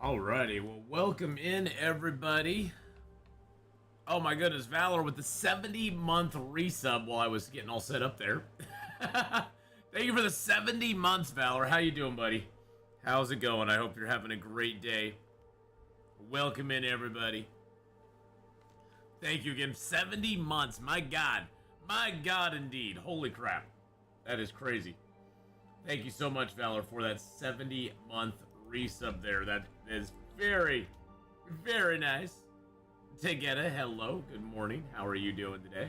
Alrighty, well, welcome in, everybody. Oh my goodness, Valor with the 70-month resub while I was getting all set up there. Thank you for the 70 months, Valor. How you doing, buddy? How's it going? I hope you're having a great day. Welcome in, everybody. Thank you again. 70 months. My God. My God, indeed. Holy crap. That is crazy. Thank you so much, Valor, for that 70-month resub there. That is very, very nice. Tegeta, hello. Good morning. How are you doing today?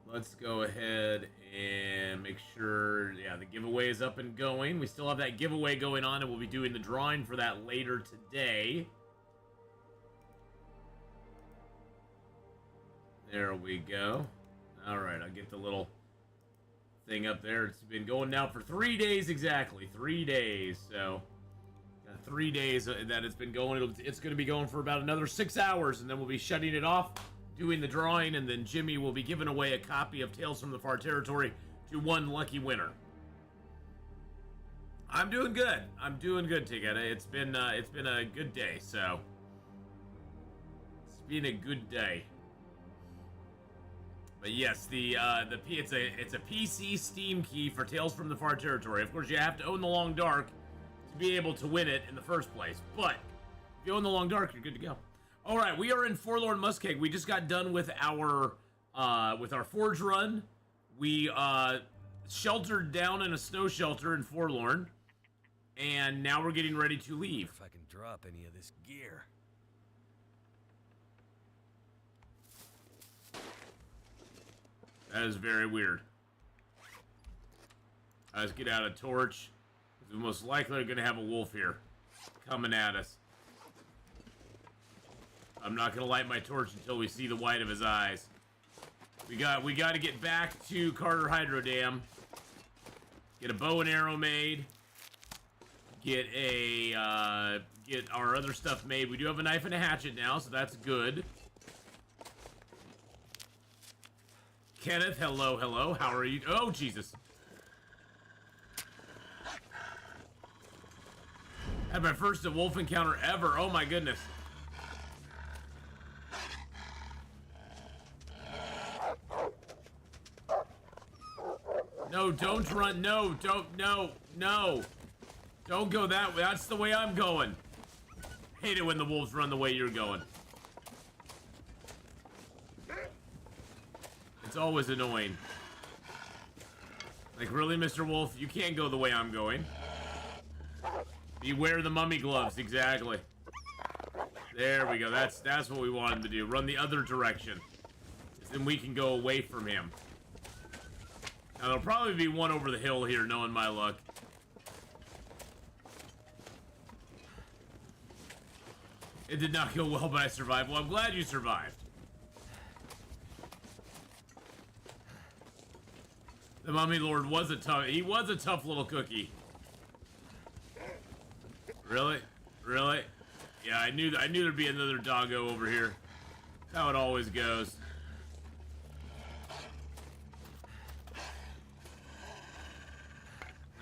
Let's go ahead and make sure, yeah, the giveaway is up and going. We still have that giveaway going on, and we'll be doing the drawing for that later today. There we go. All right, I'll get the little thing up there. It's been going now for 3 days exactly. 3 days, so 3 days that it's been going. It's going to be going for about another 6 hours, and then we'll be shutting it off, doing the drawing, and then Jimmy will be giving away a copy of Tales from the Far Territory to one lucky winner. I'm doing good. I'm doing good, Tigetta. It's been a good day, so it's been a good day. But yes, it's a PC Steam key for Tales from the Far Territory. Of course, you have to own the Long Dark to be able to win it in the first place. But if you own the Long Dark, you're good to go. All right, we are in Forlorn, Muskeg. We just got done with our forge run. We sheltered down in a snow shelter in Forlorn, and now we're getting ready to leave. If I can drop any of this gear. That is very weird. Let's get out a torch. We're most likely going to have a wolf here coming at us. I'm not going to light my torch until we see the white of his eyes. We got to get back to Carter Hydro Dam. Get a bow and arrow made. Get our other stuff made. We do have a knife and a hatchet now, so that's good. Kenneth, hello, hello. How are you? Oh, Jesus. Had my first wolf encounter ever. Oh, my goodness. No, don't run. No, don't. No, no. Don't go that way. That's the way I'm going. Hate it when the wolves run the way you're going. It's always annoying. Like, really, Mr. Wolf? You can't go the way I'm going. Beware the mummy gloves, exactly. There we go. That's what we want him to do. Run the other direction. Then we can go away from him. Now, there'll probably be one over the hill here, knowing my luck. It did not go well, but I survived. Well, I'm glad you survived. The Mummy Lord was a tough little cookie. Really? Really? Yeah, I knew there'd be another doggo over here. That's how it always goes.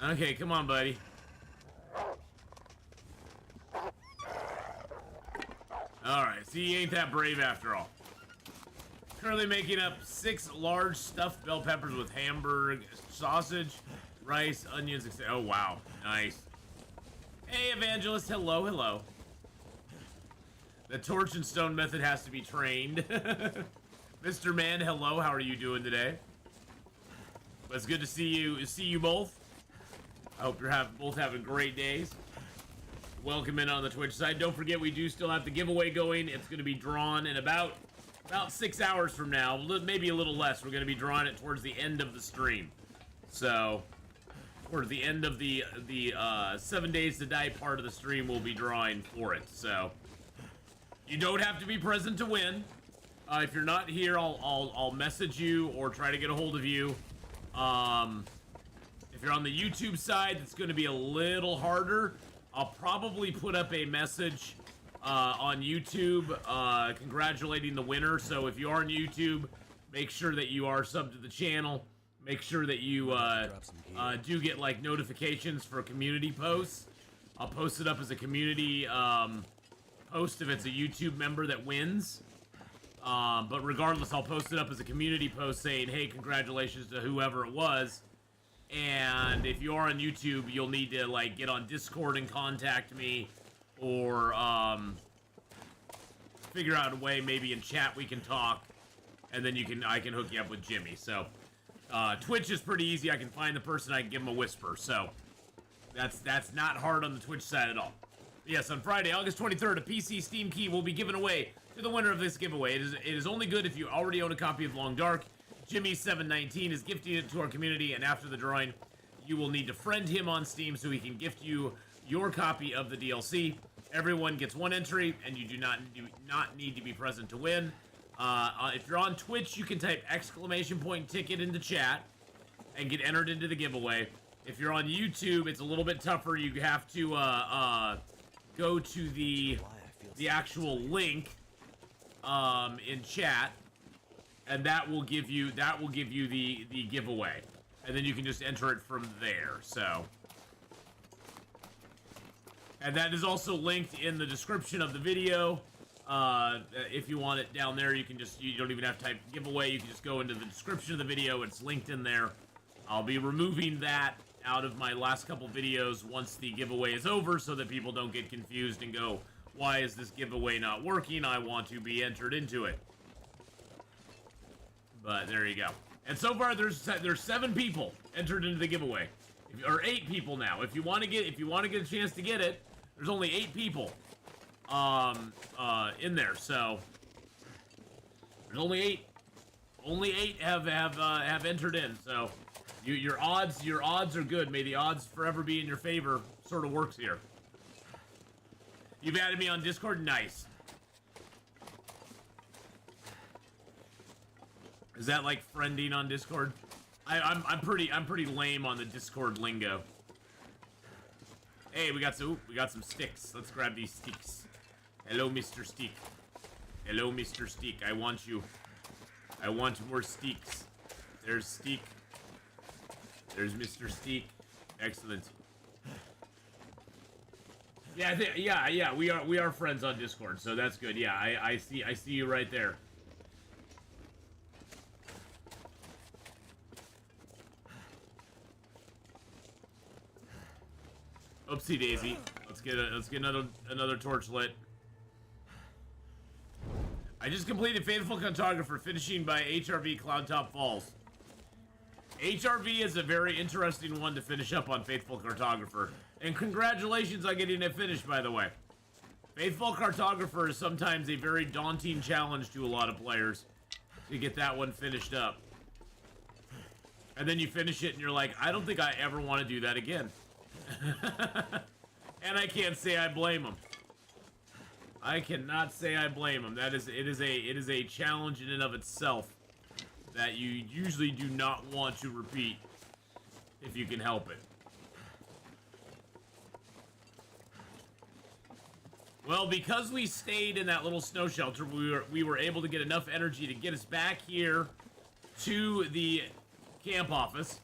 Okay, come on, buddy. Alright, see, he ain't that brave after all. Currently making up 6 large stuffed bell peppers with hamburger, sausage, rice, onions, etc. Oh, wow. Nice. Hey, Evangelist. Hello, hello. The torch and stone method has to be trained. Mr. Man, hello. How are you doing today? But it's good to see you both. I hope you're both having great days. Welcome in on the Twitch side. Don't forget, we do still have the giveaway going. It's going to be drawn in about 6 hours from now, maybe a little less. We're going to be drawing it towards the end of the stream. So, towards the end of the 7 Days to Die part of the stream, we'll be drawing for it. So, you don't have to be present to win. If you're not here, I'll message you or try to get a hold of you. If you're on the YouTube side, it's going to be a little harder. I'll probably put up a message on YouTube congratulating the winner. So if you are on YouTube, make sure that you are subbed to the channel. make sure that you do get like notifications for community posts. I'll post it up as a community post if it's a YouTube member that wins. But regardless, I'll post it up as a community post saying, hey, congratulations to whoever it was. And if you are on YouTube, you'll need to like get on Discord and contact me, or figure out a way, maybe in chat we can talk, and then I can hook you up with Jimmy. So Twitch is pretty easy. I can find the person, I can give them a whisper. So that's not hard on the Twitch side at all. Yes, on Friday, August 23rd, a PC Steam key will be given away to the winner of this giveaway. It is only good if you already own a copy of Long Dark. Jimmy719 is gifting it to our community, and after the drawing, you will need to friend him on Steam so he can gift you your copy of the DLC. Everyone gets one entry, and you do not need to be present to win. If you're on Twitch, you can type !ticket into chat and get entered into the giveaway. If you're on YouTube, it's a little bit tougher. You have to go to the actual link in chat, and that will give you the giveaway, and then you can just enter it from there. So, and that is also linked in the description of the video. If you want it down there, you don't even have to type giveaway. You can just go into the description of the video. It's linked in there. I'll be removing that out of my last couple videos once the giveaway is over, so that people don't get confused and go, why is this giveaway not working? I want to be entered into it. But there you go. And so far, there's 7 people entered into the giveaway, or 8 people now. If you want to get a chance to get it, there's only 8 people in there. So there's only 8. Only 8 have entered in. So your odds are good. May the odds forever be in your favor. Sort of works here. You've added me on Discord. Nice. Is that like friending on Discord? I'm pretty lame on the Discord lingo. Hey, we got some sticks. Let's grab these sticks. Hello, Mr. Steak. Hello, Mr. Steak. I want you. I want more steaks. There's Steak. There's Mr. Steak. Excellent. Yeah, yeah. We are friends on Discord, so that's good. Yeah, I see you right there. Oopsie daisy. Let's get another torch lit. I just completed Faithful Cartographer, finishing by HRV Cloudtop Falls. HRV is a very interesting one to finish up on Faithful Cartographer. And congratulations on getting it finished, by the way. Faithful Cartographer is sometimes a very daunting challenge to a lot of players to get that one finished up. And then you finish it and you're like, I don't think I ever want to do that again. And I can't say I blame them. I cannot say I blame them. It is a challenge in and of itself that you usually do not want to repeat if you can help it. Well, because we stayed in that little snow shelter, we were able to get enough energy to get us back here to the camp office.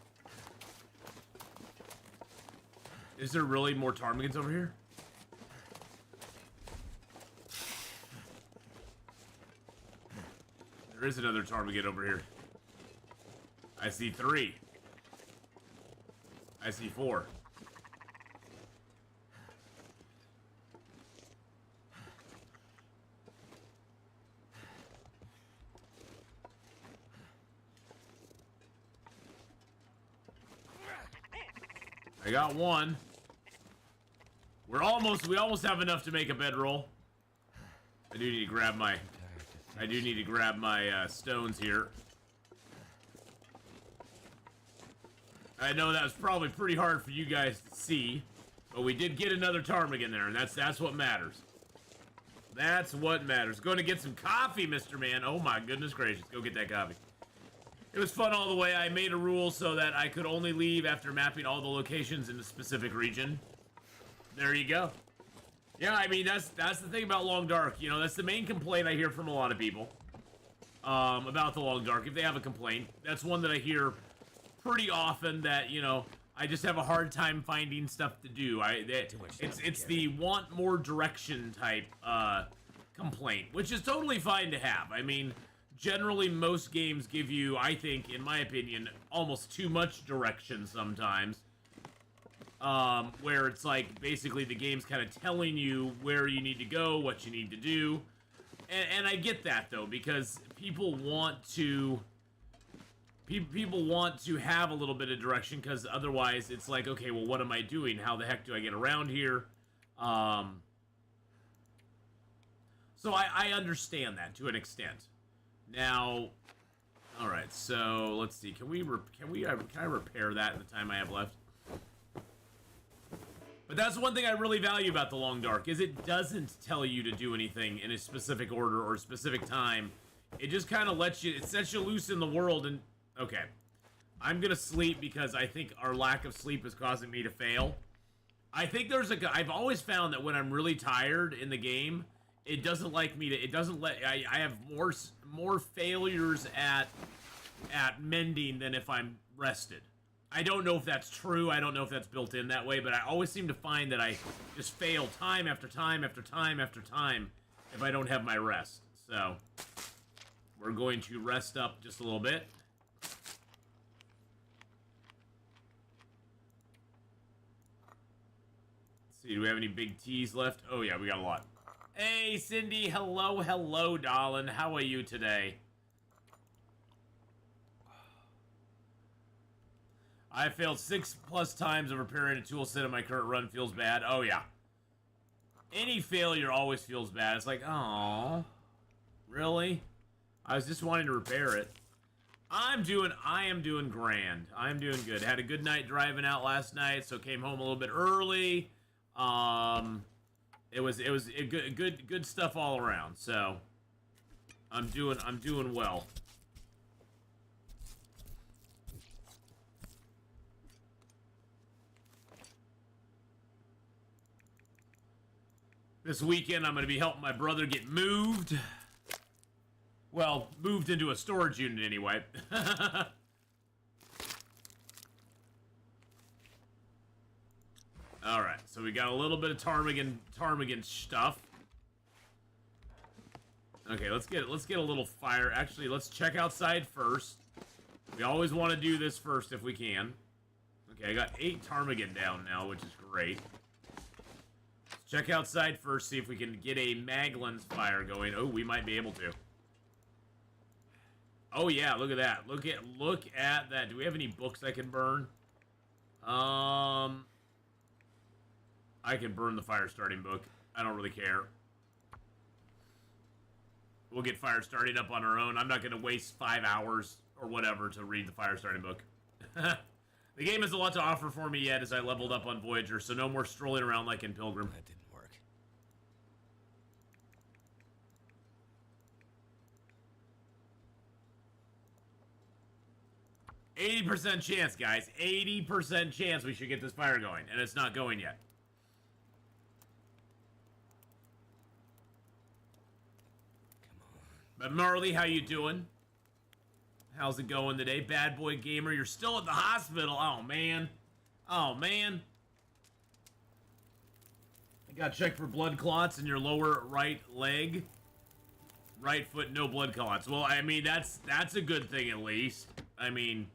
Is there really more ptarmigans over here? There is another ptarmigan over here. I see 3. I see 4. I got 1. We almost have enough to make a bedroll. I do need to grab my stones here. I know that was probably pretty hard for you guys to see, but we did get another ptarmigan there, and that's what matters. That's what matters. Going to get some coffee, Mr. Man. Oh my goodness gracious, go get that coffee. It was fun all the way. I made a rule so that I could only leave after mapping all the locations in a specific region. There you go. Yeah, I mean, that's the thing about Long Dark. You know, that's the main complaint I hear from a lot of people about the Long Dark. If they have a complaint, that's one that I hear pretty often that, you know, I just have a hard time finding stuff to do. It's the want more direction type complaint, which is totally fine to have. I mean, generally most games give you, I think, in my opinion, almost too much direction sometimes. Where it's like, basically the game's kind of telling you where you need to go, what you need to do. And I get that, though, because people want to have a little bit of direction, because otherwise it's like, okay, well, what am I doing? How the heck do I get around here? So I understand that to an extent. Now, all right, so let's see. Can I repair that in the time I have left? But that's one thing I really value about The Long Dark, is it doesn't tell you to do anything in a specific order or a specific time. It just kind of it sets you loose in the world. And okay, I'm gonna sleep because I think our lack of sleep is causing me to fail. I think I've always found that when I'm really tired in the game, it doesn't like me to, I have more failures at mending than if I'm rested. I don't know if that's true. I don't know if that's built in that way, but I always seem to find that I just fail time after time after time after time if I don't have my rest. So, we're going to rest up just a little bit. Let's see, do we have any big T's left? Oh yeah, we got a lot. Hey, Cindy, hello, darling. How are you today? I failed 6+ times of repairing a tool set in my current run. Feels bad. Oh, yeah. Any failure always feels bad. It's like, oh, really? I was just wanting to repair it. I am doing grand. I'm doing good. Had a good night driving out last night, so came home a little bit early. It was good stuff all around. So I'm doing well. This weekend, I'm going to be helping my brother get moved. Well, moved into a storage unit anyway. Alright, so we got a little bit of ptarmigan stuff. Okay, let's get a little fire. Actually, let's check outside first. We always want to do this first if we can. Okay, I got 8 ptarmigan down now, which is great. Check outside first, see if we can get a Maglin's fire going. Oh, we might be able to. Oh yeah, look at that. Look at that. Do we have any books I can burn? I can burn the fire starting book. I don't really care. We'll get fire starting up on our own. I'm not going to waste 5 hours or whatever to read the fire starting book. The game has a lot to offer for me yet as I leveled up on Voyager, so no more strolling around like in Pilgrim. That didn't work. 80% chance, guys. 80% chance we should get this fire going, and it's not going yet. Come on. But Marley, how you doing? How's it going today? Bad Boy Gamer, you're still at the hospital. Oh, man. Oh, man. I got checked for blood clots in your lower right leg. Right foot, no blood clots. Well, I mean, that's a good thing at least. I mean,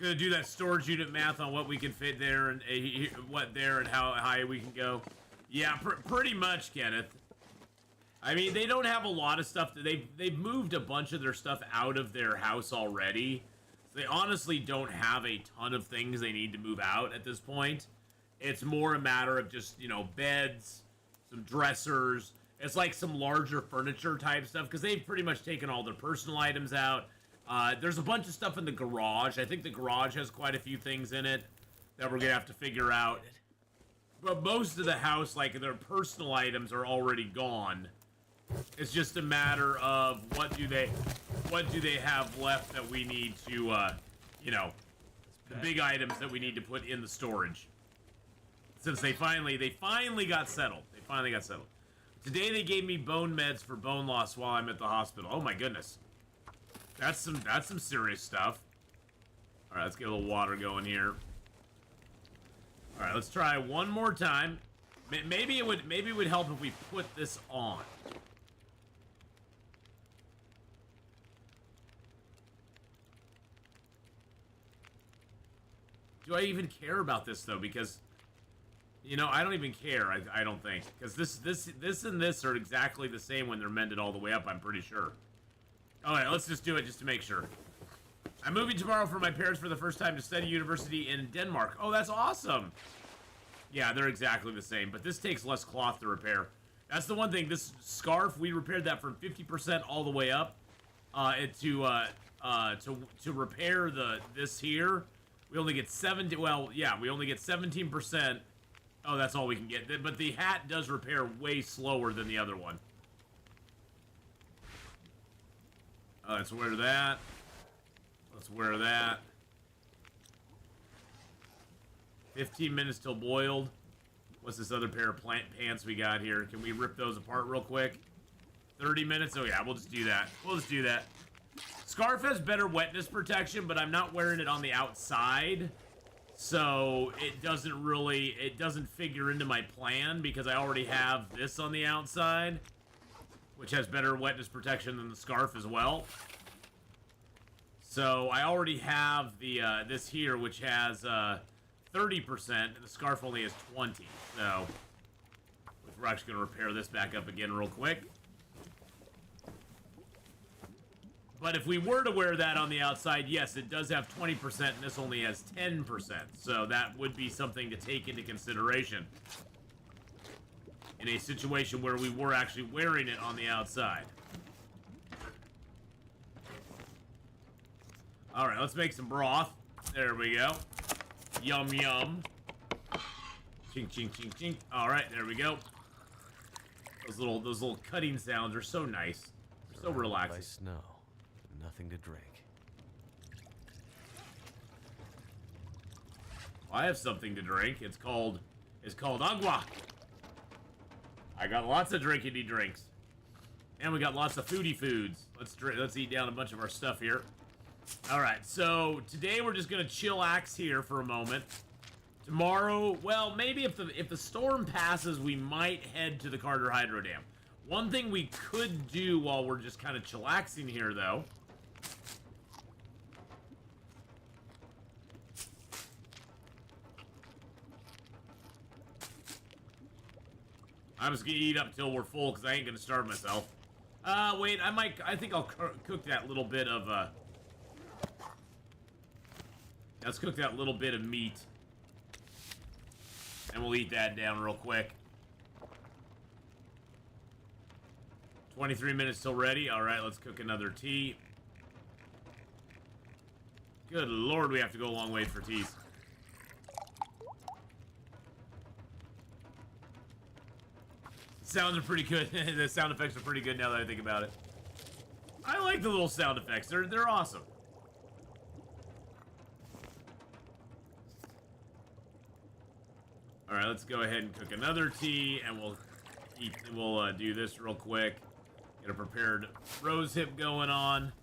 gonna do that storage unit math on what we can fit there and how high we can go. Yeah, pretty much, Kenneth. I mean, they don't have a lot of stuff. They've moved a bunch of their stuff out of their house already. So they honestly don't have a ton of things they need to move out at this point. It's more a matter of just, you know, beds, some dressers. It's like some larger furniture type stuff because they've pretty much taken all their personal items out. There's a bunch of stuff in the garage. I think the garage has quite a few things in it that we're gonna have to figure out. But most of the house, like their personal items, are already gone. It's just a matter of what do they have left that we need to, you know, the big items that we need to put in the storage. Since they finally got settled. They finally got settled. Today they gave me bone meds for bone loss while I'm at the hospital. Oh my goodness. That's some serious stuff. All right, let's get a little water going here. All right, let's try one more time. Maybe it would help if we put this on. Do I even care about this though? Because, you know, I don't even care. I don't think, because this and this are exactly the same when they're mended all the way up. I'm pretty sure. All right, let's just do it just to make sure. I'm moving tomorrow for my parents for the first time to study university in Denmark. Oh, that's awesome. Yeah, they're exactly the same, but this takes less cloth to repair. That's the one thing. This scarf, we repaired that from 50% all the way up. To repair this here, we only get 70. Well, yeah, we only get 17%. Oh, that's all we can get. But the hat does repair way slower than the other one. Let's wear that. Let's wear that. 15 minutes till boiled. What's this other pair of pants we got here? Can we rip those apart real quick? 30 minutes? Oh yeah, we'll just do that. We'll just do that. Scarf has better wetness protection, but I'm not wearing it on the outside. So it doesn't figure into my plan because I already have this on the outside, which has better wetness protection than the scarf as well. So I already have the this here, which has 30%, and the scarf only has 20. So we're actually going to repair this back up again real quick. But if we were to wear that on the outside, yes, it does have 20%, and this only has 10%. So that would be something to take into consideration in a situation where we were actually wearing it on the outside. All right, let's make some broth. There we go. Yum, yum. Chink, chink, chink, chink. All right, there we go. Those little cutting sounds are so nice. They're so relaxing. By snow, nothing to drink. I have something to drink. It's called agua. I got lots of drinkity drinks, and we got lots of foodie foods. Let's eat down a bunch of our stuff here. All right, so today we're just gonna chillax here for a moment. Tomorrow, well, maybe if the storm passes, we might head to the Carter Hydro Dam. One thing we could do while we're just kind of chillaxing here, though. I'm just gonna eat up till we're full because I ain't gonna starve myself. Wait, I think I'll cook that little bit of, let's cook that little bit of meat. And we'll eat that down real quick. 23 minutes till ready. All right, let's cook another tea. Good Lord, we have to go a long way for teas. Sounds are pretty good. The sound effects are pretty good now that I think about it. I like the little sound effects. They're awesome. All right, let's go ahead and cook another tea, and we'll do this real quick. Get a prepared rose hip going on.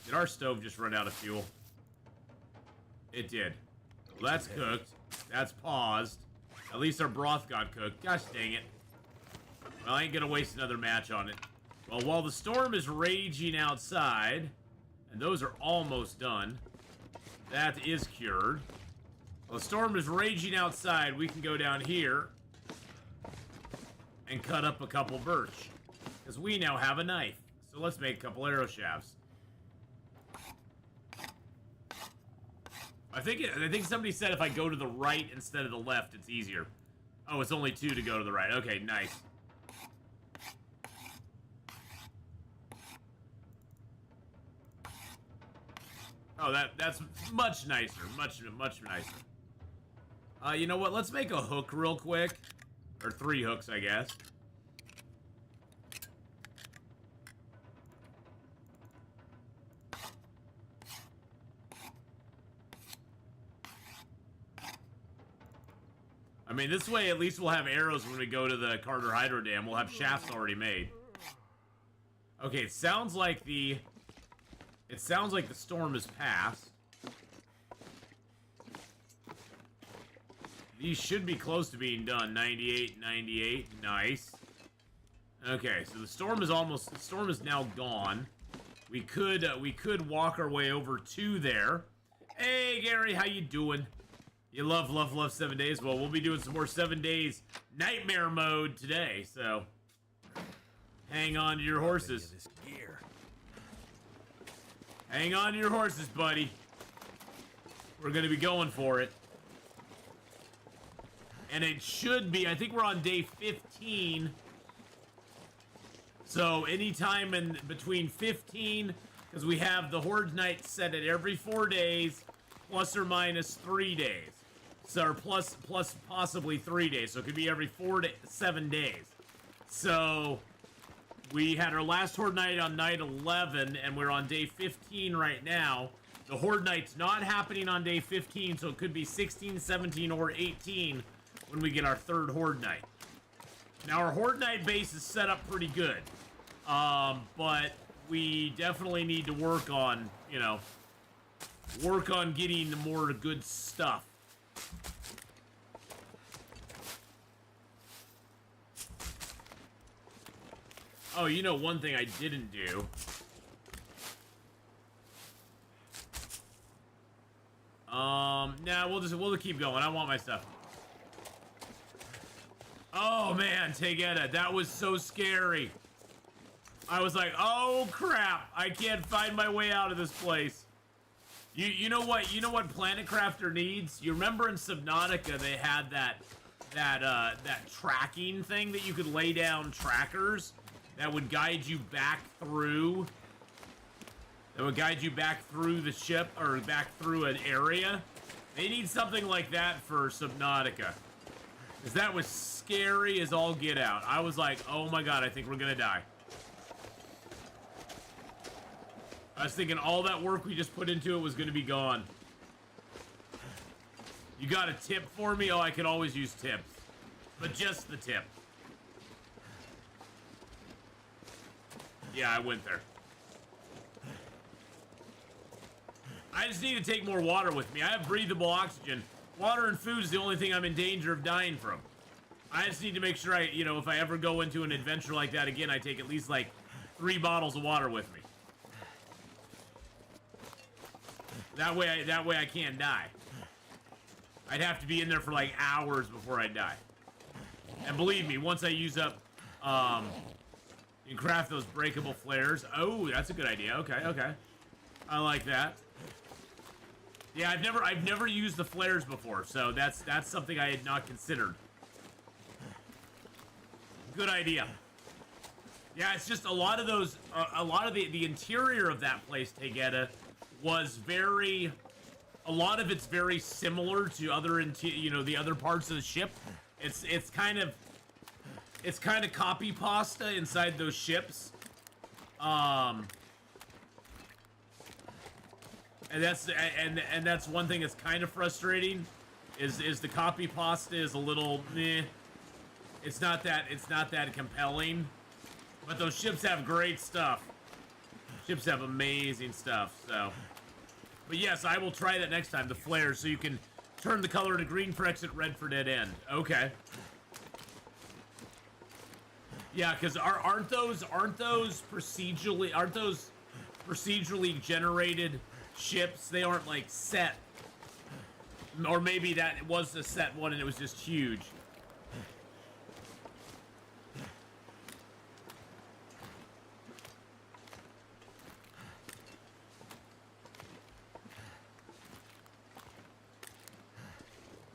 Did our stove just run out of fuel? It did. Well, that's cooked. That's paused. At least our broth got cooked. Gosh dang it. Well, I ain't gonna waste another match on it. Well, while the storm is raging outside, and those are almost done, that is cured. While the storm is raging outside, we can go down here and cut up a couple birch. Because we now have a knife. So let's make a couple arrow shafts. I think somebody said if I go to the right instead of the left, it's easier. Oh, it's only 2 to go to the right. Okay, nice. Oh, that's much nicer. Much nicer. You know what? Let's make a hook real quick. Or 3 hooks, I guess. I mean, this way at least we'll have arrows when we go to the Carter Hydro Dam. We'll have shafts already made. Okay, it sounds like the It sounds like the storm has passed. These should be close to being done. 98, 98, nice. Okay, so the storm is now gone. We could walk our way over to there. Hey, Gary, how you doing? You love 7 days? Well, we'll be doing some more 7 days nightmare mode today, so hang on to your horses. Hang on to your horses, buddy. We're gonna be going for it. And it should be, I think we're on day 15. So anytime in between 15, because we have the Horde Night set at every 4 days, plus or minus 3 days. So, or plus possibly 3 days. So it could be every 7 days. So we had our last Horde Night on night 11, and we're on day 15 right now. The Horde Night's not happening on day 15, so it could be 16, 17, or 18 when we get our third Horde Night. Now, our Horde Night base is set up pretty good. But we definitely need to work on, you know, getting more good stuff. Oh, you know one thing I didn't do. Nah, we'll keep going. I want my stuff. Oh man, Tegeta, that was so scary. I was like, oh crap, I can't find my way out of this place. You know what Planet Crafter needs? You remember in Subnautica they had that tracking thing that you could lay down trackers that would guide you back through. That would guide you back through the ship or back through an area. They need something like that for Subnautica. Because that was scary as all get out. I was like, oh my god, I think we're gonna die. I was thinking all that work we just put into it was gonna be gone. You got a tip for me? Oh, I can always use tips. But just the tip. Yeah, I went there. I just need to take more water with me. I have breathable oxygen. Water and food is the only thing I'm in danger of dying from. I just need to make sure if I ever go into an adventure like that again, I take at least like 3 bottles of water with me. That way I can't die. I'd have to be in there for like hours before I die. And believe me, once I use up, you can craft those breakable flares. Oh, that's a good idea. Okay. I like that. Yeah, I've never used the flares before, so that's something I had not considered. Good idea. Yeah, it's just a lot of those, a lot of the interior of that place, Tegeta, was very, a lot of it's very similar to other, the other parts of the ship. It's kind of copy pasta inside those ships. And that's one thing that's kind of frustrating, is the copy pasta is a little meh. It's not that compelling, but those ships have great stuff. Ships have amazing stuff. So, but yes, I will try that next time. The flares, so you can turn the color to green for exit, red for dead end. Okay. Yeah, because aren't those procedurally generated ships? They aren't like set, or maybe that was a set one and it was just huge.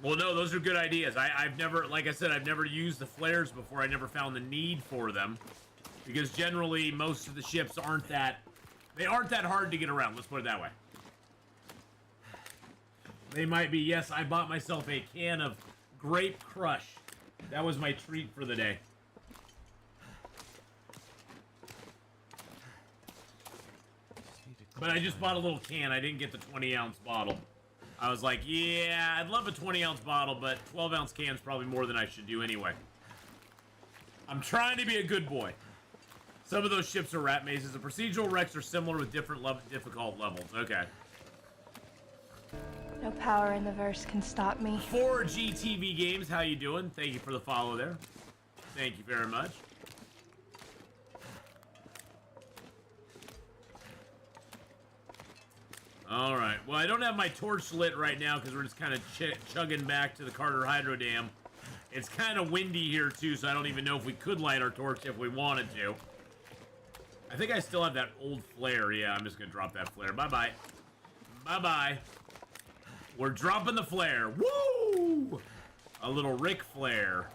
Well, no, those are good ideas. I've never, like I said, I've never used the flares before. I never found the need for them, because generally most of the ships aren't that hard to get around. Let's put it that way. They might be. Yes, I bought myself a can of Grape Crush. That was my treat for the day. But I just bought a little can. I didn't get the 20-ounce bottle. I was like, yeah, I'd love a 20-ounce bottle, but 12-ounce can's probably more than I should do anyway. I'm trying to be a good boy. Some of those ships are rat mazes. The procedural wrecks are similar with different difficult levels. Okay. No power in the verse can stop me. 4G TV Games, how you doing? Thank you for the follow there. Thank you very much. All right. Well, I don't have my torch lit right now because we're just kind of chugging back to the Carter Hydro Dam. It's kind of windy here, too, so I don't even know if we could light our torch if we wanted to. I think I still have that old flare. Yeah, I'm just going to drop that flare. Bye-bye. Bye-bye. We're dropping the flare. Woo! A little Ric Flair.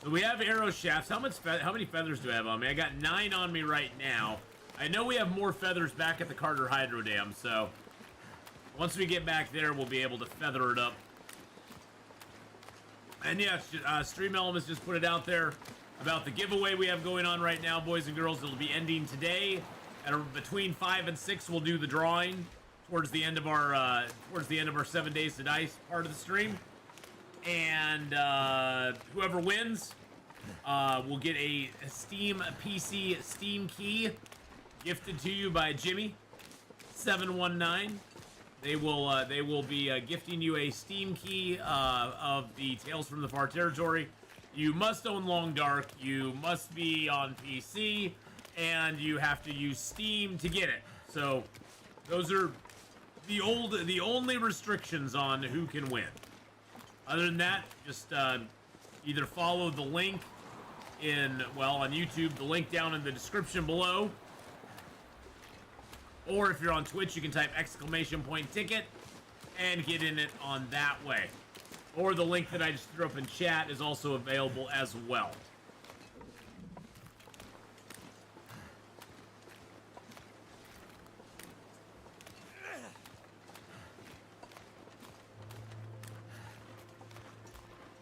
So we have arrow shafts. How many feathers do I have on me? I got 9 on me right now. I know we have more feathers back at the Carter Hydro Dam, so once we get back there, we'll be able to feather it up. And yeah, Stream Elements just put it out there about the giveaway we have going on right now, boys and girls. It'll be ending today. Between 5 and 6, we'll do the drawing towards the end of our 7 Days to Dice part of the stream. And whoever wins will get a Steam PC Steam key gifted to you by Jimmy719. They will be gifting you a Steam key of the Tales from the Far Territory. You must own Long Dark. You must be on PC, and you have to use Steam to get it. So those are the only restrictions on who can win. Other than that, just either follow the link on YouTube, the link down in the description below. Or if you're on Twitch, you can type !ticket and get in it on that way. Or the link that I just threw up in chat is also available as well.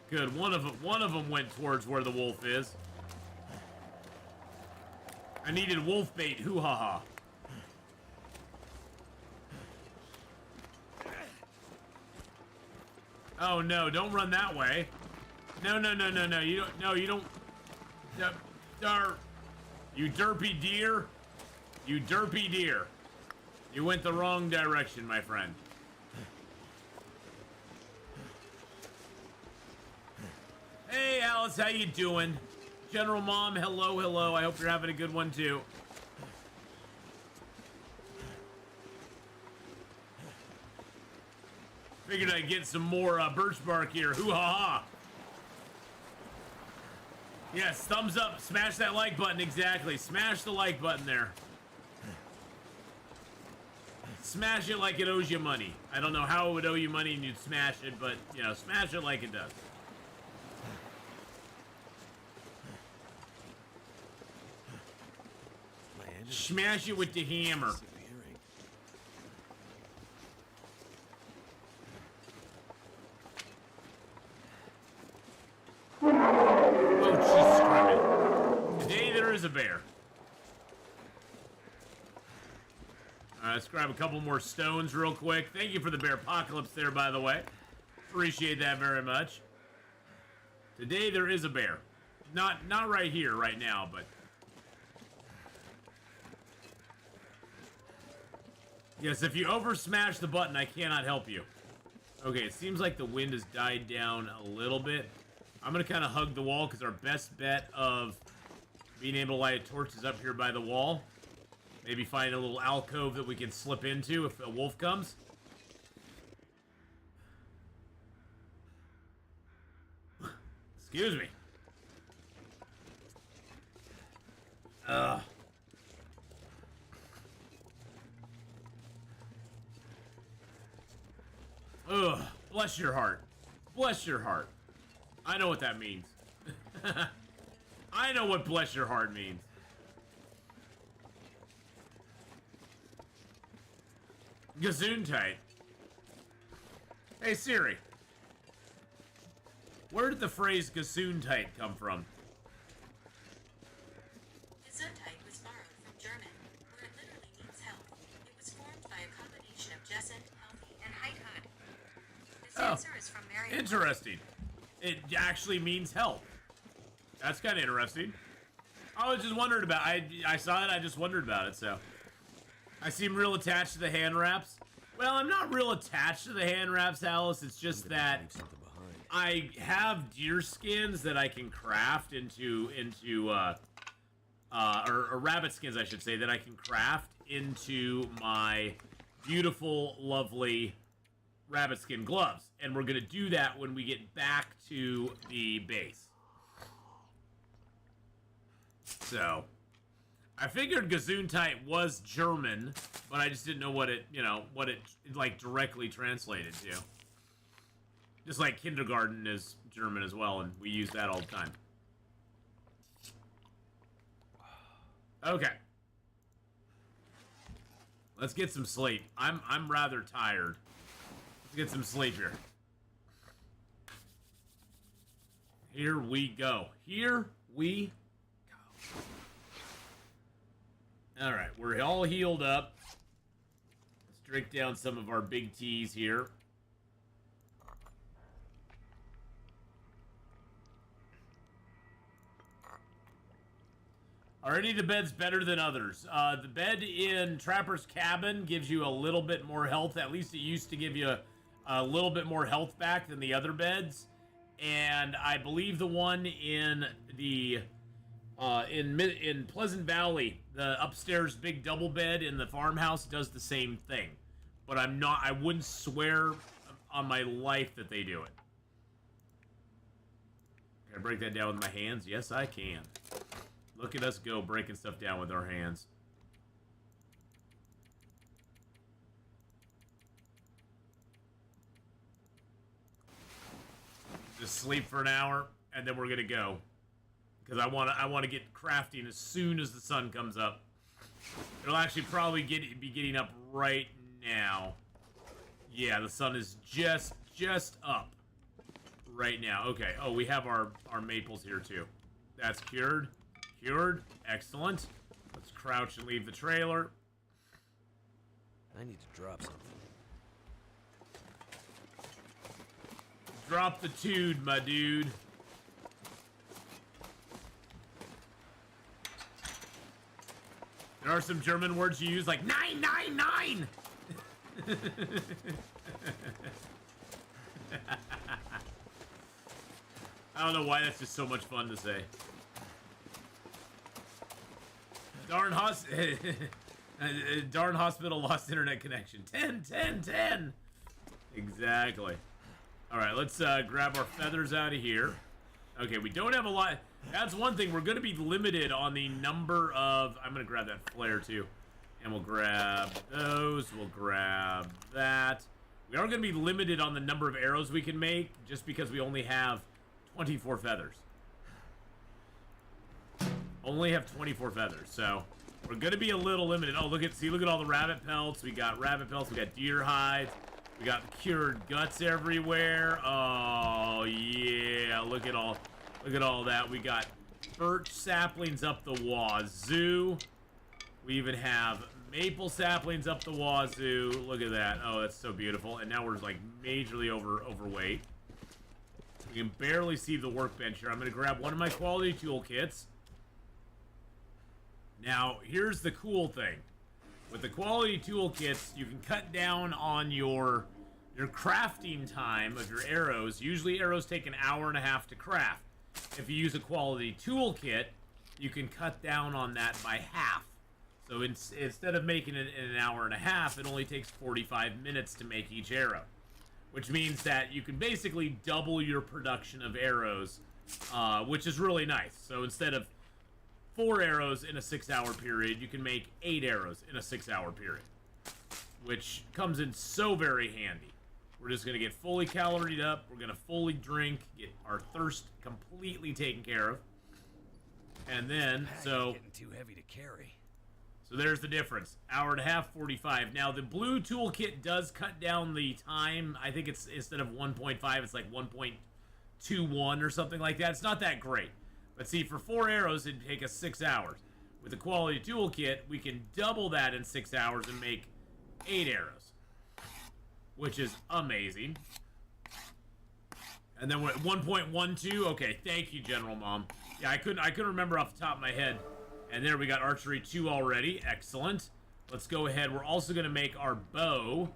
Good. One of them went towards where the wolf is. I needed wolf bait. Hoo ha ha. Oh no! Don't run that way. No! You don't. No, you don't. You derpy deer. You derpy deer. You went the wrong direction, my friend. Hey, Alice, how you doing? General Mom, hello, hello. I hope you're having a good one, too. Figured I'd get some more birch bark here. Hoo-ha-ha. Yes, thumbs up. Smash that like button, exactly. Smash the like button there. Smash it like it owes you money. I don't know how it would owe you money and you'd smash it, but, you know, smash it like it does. Smash it with the hammer. Oh, Jesus Christ. Today there is a bear. Let's grab a couple more stones real quick. Thank you for the bear apocalypse there, by the way. Appreciate that very much. Today there is a bear. Not right here, right now, but... Yes, if you over smash the button, I cannot help you. Okay, it seems like the wind has died down a little bit. I'm going to kind of hug the wall because our best bet of being able to light a torch is up here by the wall. Maybe find a little alcove that we can slip into if a wolf comes. Excuse me. Ugh. Ugh, bless your heart. Bless your heart. I know what that means. I know what bless your heart means. Gesundheit. Hey Siri. Where did the phrase Gesundheit come from? Gesundheit was borrowed from German, where it literally means health. It was formed by a combination of gesund, healthy, and Heidhut. This answer is from Merriam. Interesting. It actually means health. That's kind of interesting. I was just wondering about. I saw it. I just wondered about it. So I seem real attached to the hand wraps. Well, I'm not real attached to the hand wraps, Alice. It's just that I have deer skins that I can craft into or rabbit skins, I should say, that I can craft into my beautiful, lovely rabbit skin gloves. And we're going to do that when we get back to the base. So, I figured Gesundheit was German, but I just didn't know what it, like, directly translated to. Just like kindergarten is German as well, and we use that all the time. Okay. Let's get some sleep. I'm rather tired. Let's get some sleep here. Here we go. Here we go. Alright, we're all healed up. Let's drink down some of our big teas here. Are any of the beds better than others? The bed in Trapper's Cabin gives you a little bit more health. At least it used to give you a little bit more health back than the other beds. And I believe the one in the in Pleasant Valley, the upstairs big double bed in the farmhouse does the same thing. But I wouldn't swear on my life that they do it. Can I break that down with my hands? Yes, I can. Look at us go, breaking stuff down with our hands. Just sleep for an hour, and then we're gonna go. Because I want to get crafting as soon as the sun comes up. It'll actually probably be getting up right now. Yeah, the sun is just up right now. Okay. Oh, we have our maples here too. That's cured. Cured. Excellent. Let's crouch and leave the trailer. I need to drop something. Drop the tude, my dude. There are some German words you use like 999. I don't know why that's just so much fun to say. Darn hospital lost internet connection. 10. Exactly. All right, let's grab our feathers out of here. Okay, we don't have a lot. That's one thing. We're going to be limited on the number of... I'm going to grab that flare, too. And we'll grab those. We'll grab that. We are going to be limited on the number of arrows we can make, just because we only have 24 feathers. Only have 24 feathers, so we're going to be a little limited. Oh, look at all the rabbit pelts. We got rabbit pelts. We got deer hides. We got cured guts everywhere. Oh, yeah. Look at all that. We got birch saplings up the wazoo. We even have maple saplings up the wazoo. Look at that. Oh, that's so beautiful. And now we're like majorly overweight. You can barely see the workbench here. I'm going to grab one of my quality toolkits. Now, here's the cool thing. With the quality toolkits, you can cut down on your crafting time of your arrows. Usually arrows take an hour and a half to craft. If you use a quality toolkit, you can cut down on that by half. So instead of making it in an hour and a half, it only takes 45 minutes to make each arrow. Which means that you can basically double your production of arrows, which is really nice. So instead of 4 arrows in a 6-hour period, you can make 8 arrows in a 6-hour period. Which comes in so very handy. We're just going to get fully caloried up. We're going to fully drink, get our thirst completely taken care of. And then, so... getting too heavy to carry. So there's the difference. Hour and a half, 45. Now, the blue toolkit does cut down the time. I think it's, instead of 1.5, it's like 1.21 or something like that. It's not that great. But see, for 4 arrows, it'd take us 6 hours. With the quality toolkit, we can double that in 6 hours and make 8 arrows. Which is amazing. And then we're at 1.12. Okay, thank you, General Mom. Yeah, I couldn't remember off the top of my head. And there we got archery 2 already. Excellent. Let's go ahead. We're also going to make our bow.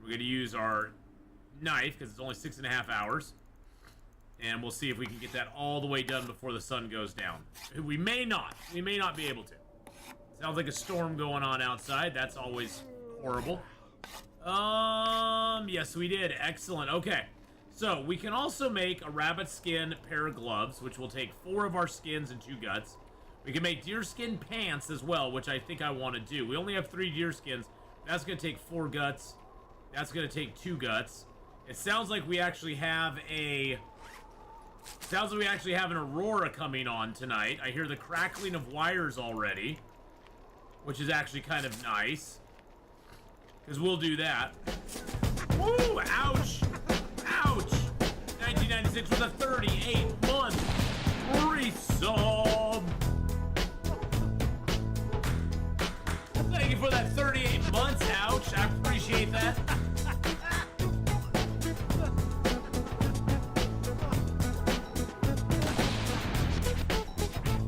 We're going to use our knife because it's only 6.5 hours. And we'll see if we can get that all the way done before the sun goes down. We may not. We may not be able to. Sounds like a storm going on outside. That's always horrible. Yes, we did. Excellent. Okay. So, we can also make a rabbit skin pair of gloves, which will take 4 of our skins and 2 guts. We can make deer skin pants as well, which I think I want to do. We only have 3 deer skins. That's going to take 4 guts. That's going to take 2 guts. It sounds like we actually have a... Sounds like we actually have an aurora coming on tonight. I hear the crackling of wires already, which is actually kind of nice. Because we'll do that. Woo! Ouch! Ouch! 1996 was a 38-month resub. Thank you for that 38 months, ouch. I appreciate that.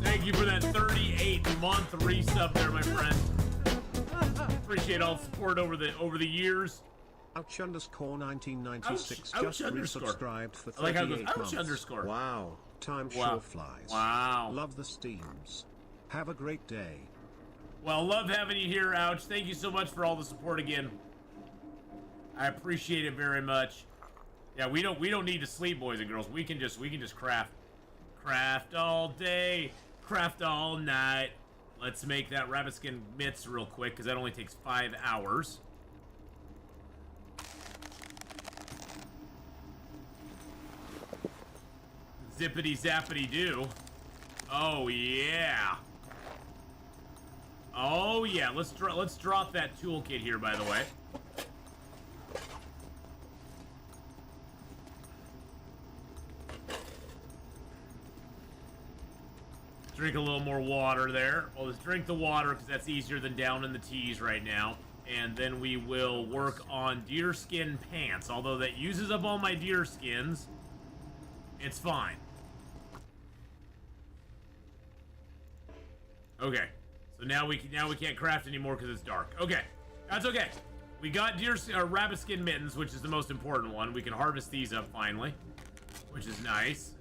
Thank you for that 38-month resub there, my friend. Appreciate all the support over the years. Ouch underscore 1996 ouch just resubscribed for 38 I like how it goes, ouch months. underscore. Wow, time Wow. sure flies. Wow. Love the steams. Have a great day. Well, love having you here, ouch. Thank you so much for all the support again. I appreciate it very much. Yeah, we don't need to sleep, boys and girls. We can just craft. Craft all day, craft all night. Let's make that rabbit skin mitts real quick, because that only takes 5 hours. Zippity zappity do. Oh yeah. Oh yeah. Let's drop that toolkit here, by the way. Drink a little more water there. Well, let's drink the water because that's easier than down in the teas right now. And then we will work on deer skin pants. Although that uses up all my deer skins, it's fine. Okay, so now we can't craft anymore because it's dark. Okay, that's okay. We got rabbit skin mittens, which is the most important one. We can harvest these up finally, which is nice.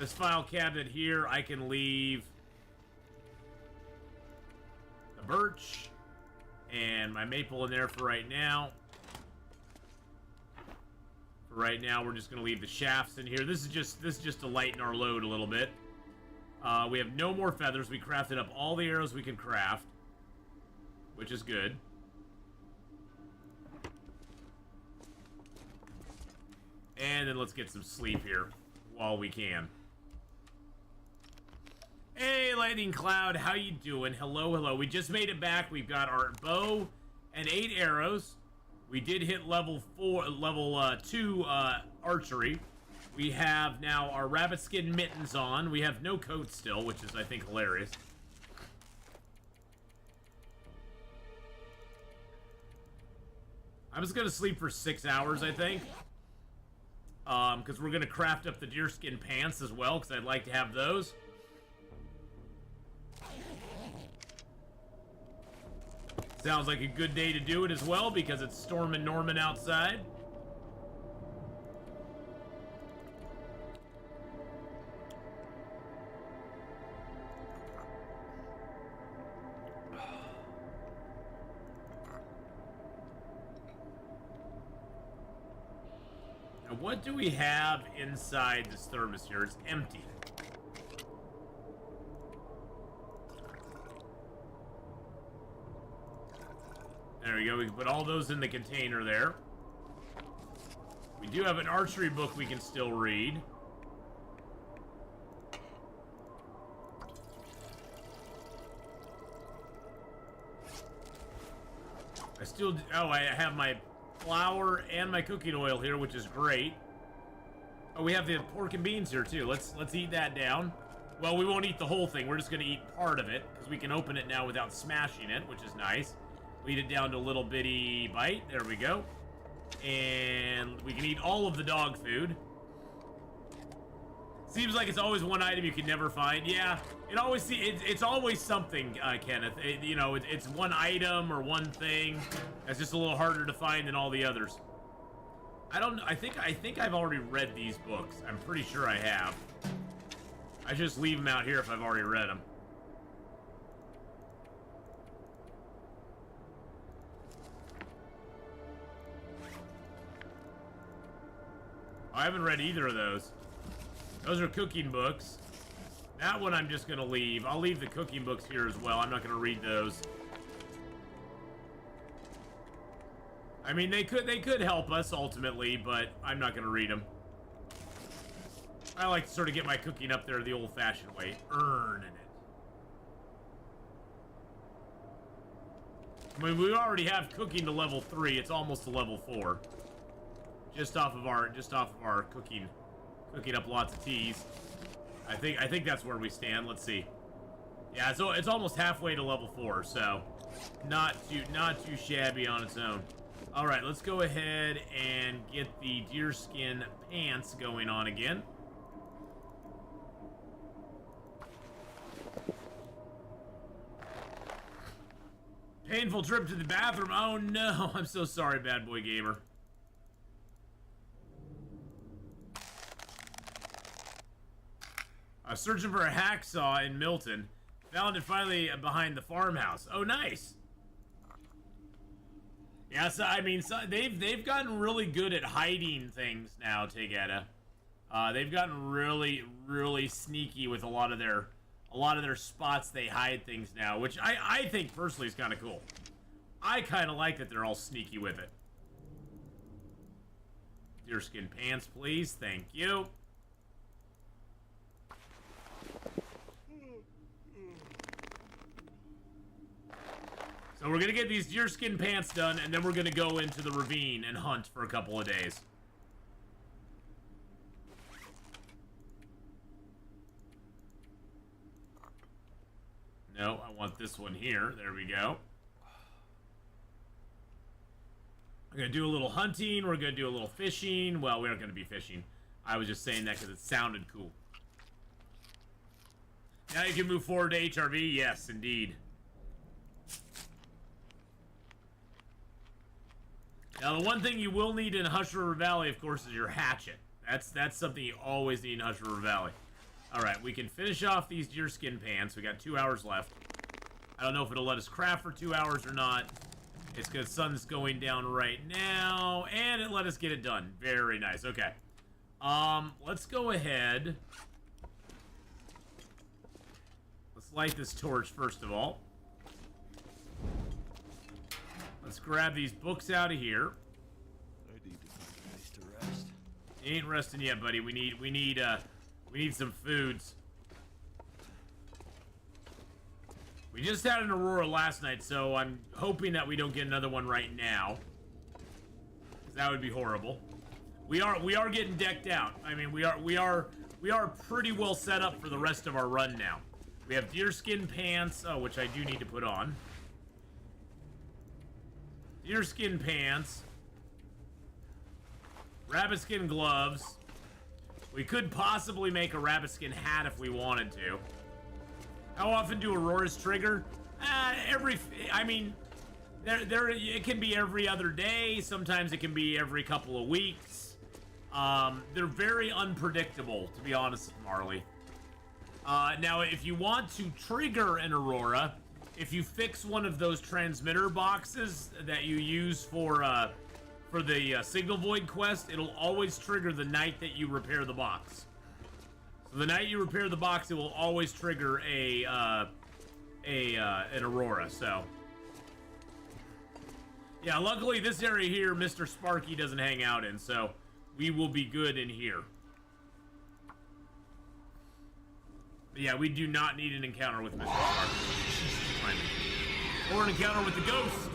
This file cabinet here, I can leave the birch and my maple in there for right now. For right now, we're just gonna leave the shafts in here. This is just to lighten our load a little bit. We have no more feathers. We crafted up all the arrows we can craft, which is good. And then let's get some sleep here while we can. Hey, Lightning Cloud, how you doing? Hello, hello. We just made it back. We've got our bow and 8 arrows. We did hit level 2 archery. We have now our rabbit skin mittens on. We have no coat still, which is, I think, hilarious. I'm just gonna sleep for 6 hours, I think. Because we're gonna craft up the deerskin pants as well, because I'd like to have those. Sounds like a good day to do it as well, because it's storming Norman outside. Now, what do we have inside this thermos here? It's empty. There we go. We can put all those in the container there. We do have an archery book we can still read. I have my flour and my cooking oil here, which is great. Oh, we have the pork and beans here too. Let's eat that down. Well, we won't eat the whole thing. We're just gonna eat part of it because we can open it now without smashing it, which is nice. We eat it down to a little bitty bite. There we go. And we can eat all of the dog food. Seems like it's always one item you can never find. Yeah, it's always something, Kenneth. It's one item or one thing that's just a little harder to find than all the others. I think I've already read these books. I'm pretty sure I have. I should just leave them out here if I've already read them. I haven't read either of those. Those are cooking books. That one I'm just gonna leave. I'll leave the cooking books here as well. I'm not gonna read those. I mean, they could help us ultimately, but I'm not gonna read them. I like to sort of get my cooking up there the old-fashioned way, earning it. I mean, we already have cooking to level 3. It's almost to level 4. Just off of our cooking up lots of teas. I think that's where we stand. Let's see. Yeah, so it's almost halfway to level 4, so not too shabby on its own. All right, let's go ahead and get the deerskin pants going on again. Painful trip to the bathroom. Oh no, I'm so sorry, bad boy gamer. I was searching for a hacksaw in Milton. Found it finally behind the farmhouse. Oh, nice. Yeah, so I mean, they've gotten really good at hiding things now, Tegeta. They've gotten really sneaky with a lot of their spots they hide things now, which I think personally is kind of cool. I kind of like that they're all sneaky with it. Deerskin pants, please. Thank you. So we're gonna get these deerskin pants done, and then we're gonna go into the ravine and hunt for a couple of days. No, I want this one here. There we go. We're gonna do a little hunting. We're gonna do a little fishing. Well, we aren't gonna be fishing. I was just saying that because it sounded cool. Now you can move forward to HRV. Yes, indeed. Now, the one thing you will need in Hush River Valley, of course, is your hatchet. That's something you always need in Hush River Valley. Alright, we can finish off these deerskin pants. We got 2 hours left. I don't know if it'll let us craft for 2 hours or not. It's because the sun's going down right now. And it let us get it done. Very nice. Okay. Let's go ahead. Let's light this torch first of all. Let's grab these books out of here. I need to find a place to rest. You ain't resting yet, buddy. We need some foods. We just had an aurora last night, so I'm hoping that we don't get another one right now. 'Cause that would be horrible. We are getting decked out. I mean, we are pretty well set up for the rest of our run now. We have deerskin pants, which I do need to put on. Deerskin pants. Rabbitskin gloves. We could possibly make a rabbitskin hat if we wanted to. How often do auroras trigger? It can be every other day. Sometimes it can be every couple of weeks. They're very unpredictable, to be honest, Marley. Now, if you want to trigger an aurora, if you fix one of those transmitter boxes that you use for the Signal Void quest, it'll always trigger the night that you repair the box. So the night you repair the box, it will always trigger an aurora. So yeah, luckily this area here, Mr. Sparky doesn't hang out in, so we will be good in here. But yeah, we do not need an encounter with Mr. Sparky. Or an encounter with the ghost.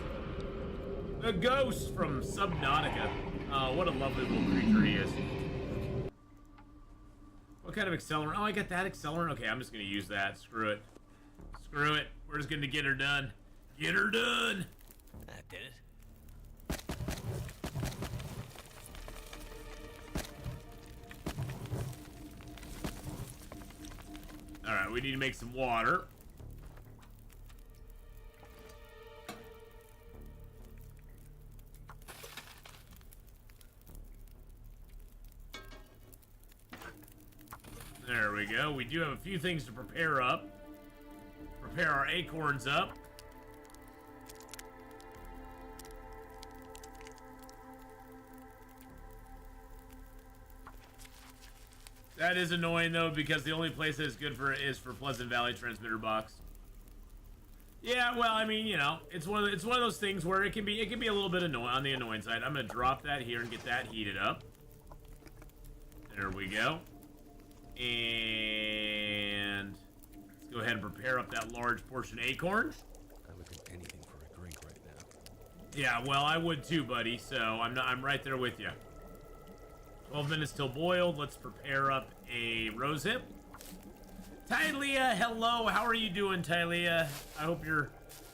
The ghost from Subnautica. What a lovely little creature he is. What kind of accelerant? Oh, I got that accelerant. Okay, I'm just gonna use that. Screw it. Screw it. We're just gonna get her done. Get her done. That did it. Alright, we need to make some water. There we go. We do have a few things to prepare up. Prepare our acorns up. That is annoying though, because the only place that is good for it is for Pleasant Valley transmitter box. Yeah, well, I mean, you know, it's one of those things where it can be a little bit annoying on the annoying side. I'm gonna drop that here and get that heated up. There we go. And let's go ahead and prepare up that large portion acorn. I would do anything for a drink right now. Yeah, well, I would too, buddy. So I'm right there with you. 12 minutes till boiled. Let's prepare up a rose hip. Tylea, hello. How are you doing, Tylea? I hope your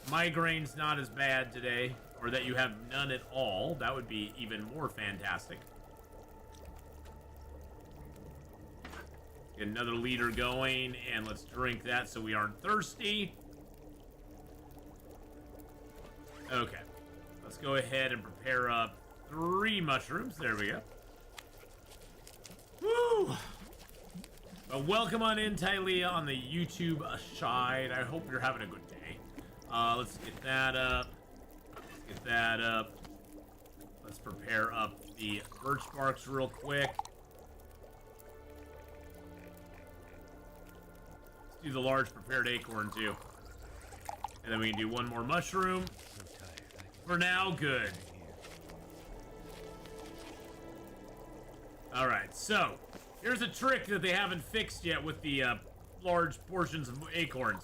migraine's not as bad today, or that you have none at all. That would be even more fantastic. Get another liter going, and let's drink that so we aren't thirsty. Okay. Let's go ahead and prepare up 3 mushrooms. There we go. Woo! Welcome on in, Tylea, on the YouTube side. I hope you're having a good day. Let's get that up. Let's get that up. Let's prepare up the birch barks real quick. Let's do the large prepared acorn, too. And then we can do 1 more mushroom. For now, good. Alright, so here's a trick that they haven't fixed yet with the large portions of acorns.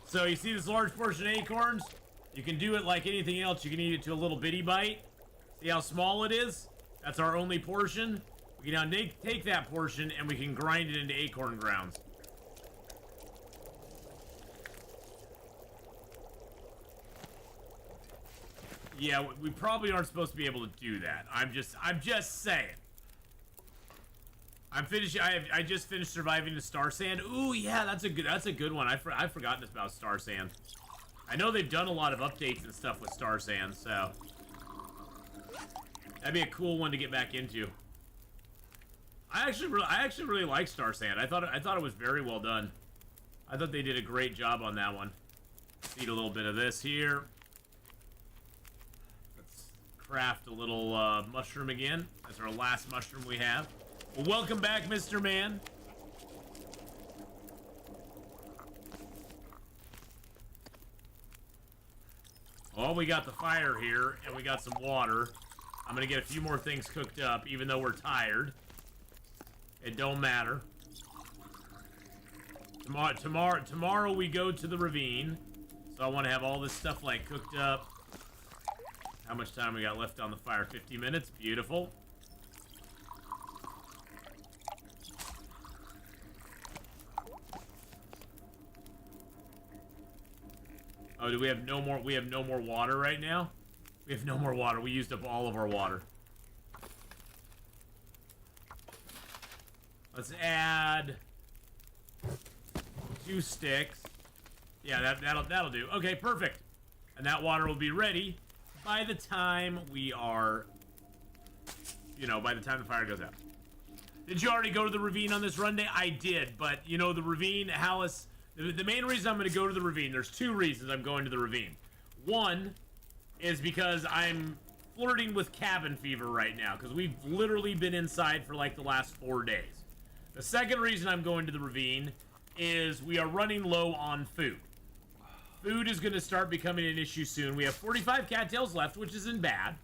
So you see this large portion of acorns? You can do it like anything else. You can eat it to a little bitty bite. See how small it is? That's our only portion. We can now take that portion and we can grind it into acorn grounds. Yeah, we probably aren't supposed to be able to do that. I'm just saying. I'm finishing. I just finished surviving the Star Sand. Ooh, yeah, that's a good one. I've forgotten about Star Sand. I know they've done a lot of updates and stuff with Star Sand, so that'd be a cool one to get back into. I actually really like Star Sand. I thought it was very well done. I thought they did a great job on that one. Let's eat a little bit of this here. Craft a little mushroom again. That's our last mushroom we have. Well, welcome back, Mr. Man. Well, we got the fire here, and we got some water. I'm gonna get a few more things cooked up, even though we're tired. It don't matter. Tomorrow we go to the ravine, so I want to have all this stuff like cooked up. How much time we got left on the fire? 50 minutes. Beautiful. Oh, do we have no more? We have no more water right now? We have no more water. We used up all of our water. Let's add 2 sticks. Yeah, that'll do. Okay, perfect. And that water will be ready by the time we are, you know, by the time the fire goes out. Did you already go to the ravine on this run day? I did, but, you know, the ravine, Hallis, the main reason I'm going to go to the ravine, there's 2 reasons I'm going to the ravine. One is because I'm flirting with cabin fever right now, because we've literally been inside for, like, the last 4 days. The second reason I'm going to the ravine is we are running low on food. Food is going to start becoming an issue soon. We have 45 cattails left, which isn't bad.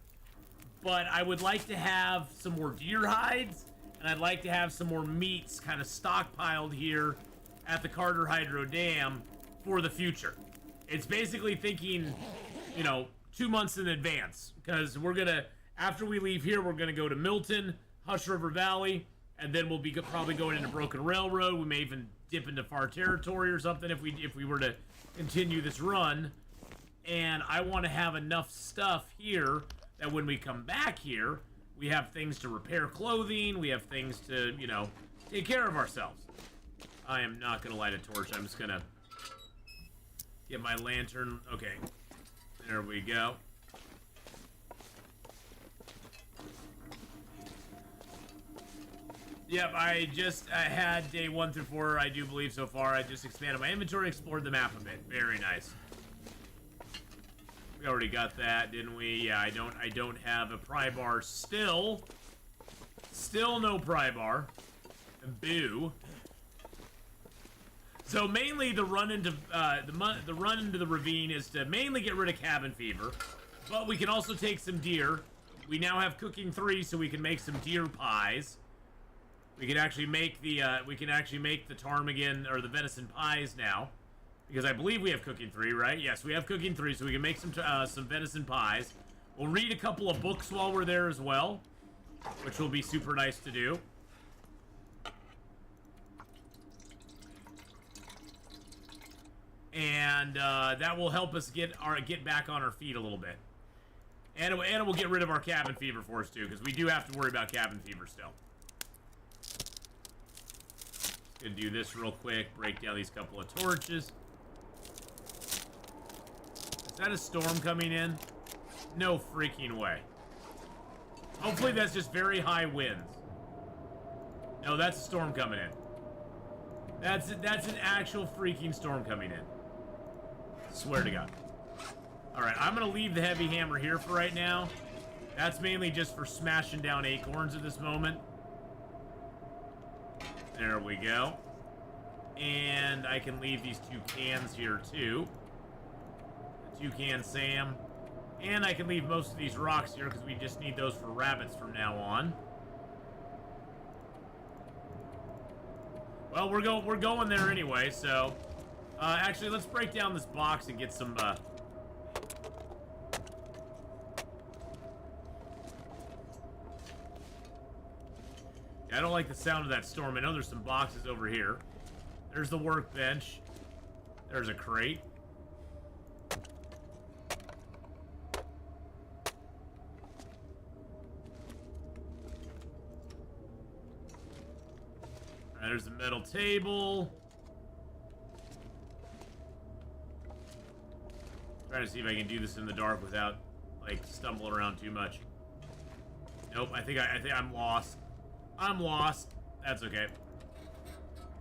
But I would like to have some more deer hides, and I'd like to have some more meats kind of stockpiled here at the Carter Hydro Dam for the future. It's basically thinking, you know, 2 months in advance. Because we're going to, after we leave here, we're going to go to Milton, Hush River Valley, and then we'll be probably going into Broken Railroad. We may even dip into Far Territory or something if we were to continue this run. And I want to have enough stuff here that when we come back here, we have things to repair clothing. We have things to, you know, take care of ourselves. I am not going to light a torch. I'm just going to get my lantern. Okay. There we go. Yep, I had day 1 through 4, I do believe so far. I just expanded my inventory, explored the map a bit. Very nice. We already got that, didn't we? Yeah, I don't have a pry bar still. Still no pry bar. Boo. So mainly the run into the ravine is to mainly get rid of cabin fever, but we can also take some deer. We now have cooking 3, so we can make some deer pies. We can actually make the ptarmigan or the venison pies now, because I believe we have cooking 3, right? Yes, we have cooking 3, so we can make some venison pies. We'll read a couple of books while we're there as well, which will be super nice to do. And that will help us get back on our feet a little bit, and it will get rid of our cabin fever for us too, because we do have to worry about cabin fever still. Gonna do this real quick. Break down these couple of torches. Is that a storm coming in? No freaking way. Hopefully that's just very high winds. No, that's a storm coming in. That's an actual freaking storm coming in. Swear to God. Alright, I'm gonna leave the heavy hammer here for right now. That's mainly just for smashing down acorns at this moment. There we go. And I can leave these 2 cans here too. The 2 can Sam. And I can leave most of these rocks here because we just need those for rabbits from now on. Well, we're going there anyway, so actually let's break down this box and get some I don't like the sound of that storm. I know there's some boxes over here. There's the workbench. There's a crate. Alright, there's the metal table. Trying to see if I can do this in the dark without, like, stumbling around too much. Nope, I think I'm lost. I'm lost. That's okay.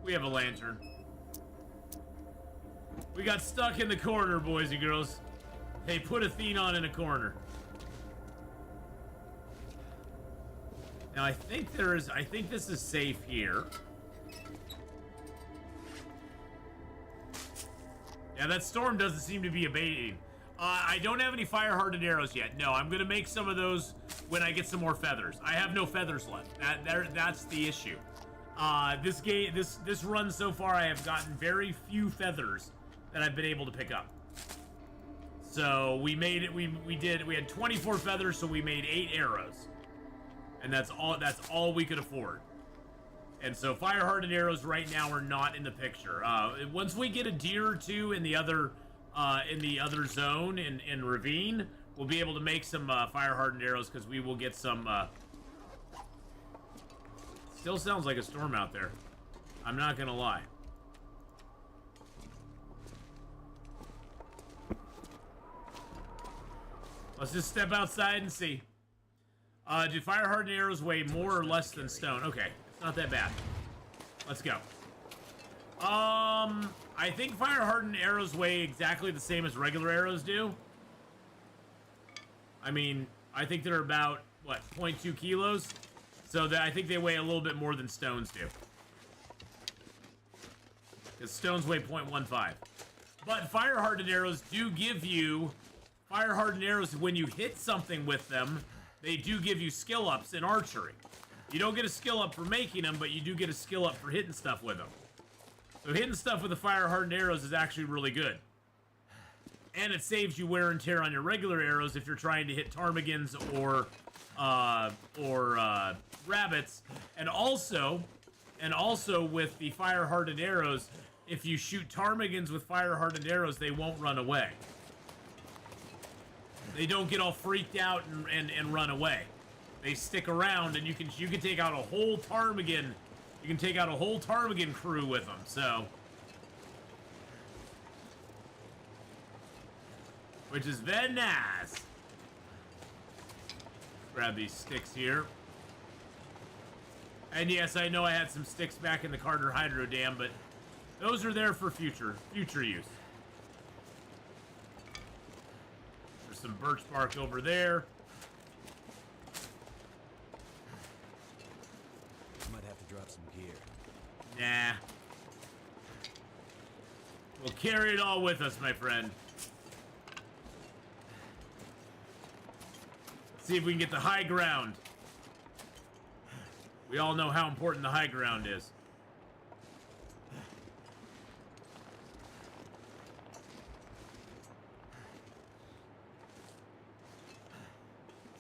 We have a lantern. We got stuck in the corner, boys and girls. They put Atheenon in a corner. Now I think this is safe here. Yeah, that storm doesn't seem to be abating. I don't have any fire-hardened arrows yet. No, I'm gonna make some of those when I get some more feathers. I have no feathers left. That's the issue. This run so far, I have gotten very few feathers that I've been able to pick up. So we made it. We had 24 feathers, so we made 8 arrows, and that's all we could afford. And so fire-hardened arrows right now are not in the picture. Once we get a deer or 2 in the other zone in Ravine, we'll be able to make some fire-hardened arrows, because we will get some. Still sounds like a storm out there. I'm not gonna lie. Let's just step outside and see. Do fire-hardened arrows weigh more or less than stone? Okay, it's not that bad. Let's go. I think fire-hardened arrows weigh exactly the same as regular arrows do. I mean, I think they're about, what, 0.2 kilos? So I think they weigh a little bit more than stones do. Because stones weigh 0.15. But fire-hardened arrows do give you... Fire-hardened arrows, when you hit something with them, they do give you skill ups in archery. You don't get a skill up for making them, but you do get a skill up for hitting stuff with them. So hitting stuff with the fire-hardened arrows is actually really good. And it saves you wear and tear on your regular arrows if you're trying to hit ptarmigans or rabbits, and also with the fire-hardened arrows, if you shoot ptarmigans with fire-hardened arrows, they won't run away. They don't get all freaked out and run away. They stick around, and you can take out a whole ptarmigan. You can take out a whole ptarmigan crew with them. So, which is very nice. Grab these sticks here. And yes, I know I had some sticks back in the Carter Hydro Dam, but those are there for future use. There's some birch bark over there. Might have to drop some gear. Nah. We'll carry it all with us, my friend. See if we can get the high ground. We all know how important the high ground is.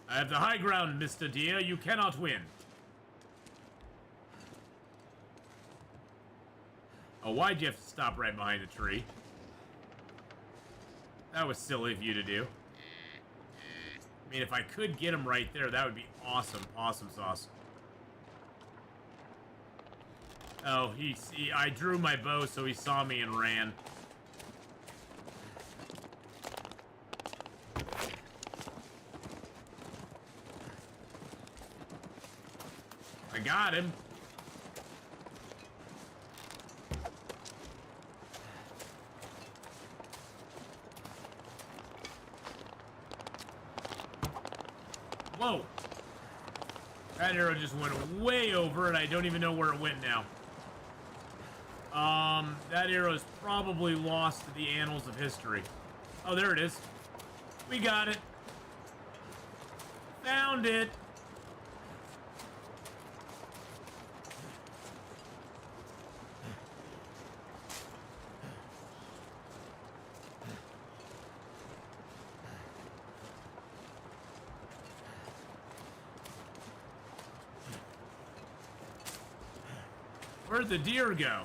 I have the high ground, Mr. Deer. You cannot win. Oh, why'd you have to stop right behind the tree? That was silly of you to do. I mean, if I could get him right there, that would be awesome. Awesome sauce. Oh, I drew my bow, so he saw me and ran. I got him. Whoa. That arrow just went way over, and I don't even know where it went now. That arrow is probably lost to the annals of history. Oh, there it is. We got it. Found it. Where'd the deer go?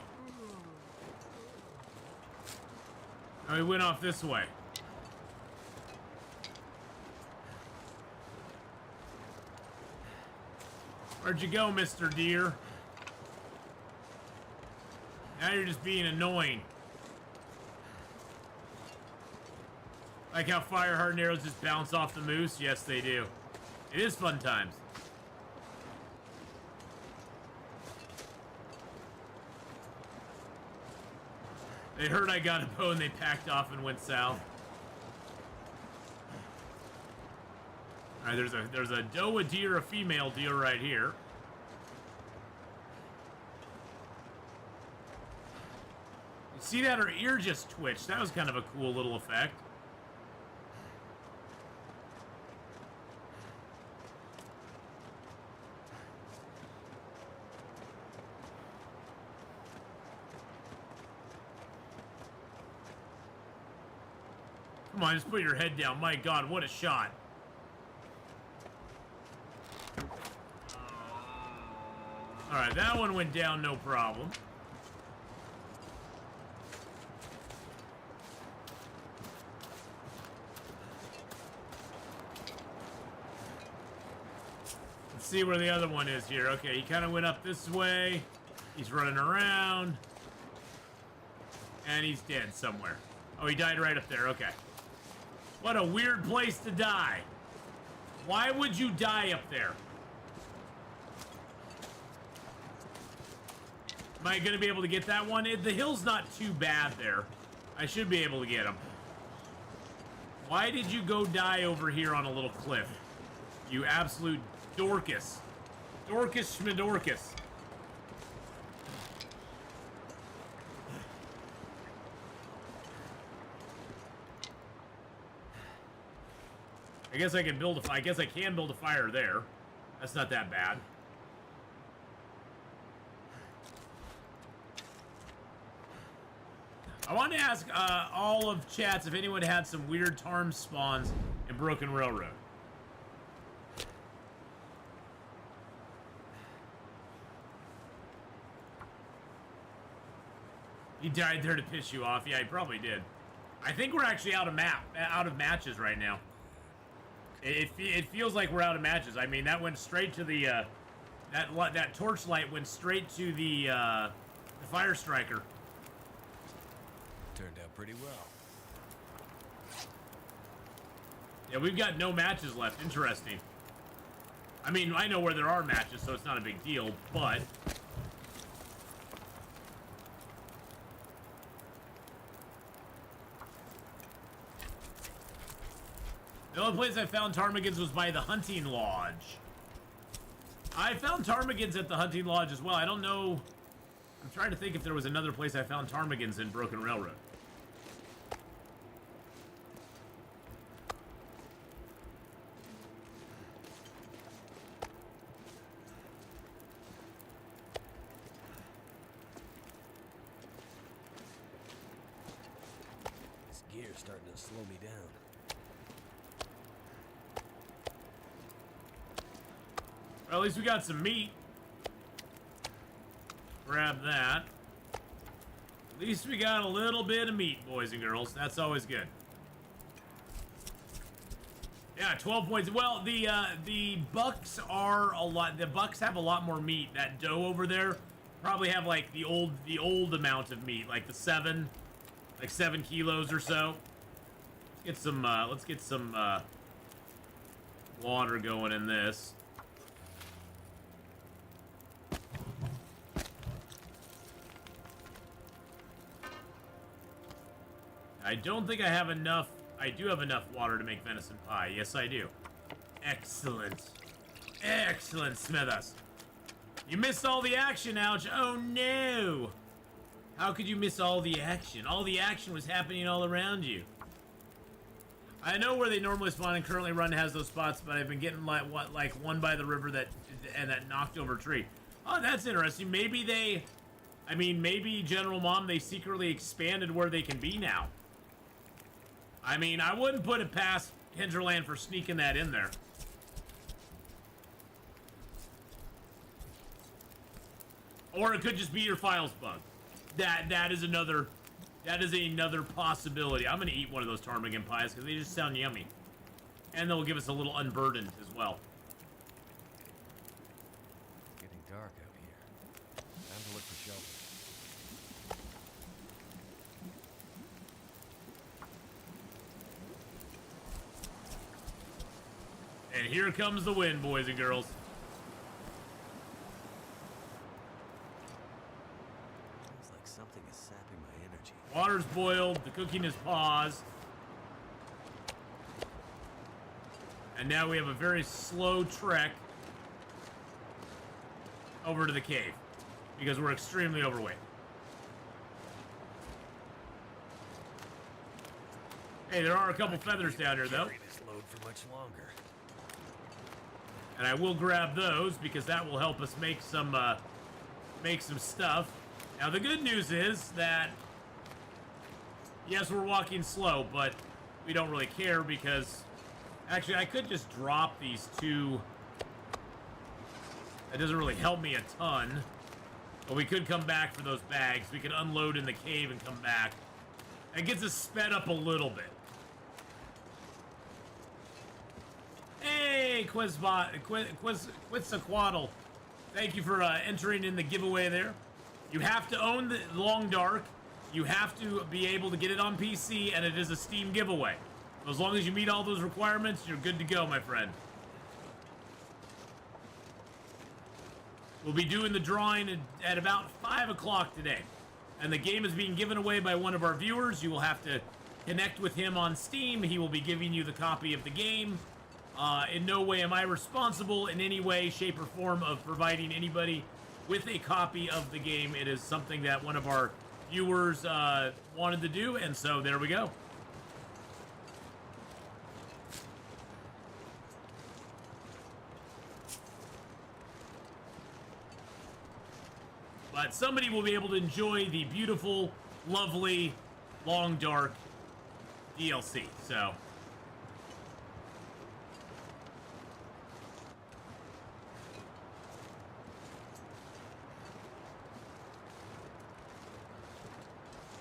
Oh, he went off this way. Where'd you go, Mr. Deer? Now you're just being annoying. Like how fire-hardened arrows just bounce off the moose? Yes, they do. It is fun times. They heard I got a bow and they packed off and went south. Alright, there's a doe, a deer, a female deer right here. You see that? Her ear just twitched. That was kind of a cool little effect. Come on, just put your head down. My God, what a shot. Alright, that one went down, no problem. Let's see where the other one is here. Okay, he kind of went up this way. He's running around. And he's dead somewhere. Oh, he died right up there. Okay. What a weird place to die. Why would you die up there? Am I going to be able to get that one? The hill's not too bad there. I should be able to get him. Why did you go die over here on a little cliff? You absolute Dorcas. Dorcas Schmidorcas. I guess I can build a. I guess I can build a fire there. That's not that bad. I want to ask all of chats if anyone had some weird tarm spawns in Broken Railroad. He died there to piss you off. Yeah, he probably did. I think we're actually out of matches right now. It feels like we're out of matches. I mean, that went straight to the that torchlight went straight to the fire striker. Turned out pretty well. Yeah, we've got no matches left. Interesting. I mean, I know where there are matches, so it's not a big deal, but the only place I found ptarmigans was by the hunting lodge. I found ptarmigans at the hunting lodge as well. I don't know. I'm trying to think if there was another place I found ptarmigans in Broken Railroad. This gear's starting to slow me down. Well, at least we got some meat. Grab that. At least we got a little bit of meat, boys and girls. That's always good. Yeah, 12 points. Well, the bucks are a lot. The bucks have a lot more meat. That doe over there probably have like the old amount of meat, like the 7 kilos or so. Let's get some water going in this. I don't think I have enough. I do have enough water to make venison pie. Yes, I do. Excellent. Excellent, Smithers. You missed all the action, ouch. Oh, no. How could you miss all the action? All the action was happening all around you. I know where they normally spawn, and currently Run has those spots, but I've been getting like one by the river that knocked over tree. Oh, that's interesting. Maybe maybe General Mom, they secretly expanded where they can be now. I mean, I wouldn't put it past Hinterland for sneaking that in there. Or it could just be your files bug. That is another possibility. I'm gonna eat one of those ptarmigan pies because they just sound yummy. And they'll give us a little unburdened as well. Getting dark out here. Time to look for shelter. And here comes the wind, boys and girls. Feels like something is sapping my energy. Water's boiled, the cooking is paused. And now we have a very slow trek over to the cave because we're extremely overweight. Hey, there are a couple feathers down here, though. Carry this load for much longer. And I will grab those because that will help us make some stuff. Now the good news is that yes, we're walking slow, but we don't really care because actually I could just drop these two. That doesn't really help me a ton, but we could come back for those bags. We could unload in the cave and come back. It gets us sped up a little bit. Hey, Quetzalcoatl. Thank you for entering in the giveaway there. You have to own the Long Dark. You have to be able to get it on PC, and it is a Steam giveaway. So as long as you meet all those requirements, you're good to go, my friend. We'll be doing the drawing at about 5 o'clock today. And the game is being given away by one of our viewers. You will have to connect with him on Steam. He will be giving you the copy of the game. In no way am I responsible in any way, shape, or form of providing anybody with a copy of the game. It is something that one of our viewers wanted to do, and so there we go. But somebody will be able to enjoy the beautiful, lovely, Long Dark DLC, so...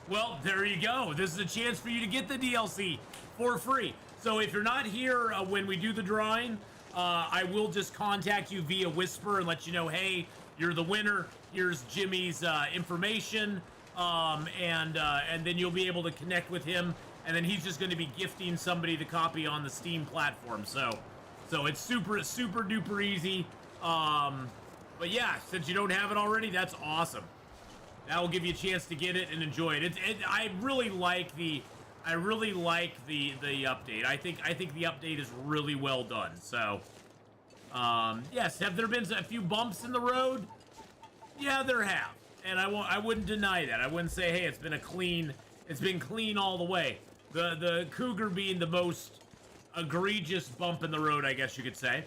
Well, there you go. This is a chance for you to get the DLC for free. So if you're not here when we do the drawing, I will just contact you via Whisper and let you know, hey, you're the winner. Here's Jimmy's information, and then you'll be able to connect with him, and then he's just going to be gifting somebody the copy on the Steam platform. So it's super duper easy. But yeah, since you don't have it already, that's awesome. That will give you a chance to get it and enjoy it. I really like the update. I think the update is really well done. So, yes, have there been a few bumps in the road? Yeah, there have, and I wouldn't deny that. I wouldn't say, hey, it's been clean all the way. The Cougar being the most egregious bump in the road, I guess you could say.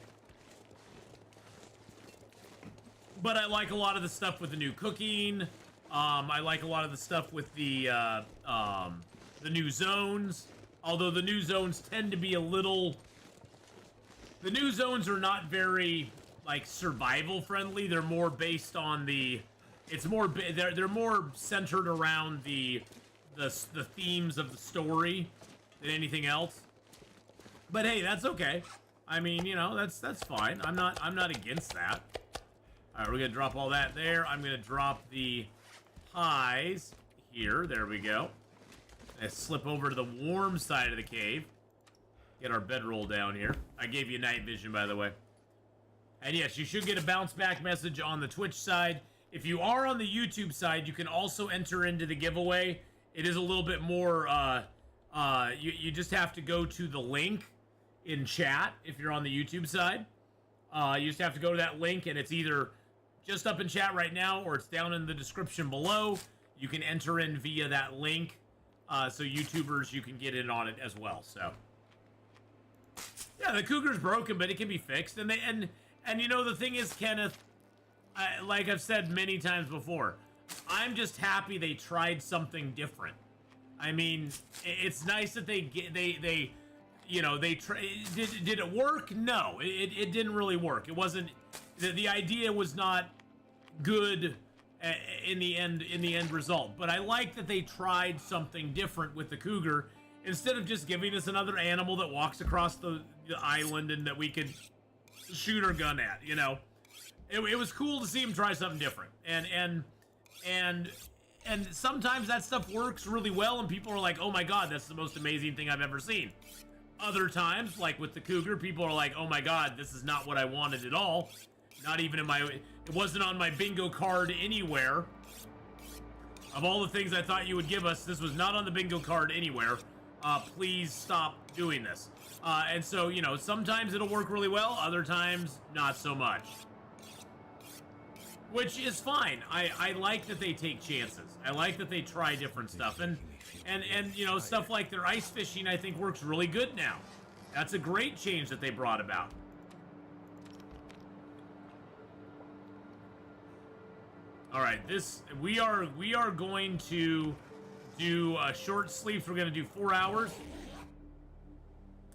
But I like a lot of the stuff with the new cooking. I like a lot of the stuff with the new zones. Although the new zones tend to be a little... The new zones are not very, like, survival friendly. They're more based on the... They're more centered around the themes of the story than anything else. But hey, that's okay. I mean, you know, that's fine. I'm not against that. Alright, we're gonna drop all that there. I'm gonna drop the pies here. There we go. Let's slip over to the warm side of the cave. Get our bedroll down here. I gave you night vision, by the way. And yes, you should get a bounce back message on the Twitch side. If you are on the YouTube side, you can also enter into the giveaway. It is a little bit more, you just have to go to the link in chat if you're on the YouTube side. You just have to go to that link, and it's either just up in chat right now or it's down in the description below. You can enter in via that link, so YouTubers, you can get in on it as well. So yeah, the Cougar's broken, but it can be fixed. And you know, the thing is, Kenneth, like I've said many times before, I'm just happy they tried something different. I mean, it's nice that they you know, did it work? No, it didn't really work. It wasn't, the idea was not good in the end result. But I like that they tried something different with the Cougar instead of just giving us another animal that walks across the island and that we could shoot our gun at. You know, it was cool to see him try something different. And sometimes that stuff works really well, and people are like, "Oh my God, that's the most amazing thing I've ever seen." Other times, like with the Cougar, people are like, "Oh my God, this is not what I wanted at all. Not even in it wasn't on my bingo card anywhere. Of all the things I thought you would give us, this was not on the bingo card anywhere. Please stop doing this." And so, you know, sometimes it'll work really well, other times not so much. Which is fine. I like that they take chances. I like that they try different stuff. And you know, stuff like their ice fishing, I think, works really good now. That's a great change that they brought about. All right, we are going to do short sleeps. We're going to do 4 hours.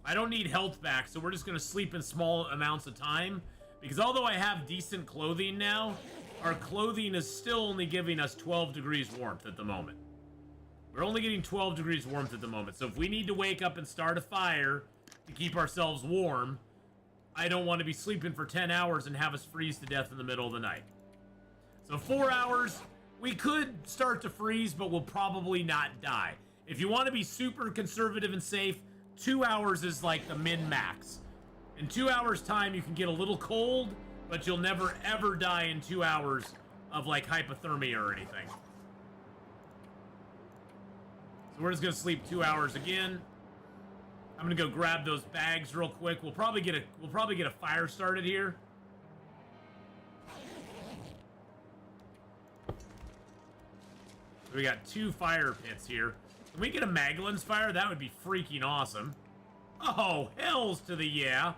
I don't need health back, so we're just going to sleep in small amounts of time. Because although I have decent clothing now, our clothing is still only giving us 12 degrees warmth at the moment. We're only getting 12 degrees warmth at the moment. So if we need to wake up and start a fire to keep ourselves warm, I don't want to be sleeping for 10 hours and have us freeze to death in the middle of the night. So 4 hours, we could start to freeze, but we'll probably not die. If you want to be super conservative and safe, 2 hours is like the min-max. In 2 hours time, you can get a little cold, but you'll never ever die in 2 hours of like hypothermia or anything. So we're just gonna sleep 2 hours again. I'm gonna go grab those bags real quick. We'll probably get a fire started here. So we got 2 fire pits here. Can we get a Maglin's fire? That would be freaking awesome. Oh, hells to the yeah.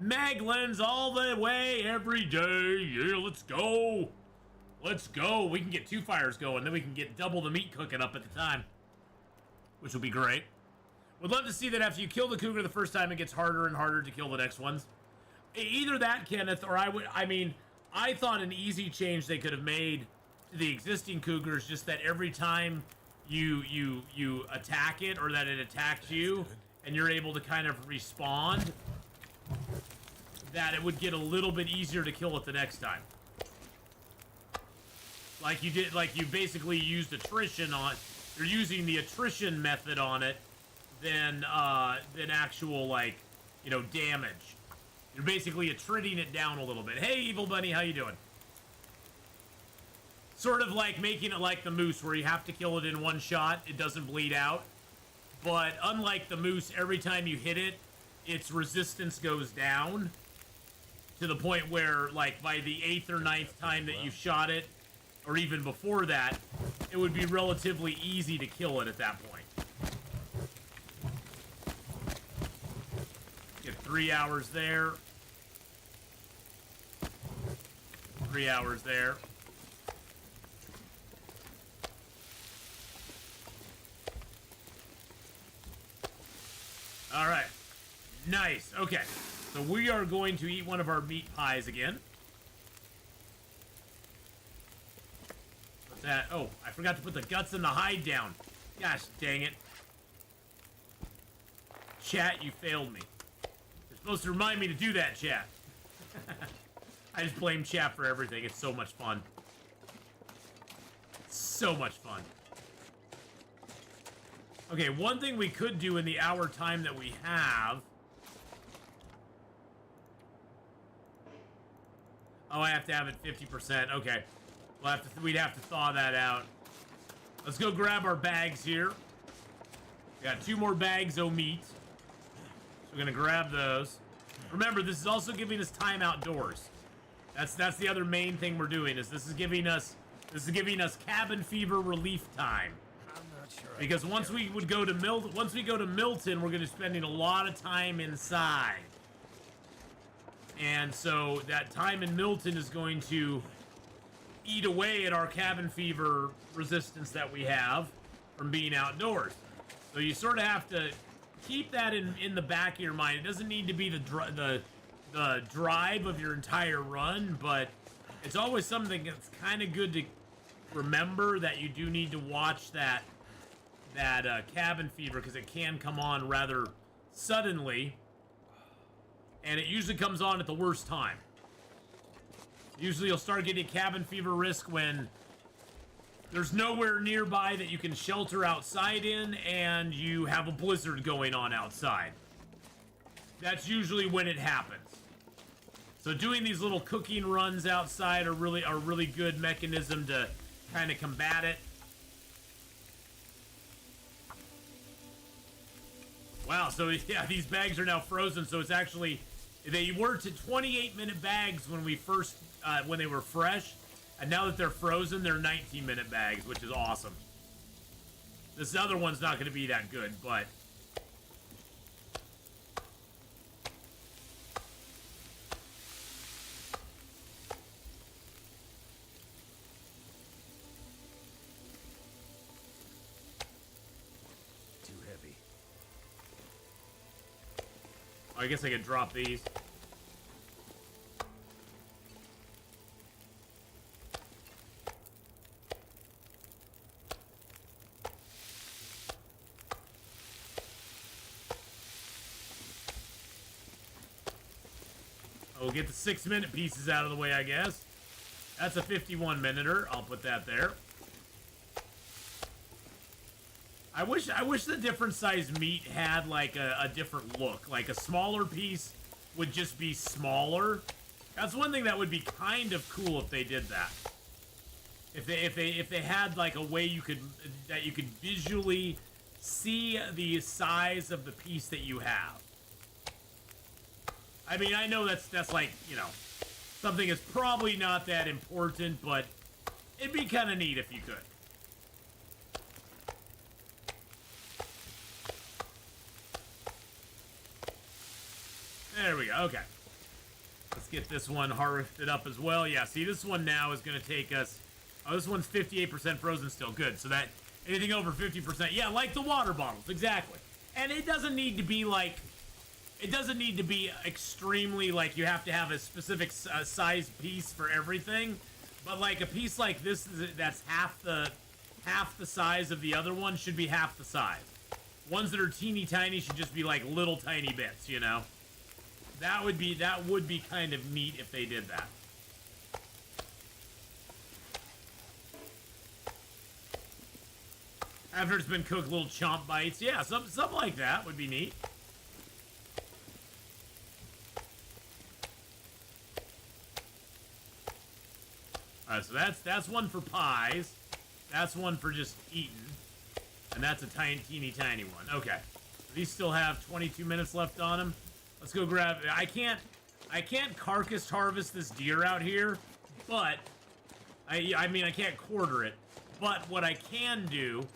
Maglin's all the way every day. Yeah, let's go. Let's go. We can get 2 fires going. Then we can get double the meat cooking up at the time, which will be great. Would love to see that after you kill the Cougar the first time, it gets harder and harder to kill the next ones. Either that, Kenneth, or I thought an easy change they could have made to the existing Cougars, just that every time you attack it or that it attacks you, and you're able to kind of respond, that it would get a little bit easier to kill it the next time. Like you did, like you basically used attrition on. You're using the attrition method on it than actual, like, you know, damage. You're basically attriting it down a little bit. Hey, Evil Bunny, how you doing? Sort of like making it like the moose, where you have to kill it in one shot. It doesn't bleed out. But unlike the moose, every time you hit it, its resistance goes down to the point where, like, by the 8th or 9th time that you've shot it, or even before that, it would be relatively easy to kill it at that point. Get 3 hours there. 3 hours there. All right. Nice. Okay. So we are going to eat one of our meat pies again. What's that? Oh, I forgot to put the guts and the hide down. Gosh, dang it. Chat, you failed me. You're supposed to remind me to do that, chat. I just blame chat for everything. It's so much fun. It's so much fun. Okay, one thing we could do in the hour time that we have... Oh, I have to have it 50%. Okay. We'd have to thaw that out. Let's go grab our bags here. We got 2 more bags of meat. So we're gonna grab those. Remember, this is also giving us time outdoors. That's the other main thing we're doing, is this is giving us cabin fever relief time. Because once we go to Milton, we're going to be spending a lot of time inside. And so that time in Milton is going to eat away at our cabin fever resistance that we have from being outdoors. So you sort of have to keep that in the back of your mind. It doesn't need to be the drive of your entire run, but it's always something that's kind of good to remember, that you do need to watch that cabin fever, because it can come on rather suddenly, and it usually comes on at the worst time. Usually you'll start getting cabin fever risk when there's nowhere nearby that you can shelter outside in, and you have a blizzard going on outside. That's usually when it happens. So doing these little cooking runs outside are really good mechanism to kind of combat it. Wow, so yeah, these bags are now frozen, so it's actually, they were to 28-minute bags when we first, when they were fresh, and now that they're frozen, they're 19-minute bags, which is awesome. This other one's not going to be that good, but... I guess I could drop these. We'll get the 6-minute pieces out of the way, I guess. That's a 51-minuter. I'll put that there. I wish the different size meat had like a different look. Like a smaller piece would just be smaller. That's one thing that would be kind of cool if they did that. If they had like a way you could visually see the size of the piece that you have. I mean, I know that's like, you know, something that's probably not that important, but it'd be kind of neat if you could. There we go. Okay. Let's get this one harvested up as well. Yeah, see, this one now is going to take us... Oh, this one's 58% frozen still. Good. So that... Anything over 50%. Yeah, like the water bottles. Exactly. And it doesn't need to be, like... It doesn't need to be extremely, like, you have to have a specific size piece for everything. But, like, a piece like this that's half the... half the size of the other one should be half the size. Ones that are teeny tiny should just be like little tiny bits, you know? That would be kind of neat if they did that. After it's been cooked, little chomp bites. Yeah, something like that would be neat. Alright, so that's one for pies. That's one for just eating. And that's a teeny tiny one. Okay. These still have 22 minutes left on them. Let's go grab... I can't carcass harvest this deer out here, but... I mean, I can't quarter it. But what I can do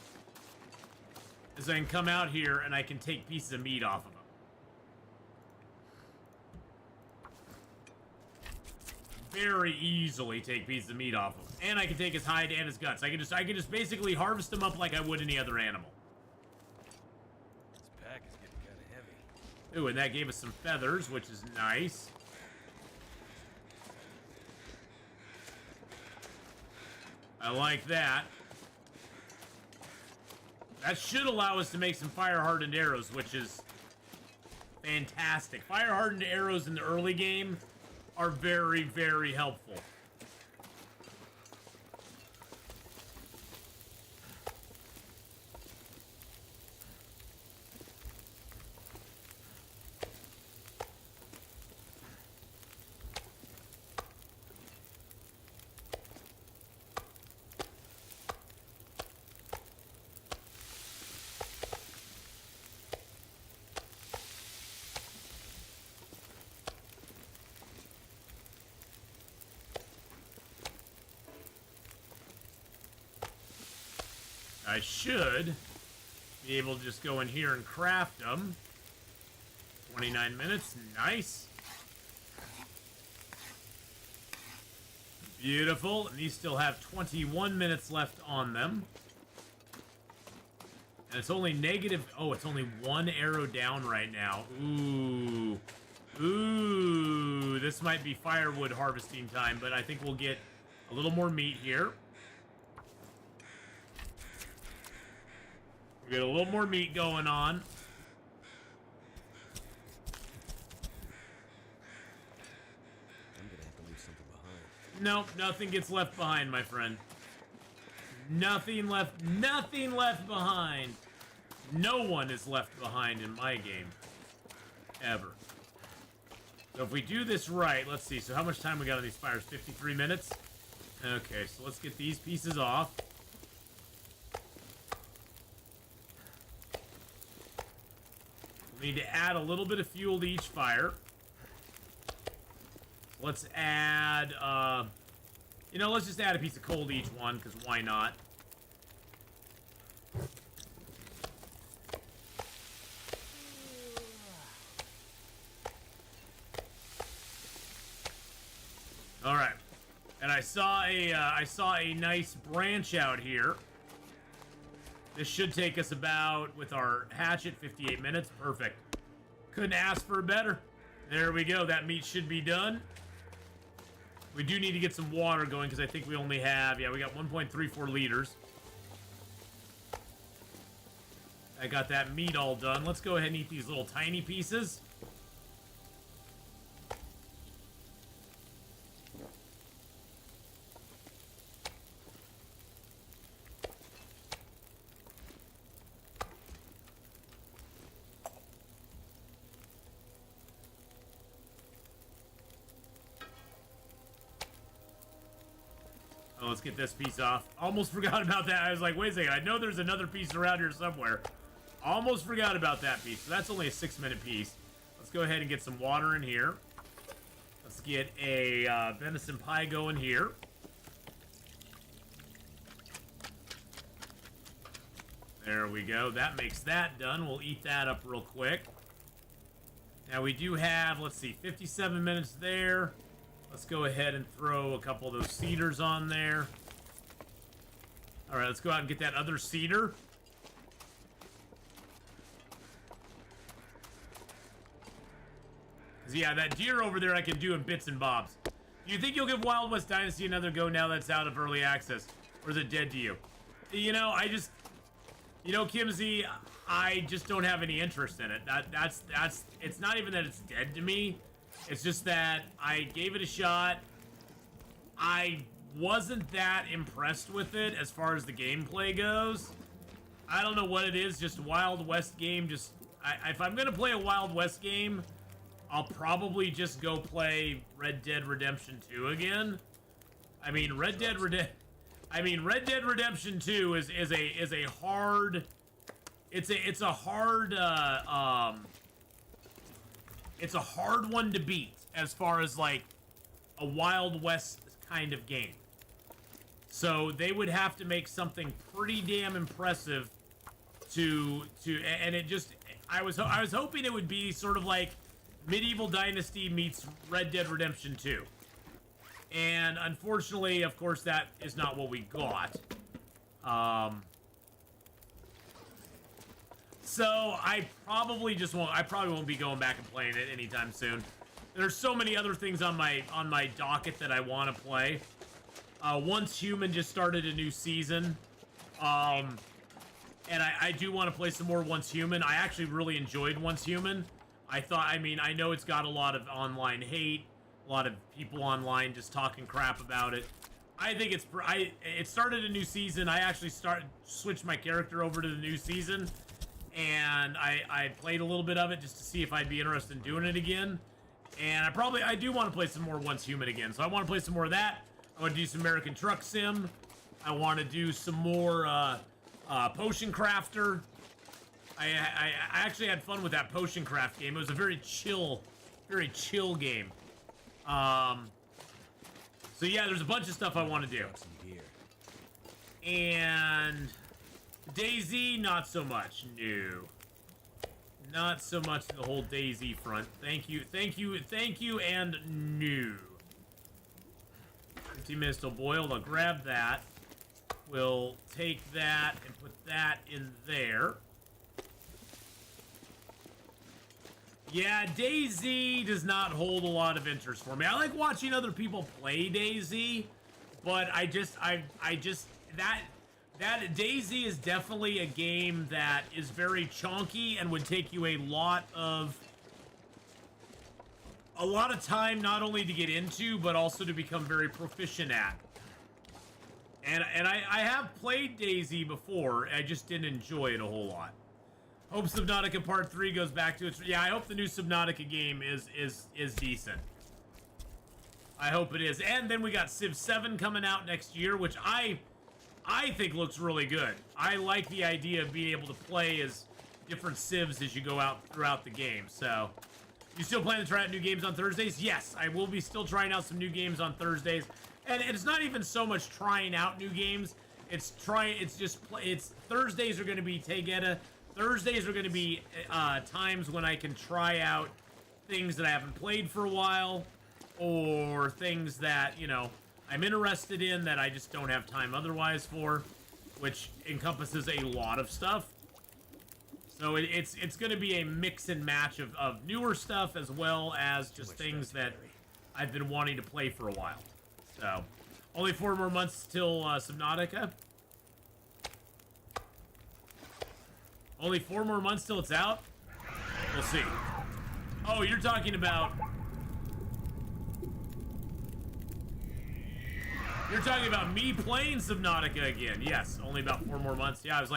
is I can come out here and I can take pieces of meat off of him. Very easily take pieces of meat off of him. And I can take his hide and his guts. I can just basically harvest them up like I would any other animal. This pack is getting kind of heavy. Ooh, and that gave us some feathers, which is nice. I like that. That should allow us to make some fire-hardened arrows, which is fantastic. Fire-hardened arrows in the early game are very, very helpful. I should be able to just go in here and craft them. 29 minutes, nice. Beautiful, and these still have 21 minutes left on them. And it's only negative, oh, it's only one arrow down right now. Ooh. Ooh, this might be firewood harvesting time, but I think we'll get a little more meat here. We get a little more meat going on. I'm gonna have to leave something behind. Nope, nothing gets left behind, my friend. Nothing left behind. No one is left behind in my game. Ever. So if we do this right, let's see. So how much time we got on these fires? 53 minutes? Okay, so let's get these pieces off. We need to add a little bit of fuel to each fire. Let's add, you know, let's just add a piece of coal to each one, because why not? All right, and I saw a nice branch out here. This should take us about, with our hatchet, 58 minutes. Perfect. Couldn't ask for better. There we go. That meat should be done. We do need to get some water going because I think we only have, yeah, we got 1.34 liters. I got that meat all done. Let's go ahead and eat these little tiny pieces. Oh, let's get this piece off. Almost forgot about that. I was like, wait a second. I know there's another piece around here somewhere. Almost forgot about that piece. So that's only a 6-minute piece. Let's go ahead and get some water in here. Let's get a venison pie going here. There we go. That makes that done. We'll eat that up real quick. Now we do have, let's see, 57 minutes there. Let's go ahead and throw a couple of those cedars on there. All right, let's go out and get that other cedar. Yeah, that deer over there I can do in bits and bobs. Do you think you'll give Wild West Dynasty another go now that's out of early access? Or is it dead to you? you know, Kimsey, I just don't have any interest in it. That's it's not even that it's dead to me. It's just that I gave it a shot. I wasn't that impressed with it as far as the gameplay goes. I don't know what it is, just Wild West game. Just if I'm gonna play a Wild West game, I'll probably just go play Red Dead Redemption 2 again. I mean, Red Dead Redemption 2 is a hard. It's a hard one to beat as far as like a Wild West kind of game. So they would have to make something pretty damn impressive and it just I was hoping it would be sort of like Medieval Dynasty meets Red Dead Redemption 2. And unfortunately, of course, that is not what we got. So I probably won't be going back and playing it anytime soon. There's so many other things on my docket that I want to play. Once Human just started a new season. And I do want to play some more Once Human. I actually really enjoyed Once Human. I know it's got a lot of online hate, a lot of people online just talking crap about it. I think it started a new season. I actually switched my character over to the new season, and I played a little bit of it just to see if I'd be interested in doing it again. And I do want to play some more Once Human again. So I want to play some more of that. I want to do some American Truck Sim. I want to do some more Potion Crafter. I actually had fun with that Potion Craft game. It was a very chill game. So yeah, there's a bunch of stuff I want to do. And DayZ, not so much. No. Not so much the whole DayZ front. Thank you, and no. 15 minutes till boiled. I'll grab that. We'll take that and put that in there. Yeah, DayZ does not hold a lot of interest for me. I like watching other people play DayZ, but that DayZ is definitely a game that is very chonky and would take you a lot of time not only to get into, but also to become very proficient at. And I have played DayZ before, I just didn't enjoy it a whole lot. Hope Subnautica Part 3 goes back to its... Yeah, I hope the new Subnautica game is decent. I hope it is. And then we got Civ 7 coming out next year, which I think looks really good. I like the idea of being able to play as different civs as you go out throughout the game. So, you still plan to try out new games on Thursdays? Yes, I will be still trying out some new games on Thursdays. And it's not even so much trying out new games. It's Thursdays are going to be Tegeta. Thursdays are going to be times when I can try out things that I haven't played for a while, or things that, you know, I'm interested in that I just don't have time otherwise for, which encompasses a lot of stuff. So it's going to be a mix and match of newer stuff as well as just things that I've been wanting to play for a while. So, only 4 more months till Subnautica. Only 4 more months till it's out? We'll see. Oh, you're talking about... You're talking about me playing Subnautica again. Yes, only about 4 more months. Yeah, I was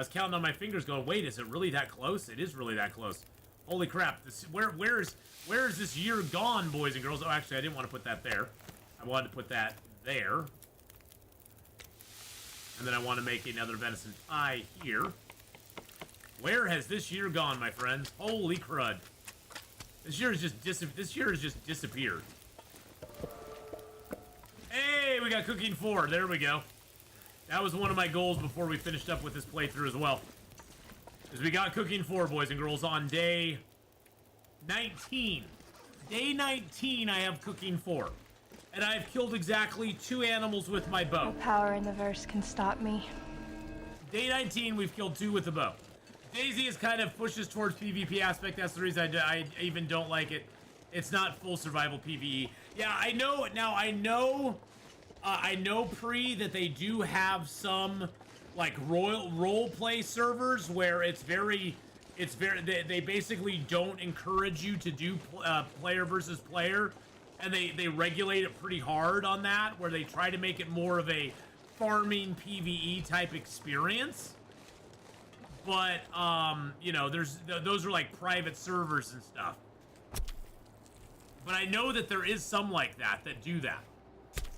counting on my fingers going, wait, is it really that close? It is really that close. Holy crap. Where is this year gone, boys and girls? Oh, actually, I didn't want to put that there. I wanted to put that there. And then I want to make another venison pie here. Where has this year gone, my friends? Holy crud. This year has just disappeared. Hey, we got Cooking 4. There we go. That was one of my goals before we finished up with this playthrough as well. Is we got Cooking 4, boys and girls, on day 19. Day 19, I have Cooking 4. And I've killed exactly 2 animals with my bow. No power in the verse can stop me. Day 19, we've killed 2 with the bow. DayZ is kind of pushes towards PvP aspect. That's the reason I even don't like it. It's not full survival PvE. Yeah, I know. Now, I know Pre, that they do have some like role play servers where they basically don't encourage you to do player versus player, and they regulate it pretty hard on that, where they try to make it more of a farming PvE type experience. But you know, those are like private servers and stuff. But I know that there is some like that do that.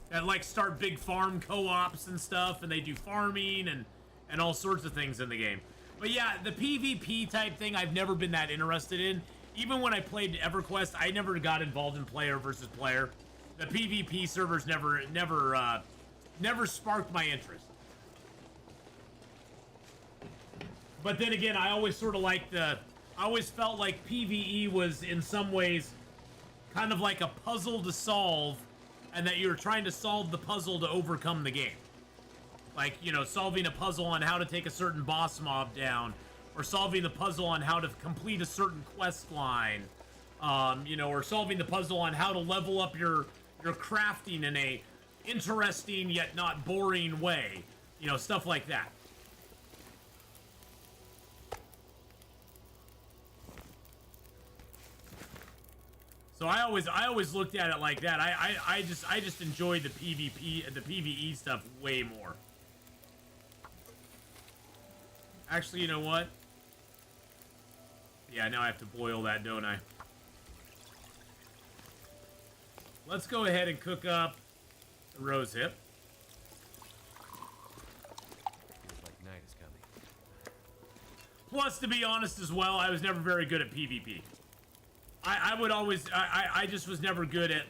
That like start big farm co-ops and stuff, and they do farming and all sorts of things in the game. But yeah, the PvP type thing I've never been that interested in. Even when I played EverQuest, I never got involved in player versus player. The PvP servers never sparked my interest. But then again, I always sort of liked I always felt like PvE was in some ways kind of like a puzzle to solve, and that you're trying to solve the puzzle to overcome the game. Like, you know, solving a puzzle on how to take a certain boss mob down, or solving the puzzle on how to complete a certain quest line, you know, or solving the puzzle on how to level up your crafting in a interesting yet not boring way. You know, stuff like that. So I always looked at it like that. I just enjoyed the PvP and the PvE stuff way more. Actually, you know what? Yeah, now I have to boil that, don't I? Let's go ahead and cook up the rose hip. Feels like night is coming. Plus, to be honest as well, I was never very good at PvP. I would always, I just was never good at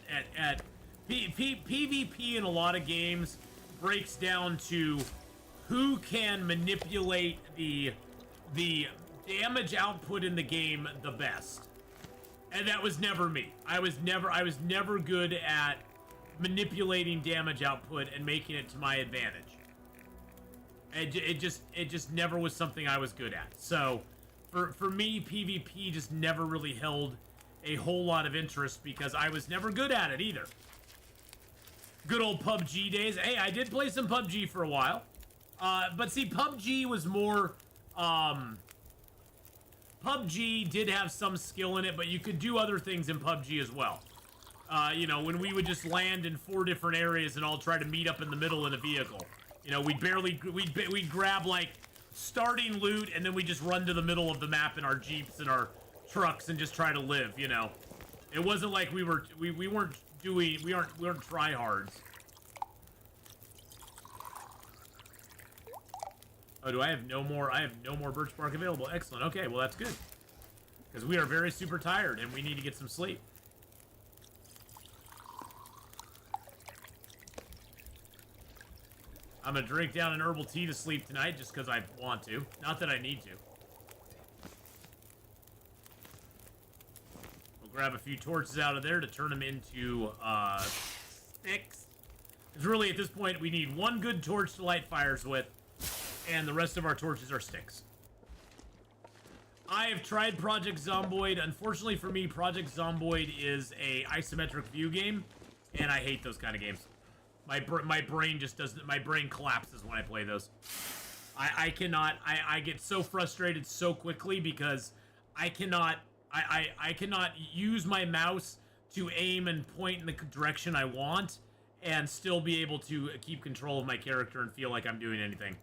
PvP in a lot of games breaks down to who can manipulate the damage output in the game the best. And that was never me. I was never good at manipulating damage output and making it to my advantage. It just never was something I was good at. So for me, PvP just never really held a whole lot of interest because I was never good at it either. Good old PUBG days. Hey, I did play some PUBG for a while. But see, PUBG was more, PUBG did have some skill in it, but you could do other things in PUBG as well. You know, when we would just land in 4 different areas and all try to meet up in the middle in a vehicle. You know, we'd grab like starting loot and then we just run to the middle of the map in our Jeeps and our trucks and just try to live, you know. It wasn't like we weren't tryhards. Oh, do I have no more? I have no more birch bark available. Excellent. Okay, well that's good. Because we are very super tired and we need to get some sleep. I'm gonna drink down an herbal tea to sleep tonight just because I want to. Not that I need to. We'll grab a few torches out of there to turn them into sticks. Because really at this point we need 1 good torch to light fires with. And the rest of our torches are sticks. I have tried Project Zomboid. Unfortunately for me, Project Zomboid is a isometric view game, and I hate those kind of games. My brain just doesn't. My brain collapses when I play those. I cannot. I get so frustrated so quickly because I cannot. I cannot use my mouse to aim and point in the direction I want, and still be able to keep control of my character and feel like I'm doing anything.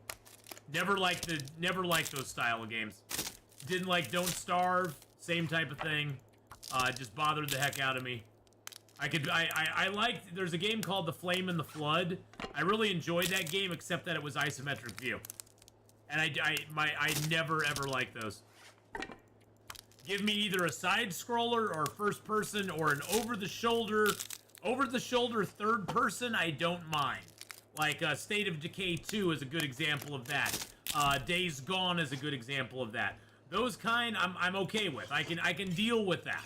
Never liked those style of games. Didn't like Don't Starve, same type of thing. Just bothered the heck out of me. I liked, there's a game called The Flame and the Flood. I really enjoyed that game, except that it was isometric view. And I never ever liked those. Give me either a side scroller or first person or an over the shoulder third person, I don't mind. Like State of Decay 2 is a good example of that. Days Gone is a good example of that. Those kind I'm okay with. I can deal with that.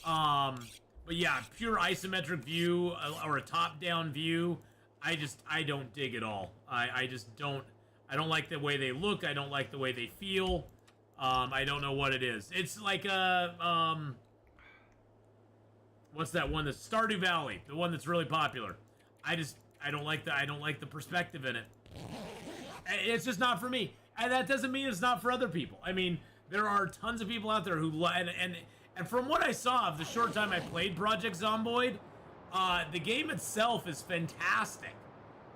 But yeah, pure isometric view or a top-down view, I don't dig at all. I just don't. I don't like the way they look. I don't like the way they feel. I don't know what it is. It's like a what's that one? That's Stardew Valley, the one that's really popular. I don't like the perspective in it. It's just not for me. And that doesn't mean it's not for other people. I mean, there are tons of people out there who and from what I saw of the short time I played Project Zomboid, the game itself is fantastic.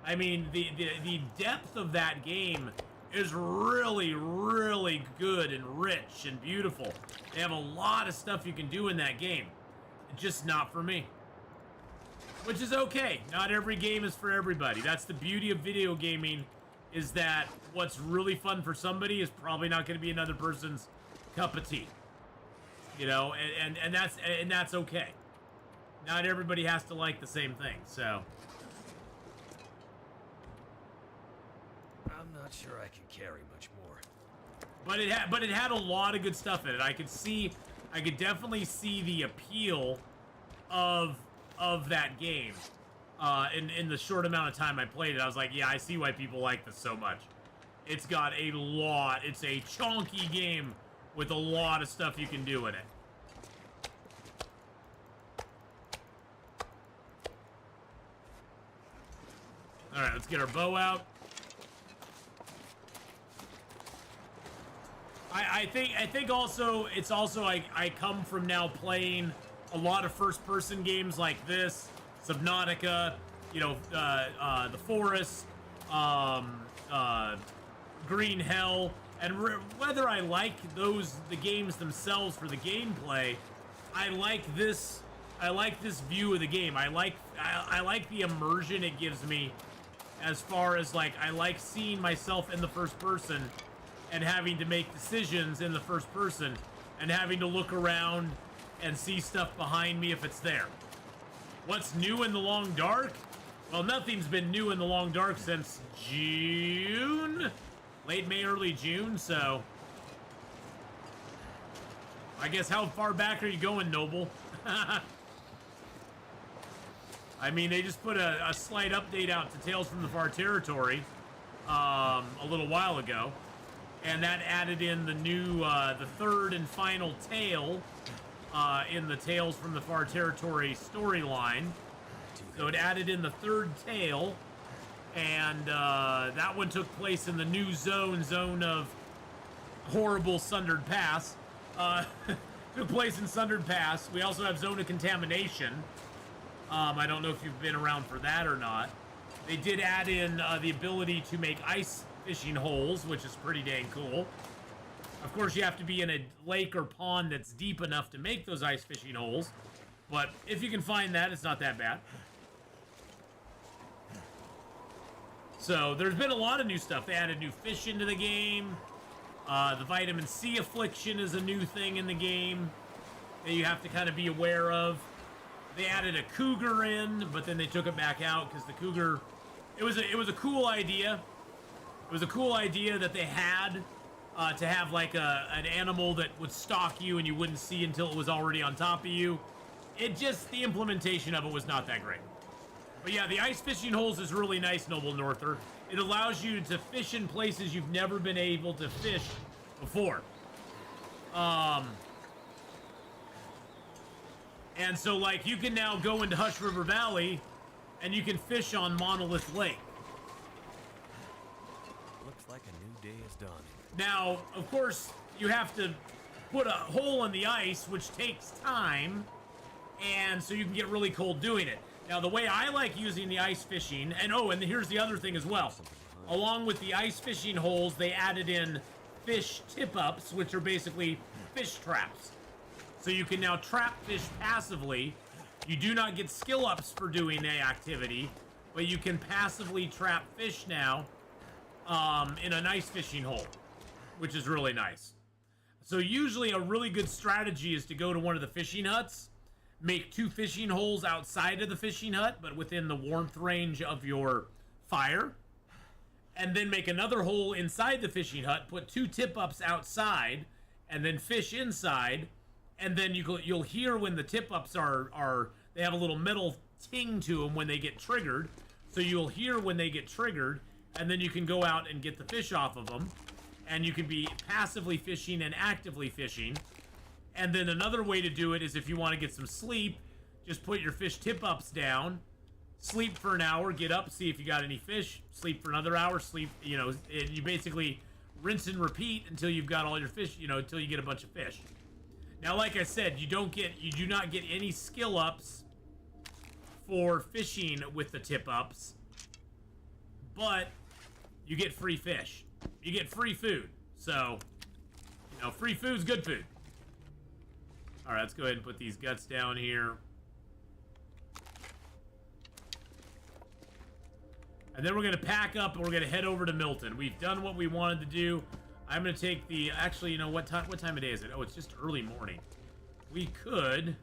I mean, the depth of that game is really, really good and rich and beautiful. They have a lot of stuff you can do in that game. Just not for me. Which is okay. Not every game is for everybody. That's the beauty of video gaming, is that what's really fun for somebody is probably not going to be another person's cup of tea. You know, and that's okay. Not everybody has to like the same thing, so. I'm not sure I can carry much more. But it had a lot of good stuff in it. I could definitely see the appeal of that game. In the short amount of time I played it, I was like, yeah, I see why people like this so much. It's got a lot. It's a chunky game with a lot of stuff you can do in it. All right, let's get our bow out. I think also it's also I come from now playing a lot of first-person games like this, Subnautica, you know, The Forest, Green Hell, and whether I like the games themselves for the gameplay, I like this view of the game. I like the immersion it gives me, as far as like I like seeing myself in the first person and having to make decisions in the first person and having to look around and see stuff behind me if it's there. What's new in the Long Dark? Well, nothing's been new in the Long Dark since June? Late May, early June, so... I guess how far back are you going, Noble? I mean, they just put a slight update out to Tales from the Far Territory a little while ago. And that added in the new, the third and final tale in the Tales from the Far Territory storyline. So it added in the third tale, and that one took place in the new zone of horrible Sundered Pass. Took place in Sundered Pass. We also have Zone of Contamination. I don't know if you've been around for that or not. They did add in the ability to make ice fishing holes, which is pretty dang cool. Of course, you have to be in a lake or pond that's deep enough to make those ice fishing holes. But if you can find that, it's not that bad. So, there's been a lot of new stuff. They added new fish into the game. The vitamin C affliction is a new thing in the game that you have to kind of be aware of. They added a cougar in, but then they took it back out because the cougar... It was a cool idea. It was a cool idea that they had to have like an animal that would stalk you and you wouldn't see until it was already on top of you. It just, the implementation of it was not that great. But yeah, the ice fishing holes is really nice, Noble Norther. It allows you to fish in places you've never been able to fish before. And so like you can now go into Hush River Valley and you can fish on Monolith Lake. Looks like a new day is dawning. Now, of course, you have to put a hole in the ice, which takes time, and so you can get really cold doing it. Now, the way I like using the ice fishing, and oh, and here's the other thing as well. Along with the ice fishing holes, they added in fish tip-ups, which are basically fish traps. So you can now trap fish passively. You do not get skill-ups for doing the activity, but you can passively trap fish now in an ice fishing hole, which is really nice. So usually a really good strategy is to go to one of the fishing huts, make 2 fishing holes outside of the fishing hut, but within the warmth range of your fire, and then make another hole inside the fishing hut, put 2 tip-ups outside, and then fish inside, and then you'll hear when the tip-ups are they have a little metal ting to them when they get triggered, so you'll hear when they get triggered, and then you can go out and get the fish off of them, and you can be passively fishing and actively fishing. And then another way to do it is if you want to get some sleep, just put your fish tip-ups down, sleep for an hour, get up, see if you got any fish, sleep for another hour, sleep, you know, you basically rinse and repeat until you've got all your fish, you know, until you get a bunch of fish. Now, like I said, you do not get any skill ups for fishing with the tip ups, but you get free fish. You get free food. So, you know, free food's good food. All right, let's go ahead and put these guts down here. And then we're going to pack up and we're going to head over to Milton. We've done what we wanted to do. I'm going to take the... Actually, you know, what time of day is it? Oh, it's just early morning. We could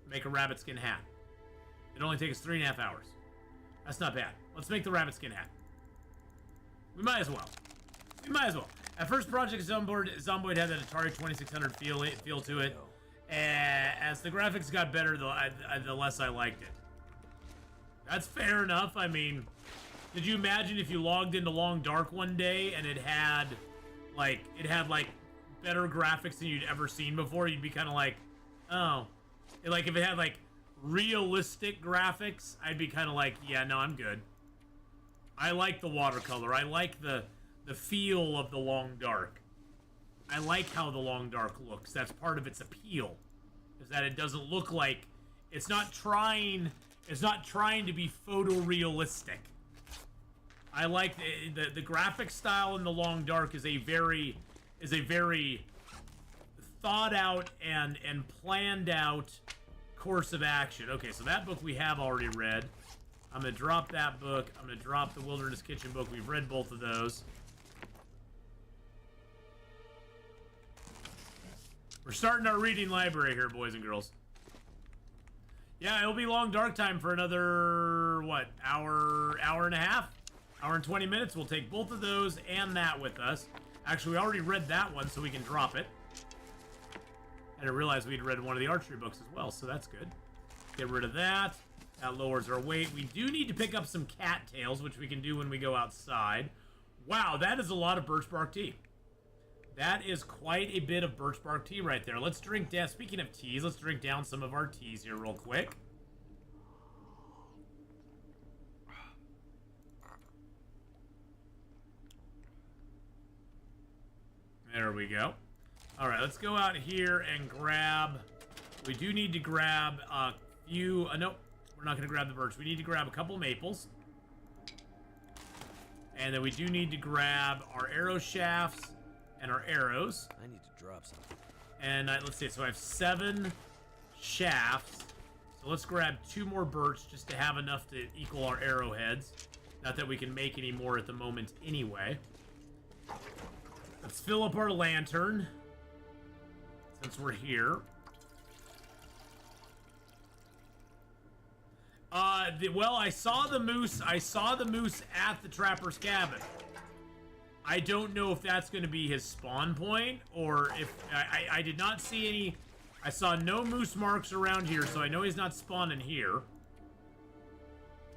make a rabbit skin hat. It only takes 3.5 hours. That's not bad. Let's make the rabbit skin hat. We might as well. We might as well. At first, Project Zomboid had that Atari 2600 feel to it. As the graphics got better, the less I liked it. That's fair enough. I mean, did you imagine if you logged into Long Dark one day and it had like better graphics than you'd ever seen before? You'd be kind of like, oh, like if it had like realistic graphics, I'd be kind of like, yeah, no, I'm good. I like the watercolor. I like the feel of the Long Dark. I like how the Long Dark looks. That's part of its appeal, is that it doesn't look like it's not trying to be photorealistic. I like the graphic style in the Long Dark is a very thought out and planned out course of action. Okay, so that book we have already read. I'm gonna drop that book. I'm gonna drop the Wilderness Kitchen book. We've read both of those. We're starting our reading library here, boys and girls. Yeah, it'll be Long Dark time for another, what, hour and a half? Hour and 20 minutes. We'll take both of those and that with us. Actually, we already read that one, so we can drop it. And I realized we'd read one of the archery books as well, so that's good. Get rid of that. That lowers our weight. We do need to pick up some cattails, which we can do when we go outside. Wow, that is a lot of birch bark tea. That is quite a bit of birch bark tea right there. Let's drink down, speaking of teas, let's drink down some of our teas here real quick. There we go. All right, let's go out here and grab, we do need to grab a few, nope, we're not going to grab the birch. We need to grab a couple maples. And then we do need to grab our arrow shafts and our arrows. I need to drop something. And let's see, so I have 7 shafts. So let's grab 2 more birch just to have enough to equal our arrowheads. Not that we can make any more at the moment anyway. Let's fill up our lantern since we're here. Well, I saw the moose. I saw the moose at the trapper's cabin. I don't know if that's going to be his spawn point, or if... I did not see any... I saw no moose marks around here, so I know he's not spawning here.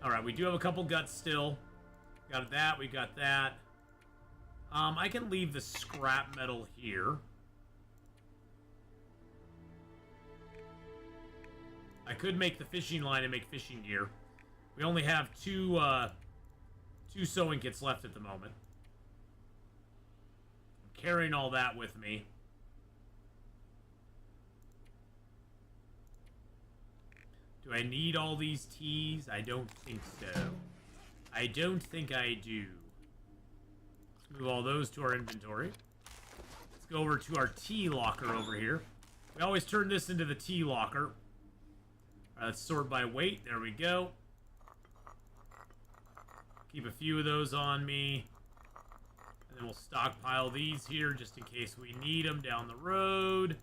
Alright, we do have a couple guts still. Got that, we got that. I can leave the scrap metal here. I could make the fishing line and make fishing gear. We only have two sewing kits left at the moment. I'm carrying all that with me. Do I need all these teas? I don't think so. I don't think I do. Let's move all those to our inventory. Let's go over to our tea locker over here. We always turn this into the tea locker. Alright, let's sort by weight. There we go. Keep a few of those on me. And then we'll stockpile these here just in case we need them down the road.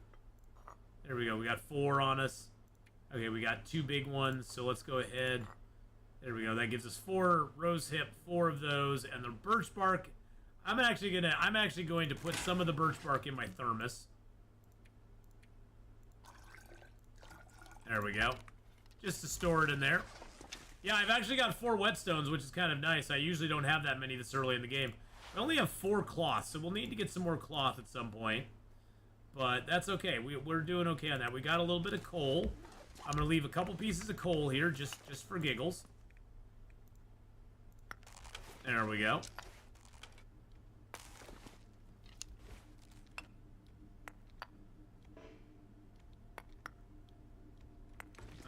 There we go. We got 4 on us. Okay, we got 2 big ones, so let's go ahead. There we go. That gives us 4 rose hip, 4 of those, and the birch bark. I'm actually going to put some of the birch bark in my thermos. There we go. Just to store it in there. Yeah, I've actually got 4 whetstones, which is kind of nice. I usually don't have that many this early in the game. We only have 4 cloth, so we'll need to get some more cloth at some point. But that's okay. We're doing okay on that. We got a little bit of coal. I'm gonna leave a couple pieces of coal here, just for giggles. There we go.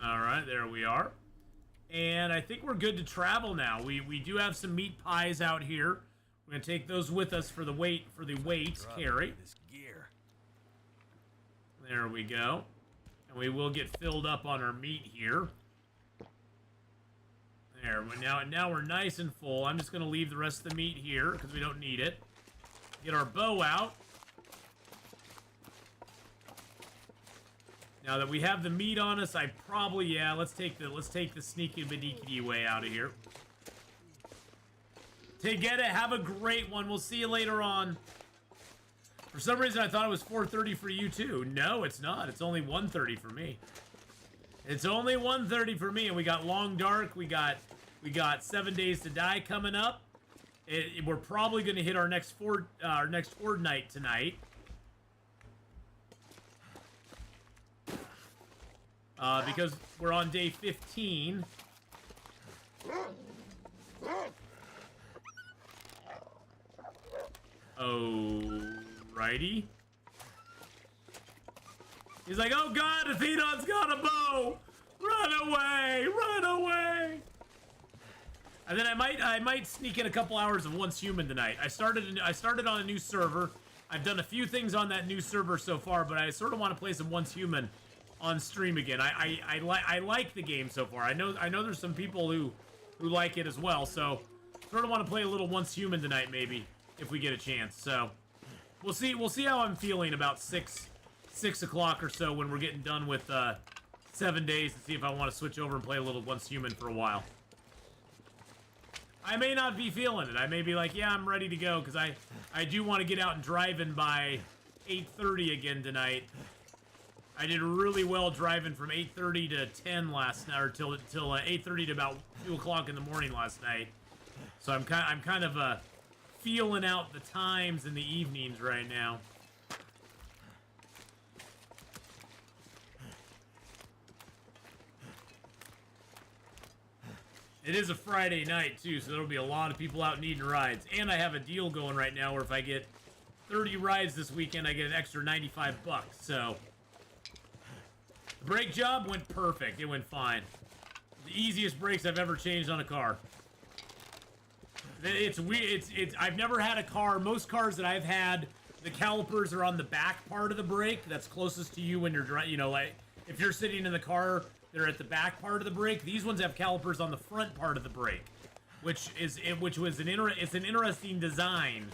Alright, there we are. And I think we're good to travel now. We do have some meat pies out here. We're gonna take those with us for the weight carry. This gear. There we go. And we will get filled up on our meat here. There, now we're nice and full. I'm just gonna leave the rest of the meat here because we don't need it. Get our bow out. Now that we have the meat on us, I probably, yeah, let's take the sneaky bedeekity way out of here. Get it. Have a great one. We'll see you later on. For some reason, I thought it was 4:30 for you too. No, it's not. It's only 1:30 for me. It's only 1:30 for me, and we got Long Dark. We got 7 Days to Die coming up. We're probably going to hit our next Horde night tonight. Because we're on day 15. Alrighty. He's like, oh god, Atheenon's got a bow! Run away! Run away! And then I might sneak in a couple hours of Once Human tonight. I started on a new server. I've done a few things on that new server so far, but I sort of want to play some Once Human on stream again. I like the game so far. I know there's some people who like it as well, so sort of want to play a little Once Human tonight maybe if we get a chance. So we'll see how I'm feeling about 6 o'clock or so when we're getting done with 7 days to see if I want to switch over and play a little Once Human for a while. I may not be feeling it. I may be like, yeah, I'm ready to go because I do want to get out and driving by 8:30 again tonight. I did really well driving from 8:30 to 10 last night, or till 8:30 to about 2 o'clock in the morning last night. So I'm kind of feeling out the times in the evenings right now. It is a Friday night too, so there'll be a lot of people out needing rides. And I have a deal going right now where if I get 30 rides this weekend, I get an extra 95 bucks. So the brake job went perfect. It went fine. The easiest brakes I've ever changed on a car. It's weird. I've never had a car. Most cars that I've had, the calipers are on the back part of the brake. That's closest to you when you're driving. You know, like if you're sitting in the car, they're at the back part of the brake. These ones have calipers on the front part of the brake, which was an interesting design.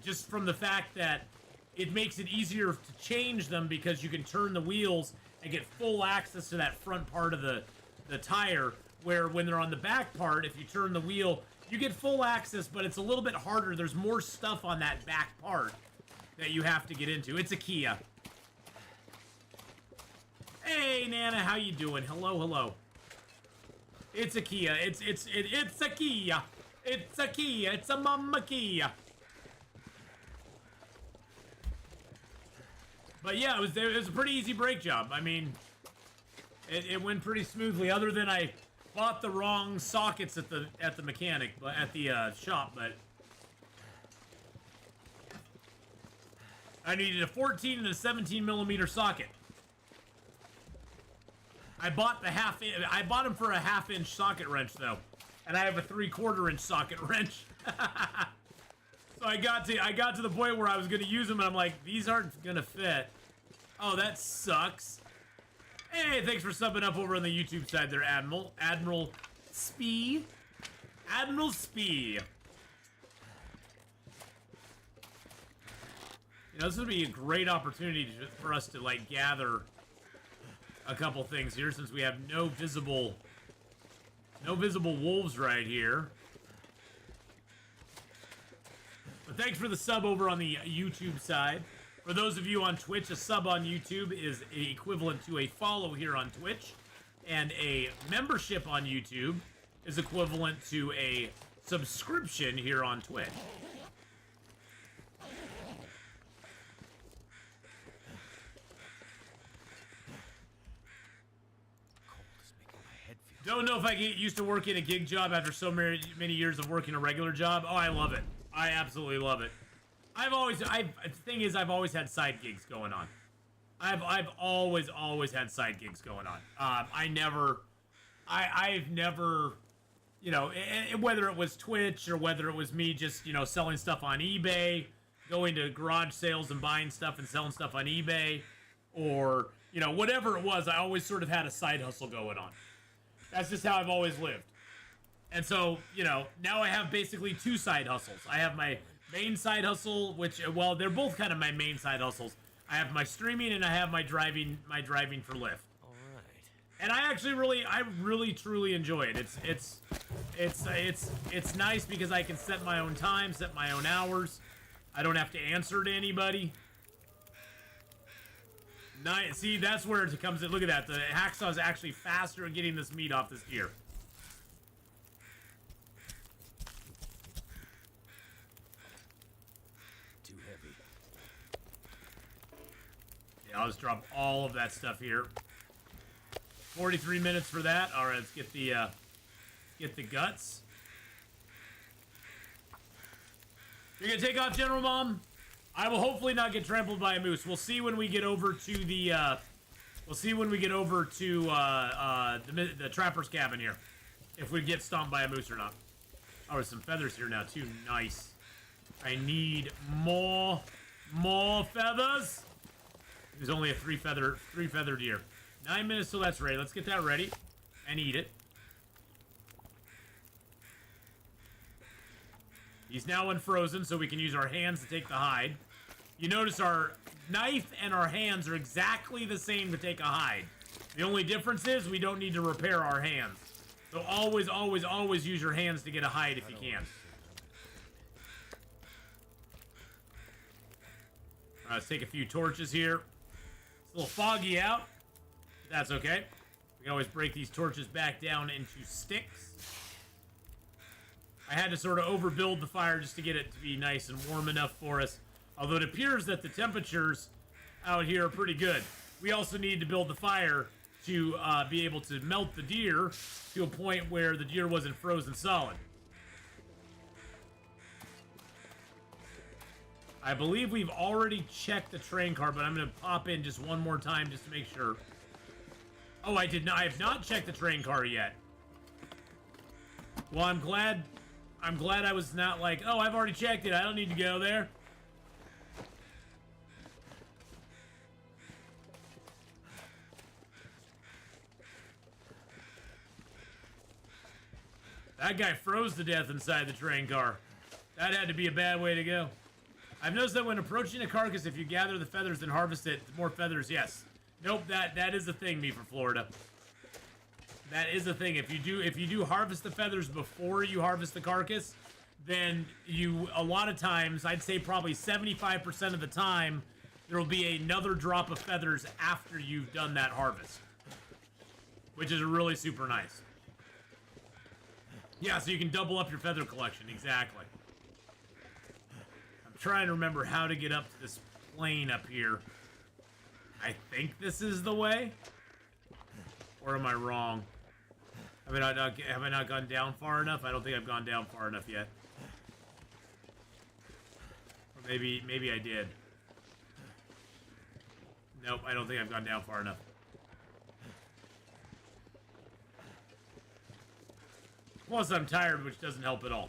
Just from the fact that it makes it easier to change them because you can turn the wheels and get full access to that front part of the tire, where when they're on the back part, if you turn the wheel, you get full access, but it's a little bit harder. There's more stuff on that back part that you have to get into. It's a Kia. Hey, Nana, how you doing? Hello, hello. It's a Kia. It's a Kia. It's a Kia. It's a Mama Kia. But yeah, it was a pretty easy brake job. I mean, it went pretty smoothly. Other than I bought the wrong sockets at the mechanic, but at the shop. But I needed a 14 and a 17 millimeter socket. I bought them for a half-inch socket wrench though, and I have a 3/4 inch socket wrench. So I got to the point where I was gonna use them, and I'm like, these aren't gonna fit. Oh, that sucks. Hey, thanks for subbing up over on the YouTube side there, Admiral Spee. Admiral Spee. You know, this would be a great opportunity for us to like gather a couple things here, since we have no visible wolves right here. But thanks for the sub over on the YouTube side. For those of you on Twitch, a sub on YouTube is equivalent to a follow here on Twitch, and a membership on YouTube is equivalent to a subscription here on Twitch. Don't know if I get used to working a gig job after so many years of working a regular job. Oh, I love it. I absolutely love it. The thing is, I've always had side gigs going on. I've always had side gigs going on. I've never, you know, whether it was Twitch or whether it was me just, you know, selling stuff on eBay, going to garage sales and buying stuff and selling stuff on eBay, or, you know, whatever it was, I always sort of had a side hustle going on. That's just how I've always lived. And so, you know, now I have basically two side hustles. I have my main side hustle, which, well, they're both kind of my main side hustles. I have my streaming and I have my driving for Lyft. All right. And I really truly enjoy it. It's nice because I can set my own time, set my own hours. I don't have to answer to anybody. Nice. See, that's where it comes in. Look at that. The hacksaw is actually faster at getting this meat off this deer. Too heavy. Yeah, I'll just drop all of that stuff here. 43 minutes for that. All right, let's get the guts. You're gonna take off, General Mom? I will hopefully not get trampled by a moose. We'll see when we get over to the the trapper's cabin here, if we get stomped by a moose or not. Oh, there's some feathers here now too. Nice. I need more feathers. There's only a three feather deer. 9 minutes till that's ready. Let's get that ready and eat it. He's now unfrozen, so we can use our hands to take the hide. You notice our knife and our hands are exactly the same to take a hide. The only difference is we don't need to repair our hands. So always, always, always use your hands to get a hide if you can. Let's take a few torches here. It's a little foggy out. That's okay. We can always break these torches back down into sticks. I had to sort of overbuild the fire just to get it to be nice and warm enough for us. Although it appears that the temperatures out here are pretty good. We also need to build the fire to be able to melt the deer to a point where the deer wasn't frozen solid. I believe we've already checked the train car, but I'm going to pop in just one more time just to make sure. Oh, I did not. I have not checked the train car yet. Well, I'm glad I was not like, oh, I've already checked it. I don't need to go there. That guy froze to death inside the train car. That had to be a bad way to go. I've noticed that when approaching a carcass, if you gather the feathers and harvest it, more feathers, yes. Nope, that is a thing, me for Florida. That is a thing. If you do harvest the feathers before you harvest the carcass, then a lot of times, I'd say probably 75% of the time, there will be another drop of feathers after you've done that harvest. Which is really super nice. Yeah, so you can double up your feather collection, exactly. I'm trying to remember how to get up to this plane up here. I think this is the way? Or am I wrong? Have I not gone down far enough? I don't think I've gone down far enough yet. Or maybe I did. Nope, I don't think I've gone down far enough. Plus, I'm tired, which doesn't help at all.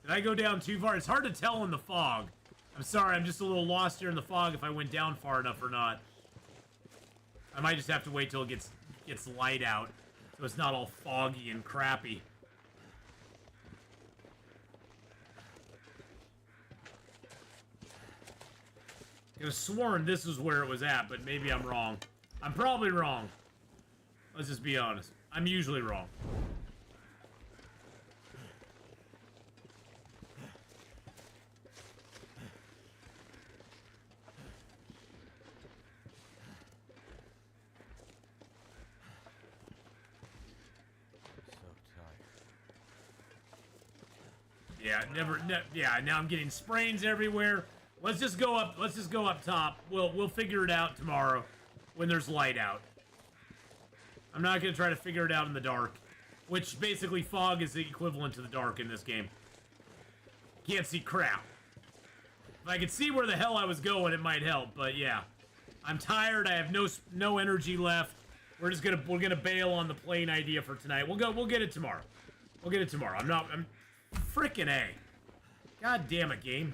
Did I go down too far? It's hard to tell in the fog. I'm sorry, I'm just a little lost here in the fog if I went down far enough or not. I might just have to wait till it gets light out, so it's not all foggy and crappy. I was sworn this is where it was at, but maybe I'm wrong. I'm probably wrong. Let's just be honest. I'm usually wrong. So Yeah, yeah, now I'm getting sprains everywhere. Let's just go up. Let's just go up top. We'll figure it out tomorrow when there's light out. I'm not gonna try to figure it out in the dark, which basically fog is the equivalent to the dark in this game. Can't see crap. If I could see where the hell I was going, it might help. But yeah, I'm tired. I have no energy left. We're gonna bail on the plane idea for tonight. We'll get it tomorrow. We'll get it tomorrow. I'm frickin' A. God damn it, game.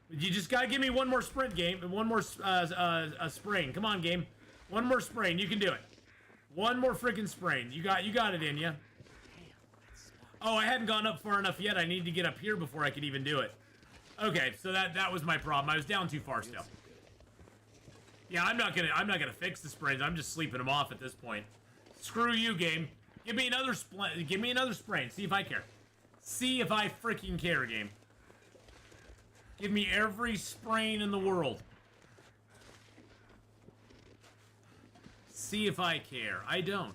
You just gotta give me one more sprint, game. One more sprain. Come on, game. One more sprain. You can do it. One more freaking sprain. You got it in ya. Oh, I hadn't gone up far enough yet. I need to get up here before I could even do it. Okay, so that was my problem. I was down too far still. Yeah, I'm not gonna fix the sprains. I'm just sleeping them off at this point. Screw you, game. Give me another sprain. See if I care. See if I freaking care, game. Give me every sprain in the world. See if I care. I don't.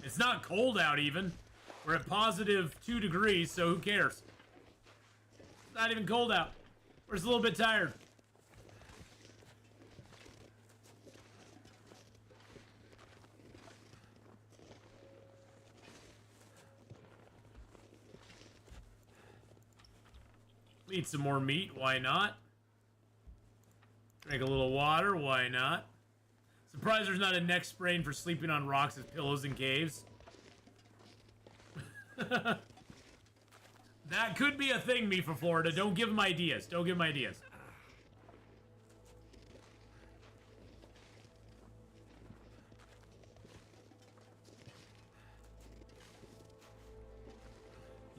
It's not cold out even. We're at positive 2 degrees, so who cares? It's not even cold out. We're just a little bit tired. Eat some more meat, why not? Drink a little water, why not? Surprised there's not a neck sprain for sleeping on rocks as pillows in caves. That could be a thing, me for Florida. Don't give them ideas. Don't give them ideas.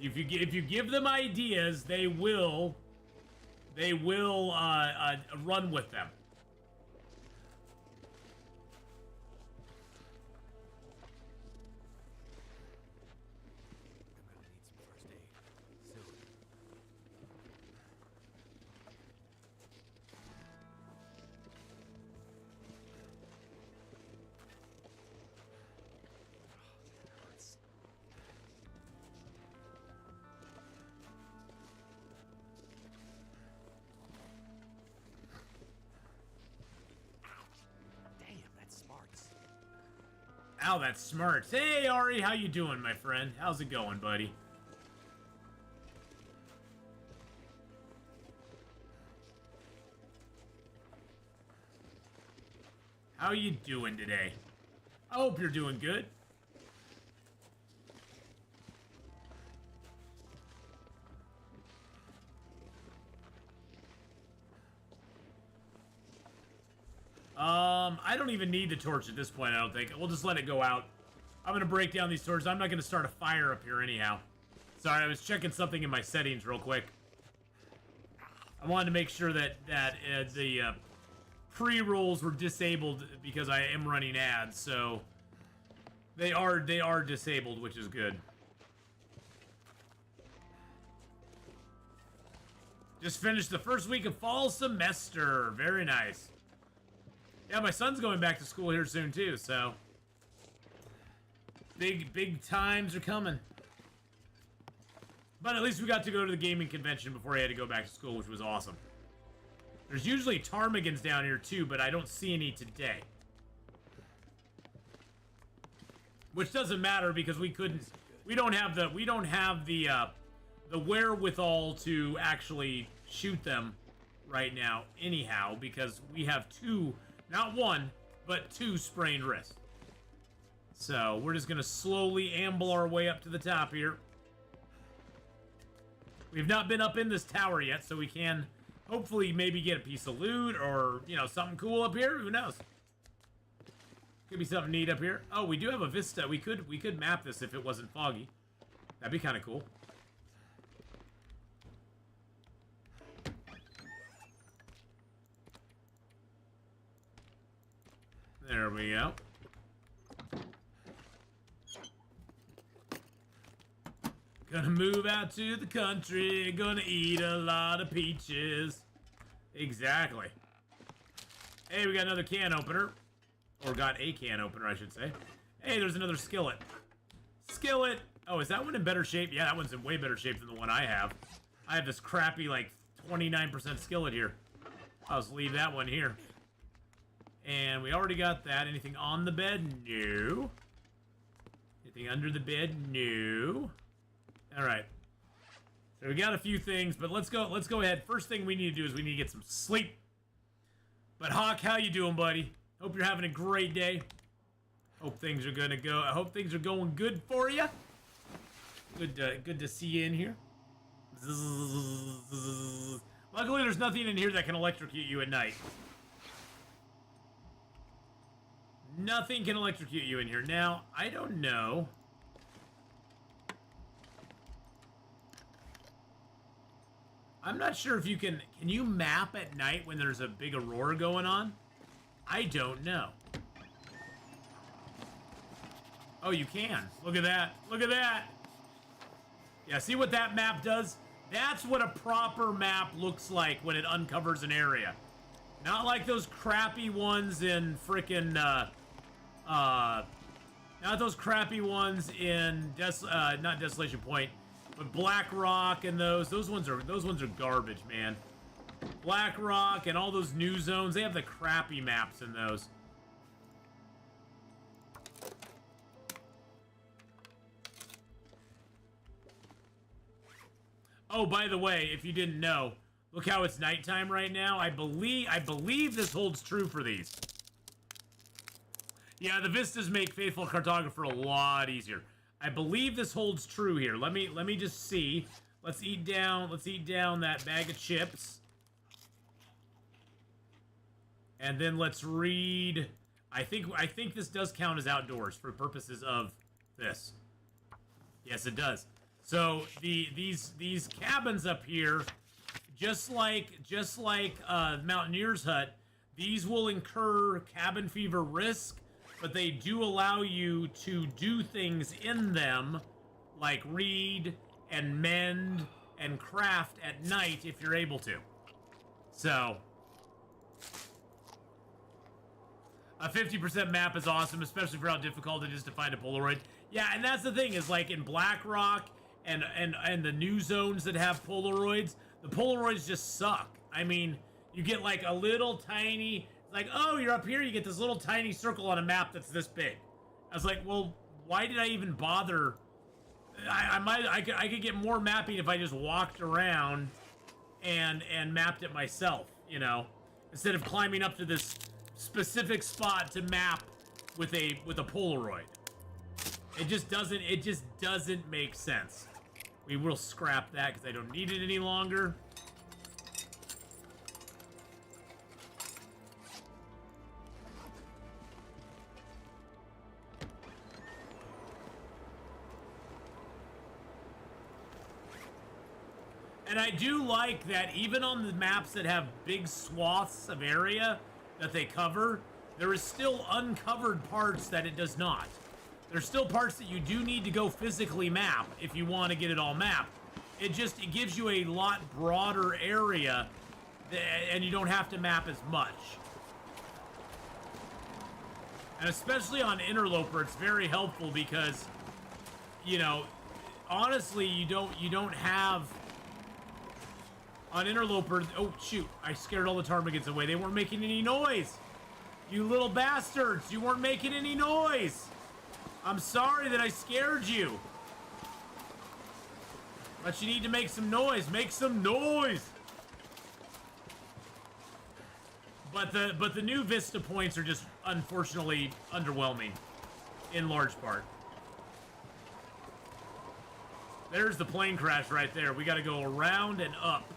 If you give them ideas, they will run with them. Ow, that's smart. Hey, Ari, how you doing, my friend? How's it going, buddy? How you doing today? I hope you're doing good. I don't even need the torch at this point, I don't think. We'll just let it go out. I'm going to break down these torches. I'm not going to start a fire up here anyhow. Sorry, I was checking something in my settings real quick. I wanted to make sure that the pre-rolls were disabled because I am running ads, so they are disabled, which is good. Just finished the first week of fall semester. Very nice. Yeah, my son's going back to school here soon too, so big times are coming. But at least we got to go to the gaming convention before he had to go back to school, which was awesome. There's usually ptarmigans down here too, but I don't see any today. Which doesn't matter because we don't have the wherewithal to actually shoot them right now anyhow, because we have two, not one, but two sprained wrists. So we're just gonna slowly amble our way up to the top here. We've not been up in this tower yet, so we can hopefully maybe get a piece of loot or, you know, something cool up here. Who knows? Could be something neat up here. Oh, we do have a vista. We could map this if it wasn't foggy. That'd be kind of cool. There we go. Gonna move out to the country, gonna eat a lot of peaches. Exactly. Hey, we got another can opener. Or got a can opener, I should say. Hey, there's another skillet. skillet. Oh, is that one in better shape? Yeah, that one's in way better shape than the one I have. I have this crappy, like, 29% skillet here. I'll just leave that one here. And we already got that. Anything on the bed? No. Anything under the bed? No. Alright. So we got a few things, but let's go ahead. First thing we need to do is we need to get some sleep. But Hawk, how you doing, buddy? Hope you're having a great day. Hope things are gonna go. I hope things are going good for you. Good to see you in here. Luckily, there's nothing in here that can electrocute you at night. Nothing can electrocute you in here. Now, I don't know. I'm not sure if you can you map at night when there's a big aurora going on? I don't know. Oh, you can. Look at that. Look at that. Yeah, see what that map does? That's what a proper map looks like when it uncovers an area. Not like those crappy ones in frickin' not those crappy ones in not Desolation Point, but Black Rock and those ones are garbage, man. Black Rock and all those new zones, they have the crappy maps in those. Oh, by the way, if you didn't know, look how it's nighttime right now. I believe this holds true for these. Yeah, the vistas make Faithful Cartographer a lot easier. I believe this holds true here. Let me just see. Let's eat down that bag of chips. And then let's read. I think this does count as outdoors for purposes of this. Yes, it does. So these cabins up here, just like Mountaineer's Hut, these will incur cabin fever risk, but they do allow you to do things in them, like read and mend and craft at night if you're able to. So a 50% map is awesome, especially for how difficult it is to find a Polaroid. Yeah, and that's the thing, is like in Black Rock and the new zones that have Polaroids, the Polaroids just suck. I mean, you get like a little tiny, like, oh, you're up here, you get this little tiny circle on a map that's this big. I was like, well, why did I even bother? I could get more mapping if I just walked around and mapped it myself, you know, instead of climbing up to this specific spot to map with a Polaroid. It just doesn't make sense. We will scrap that because I don't need it any longer. And I do like that even on the maps that have big swaths of area that they cover, there is still uncovered parts that it does not. There's still parts that you do need to go physically map if you want to get it all mapped. It gives you a lot broader area, and you don't have to map as much. And especially on Interloper, it's very helpful because, you know, honestly, you don't have on Interloper. Oh shoot! I scared all the ptarmigans away. They weren't making any noise. You little bastards! You weren't making any noise. I'm sorry that I scared you. But you need to make some noise. Make some noise. But the new Vista points are just unfortunately underwhelming in large part. There's the plane crash right there. We got to go around and up.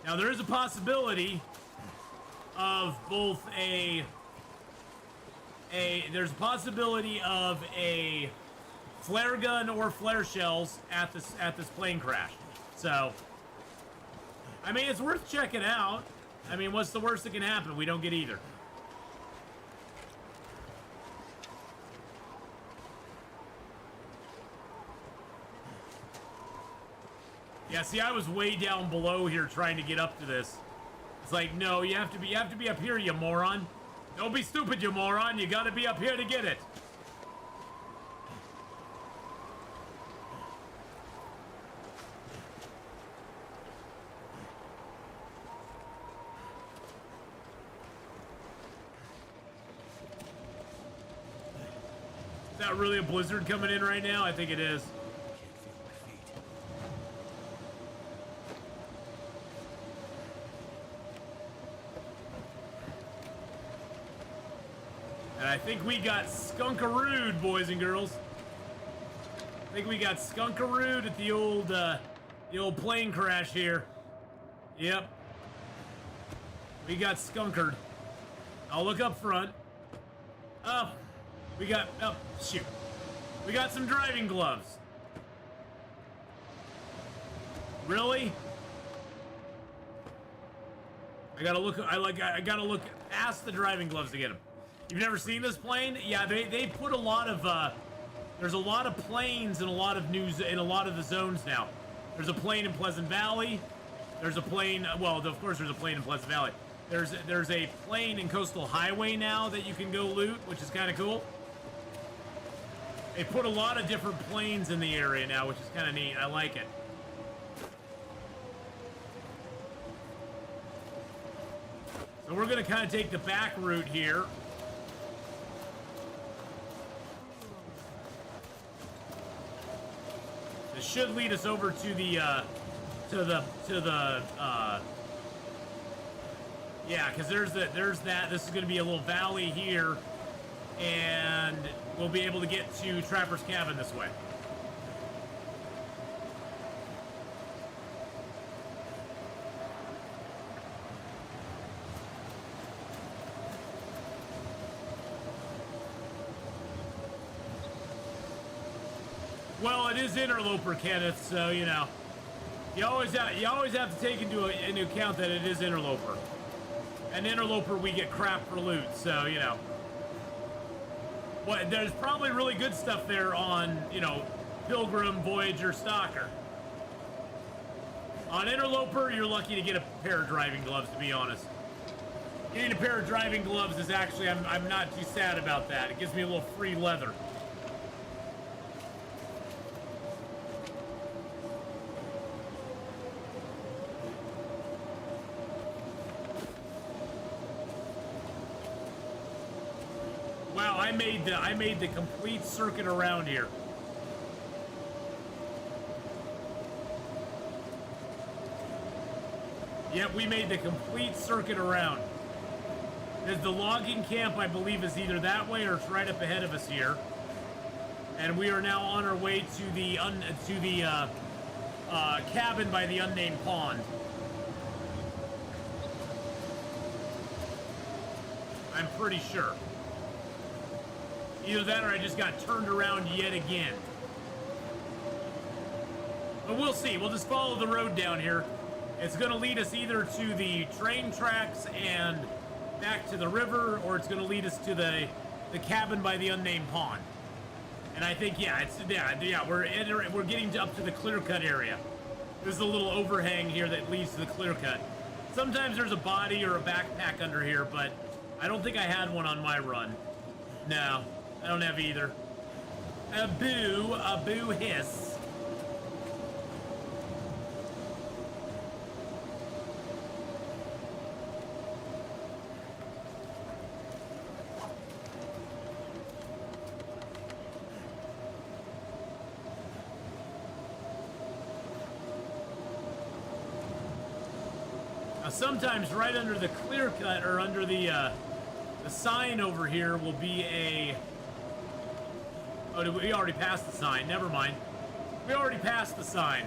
Now there is a possibility of both there's a possibility of a flare gun or flare shells at this plane crash. So, I mean, it's worth checking out. I mean, what's the worst that can happen? We don't get either. Yeah, see, I was way down below here trying to get up to this. It's like, no, you have to be up here, you moron. Don't be stupid, you moron. You gotta be up here to get it. that really a blizzard coming in right now? I think it is. And I think we got skunkarooed, boys and girls. I think we got skunkarooed at the old plane crash here. Yep. We got skunkered. I'll look up front. Oh, shoot. We got some driving gloves. Really? I gotta look past the driving gloves to get them. You've never seen this plane? Yeah, they put a lot of, there's a lot of planes in a lot of the zones now. There's a plane in Pleasant Valley. There's a plane, well, of course there's a plane in Pleasant Valley. There's a plane in Coastal Highway now that you can go loot, which is kind of cool. They put a lot of different planes in the area now, which is kind of neat. I like it. So we're going to kind of take the back route here. This should lead us over to the, yeah, because there's that. This is going to be a little valley here, and we'll be able to get to Trapper's Cabin this way. Well, it is Interloper, Kenneth, so, you know, you always have to take into account that it is Interloper. And Interloper, we get crap for loot, so, you know. Well, there's probably really good stuff there on, you know, Pilgrim, Voyager, Stalker. On Interloper, you're lucky to get a pair of driving gloves, to be honest. Getting a pair of driving gloves is actually, I'm not too sad about that. It gives me a little free leather. Wow, I made the complete circuit around here. Yep, we made the complete circuit around. There's the logging camp, I believe, is either that way or it's right up ahead of us here. And we are now on our way to the cabin by the unnamed pond. I'm pretty sure. Either that or I just got turned around yet again. But we'll see. We'll just follow the road down here. It's going to lead us either to the train tracks and back to the river, or it's going to lead us to the cabin by the unnamed pond. And I think, yeah, we're getting up to the clear cut area. There's a little overhang here that leads to the clear cut. Sometimes there's a body or a backpack under here, but I don't think I had one on my run. No. I don't have either. A boo hiss. Now sometimes right under the clear cut or under the sign over here will be a... Oh, we already passed the sign. Never mind. We already passed the sign.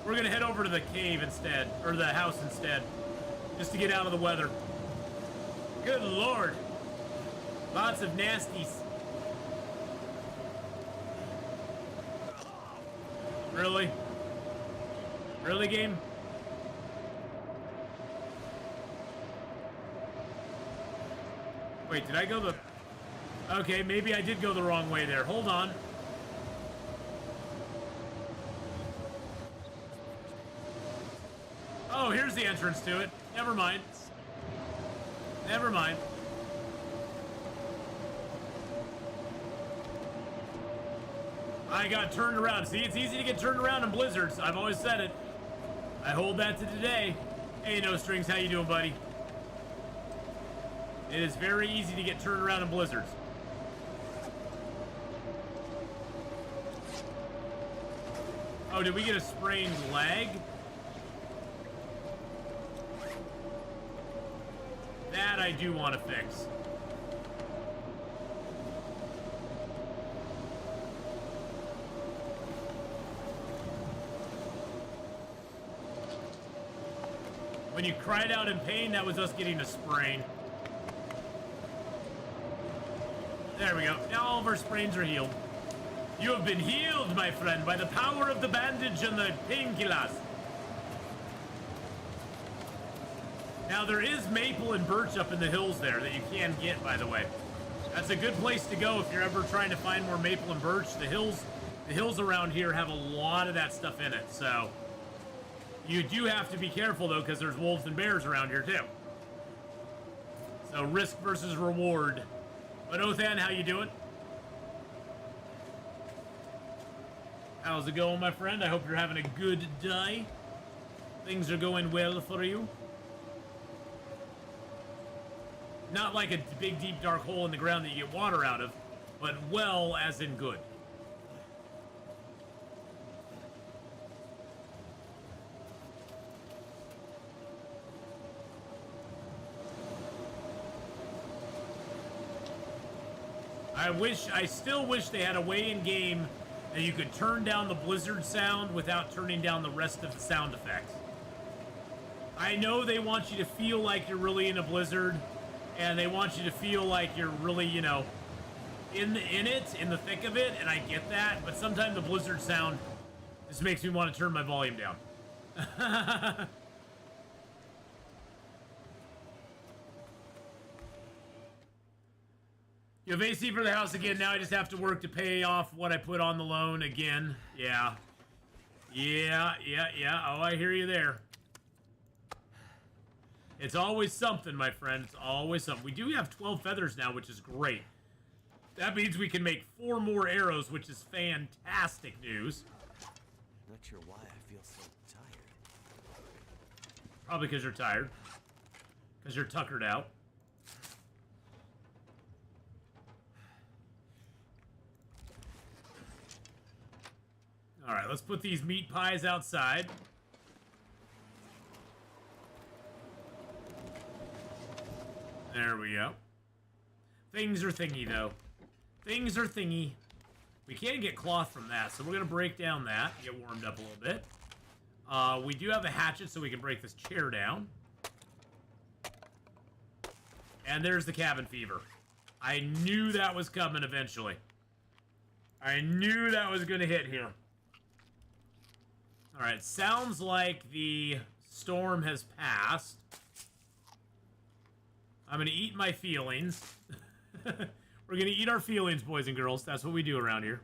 We're going to head over to the cave instead, or the house instead, just to get out of the weather. Good Lord. Lots of nasties. Really? Really, game? Wait, did I go the... Okay, maybe I did go the wrong way there. Hold on. Oh, here's the entrance to it. Never mind. Never mind. I got turned around. See, it's easy to get turned around in blizzards. I've always said it. I hold that to today. Hey, No Strings, how you doing, buddy? It is very easy to get turned around in blizzards. Oh, did we get a sprained leg? That I do want to fix. When you cried out in pain, that was us getting a sprain. There we go. Now all of our sprains are healed. You have been healed, my friend, by the power of the bandage and the painkillers. Now, there is maple and birch up in the hills there that you can get, by the way. That's a good place to go if you're ever trying to find more maple and birch. The hills around here have a lot of that stuff in it, so... You do have to be careful, though, because there's wolves and bears around here, too. So, risk versus reward. But, Othan, how you doing? How's it going, my friend? I hope you're having a good day. Things are going well for you. Not like a big, deep, dark hole in the ground that you get water out of, but well as in good. I still wish they had a way in game that you could turn down the blizzard sound without turning down the rest of the sound effects. I know they want you to feel like you're really in a blizzard, and they want you to feel like you're really, you know, in the thick of it, and I get that, but sometimes the blizzard sound just makes me want to turn my volume down. You have AC for the house again. Now I just have to work to pay off what I put on the loan again. Yeah. Yeah. Oh, I hear you there. It's always something, my friend. It's always something. We do have 12 feathers now, which is great. That means we can make 4 more arrows, which is fantastic news. Not sure why I feel so tired. Probably because you're tired. Because you're tuckered out. All right, let's put these meat pies outside. There we go. Things are thingy, though. Things are thingy. We can get cloth from that, so we're going to break down that. Get warmed up a little bit. We do have a hatchet, so we can break this chair down. And there's the cabin fever. I knew that was coming eventually. I knew that was going to hit here. Alright, sounds like the storm has passed. I'm gonna eat my feelings. We're gonna eat our feelings, boys and girls. That's what we do around here.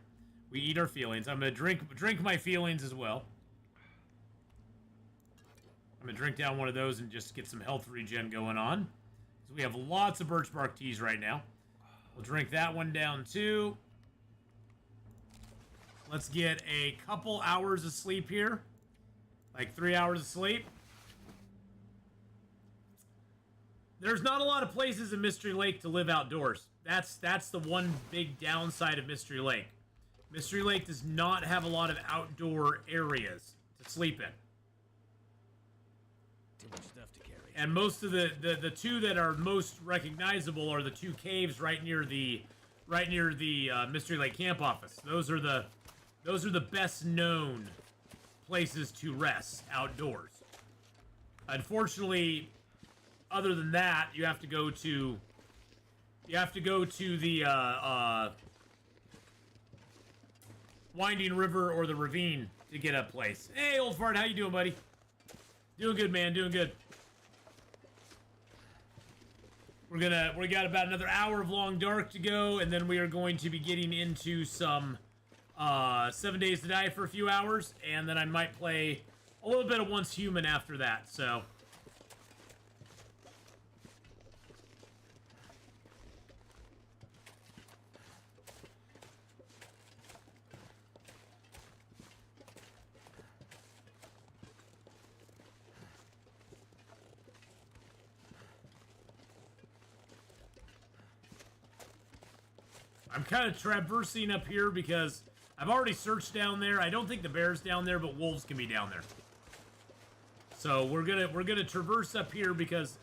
We eat our feelings. I'm gonna drink my feelings as well. I'm gonna drink down one of those and just get some health regen going on. So we have lots of birch bark teas right now. We'll drink that one down too. Let's get a couple hours of sleep here. Like 3 hours of sleep. There's not a lot of places in Mystery Lake to live outdoors. That's the one big downside of Mystery Lake. Mystery Lake does not have a lot of outdoor areas to sleep in. Too much stuff to carry. And most of the two that are most recognizable are the 2 caves right near the Mystery Lake camp office. Those are the best known places to rest outdoors. Unfortunately, other than that, you have to go to the Winding River or the Ravine to get a place. Hey, old fart, how you doing, buddy? Doing good, man. Doing good. We got about another hour of Long Dark to go, and then we are going to be getting into some 7 Days to Die for a few hours, and then I might play a little bit of Once Human after that, so. I'm kind of traversing up here because I've already searched down there. I don't think the bear's down there, but wolves can be down there. So we're gonna traverse up here because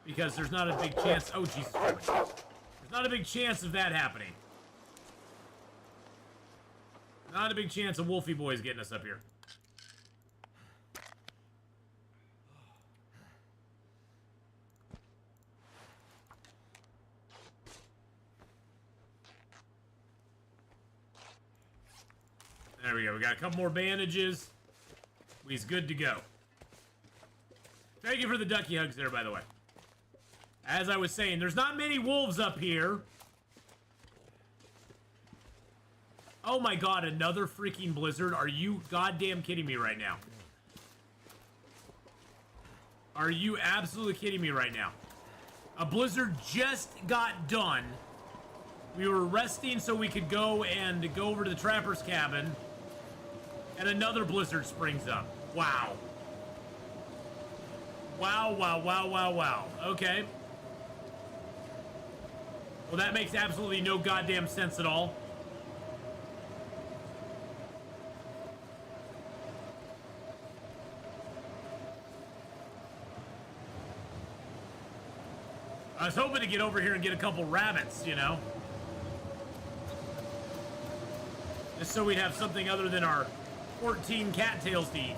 there's not a big chance. Oh Jesus Christ. There's not a big chance of that happening. Not a big chance of Wolfie boys getting us up here. There we go. We got a couple more bandages. He's good to go. Thank you for the ducky hugs there, by the way. As I was saying, there's not many wolves up here. Oh my god, another freaking blizzard. Are you goddamn kidding me right now? Are you absolutely kidding me right now? A blizzard just got done. We were resting so we could go over to the trapper's cabin. And another blizzard springs up. Wow. Wow, wow, wow, wow, wow. Okay. Well, that makes absolutely no goddamn sense at all. I was hoping to get over here and get a couple rabbits, you know? Just so we'd have something other than our 14 cattails to eat.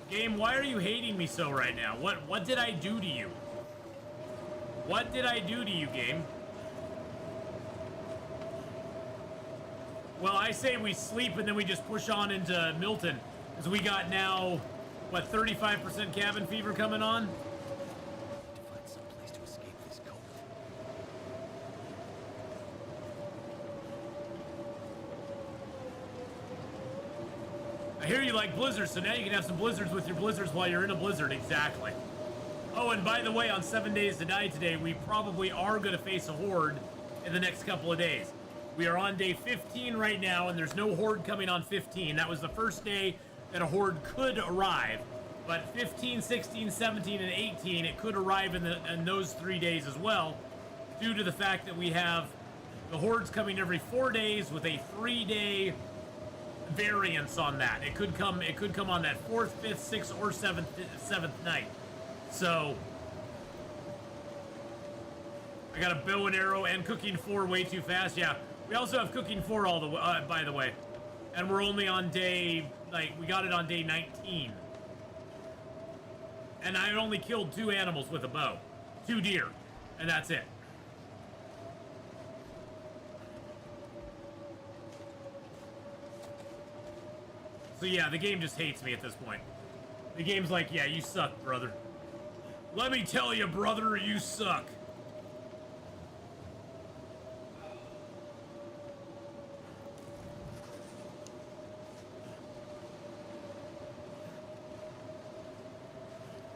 Game, why are you hating me so right now? What did I do to you? What did I do to you, game? Well, I say we sleep and then we just push on into Milton. Because we got now, what, 35% cabin fever coming on? To find some place to escape this cold. I hear you like blizzards, so now you can have some blizzards with your blizzards while you're in a blizzard. Exactly. Oh, and by the way, on 7 Days to Die today, we probably are going to face a horde in the next couple of days. We are on day 15 right now, and there's no horde coming on 15. That was the first day that a horde could arrive. But 15, 16, 17, and 18, it could arrive in those 3 days as well, due to the fact that we have the hordes coming every 4 days with a 3-day variance on that. It could come on that 4th, 5th, 6th, or 7th night. So I got a bow and arrow and cooking 4 way too fast. Yeah, we also have cooking 4 all the way, by the way, and we're only on day, like, we got it on day 19, and I only killed 2 animals with a bow, 2 deer, and that's it. So yeah, the game just hates me at this point. The game's like, yeah, you suck, brother. Let me tell you, brother, you suck.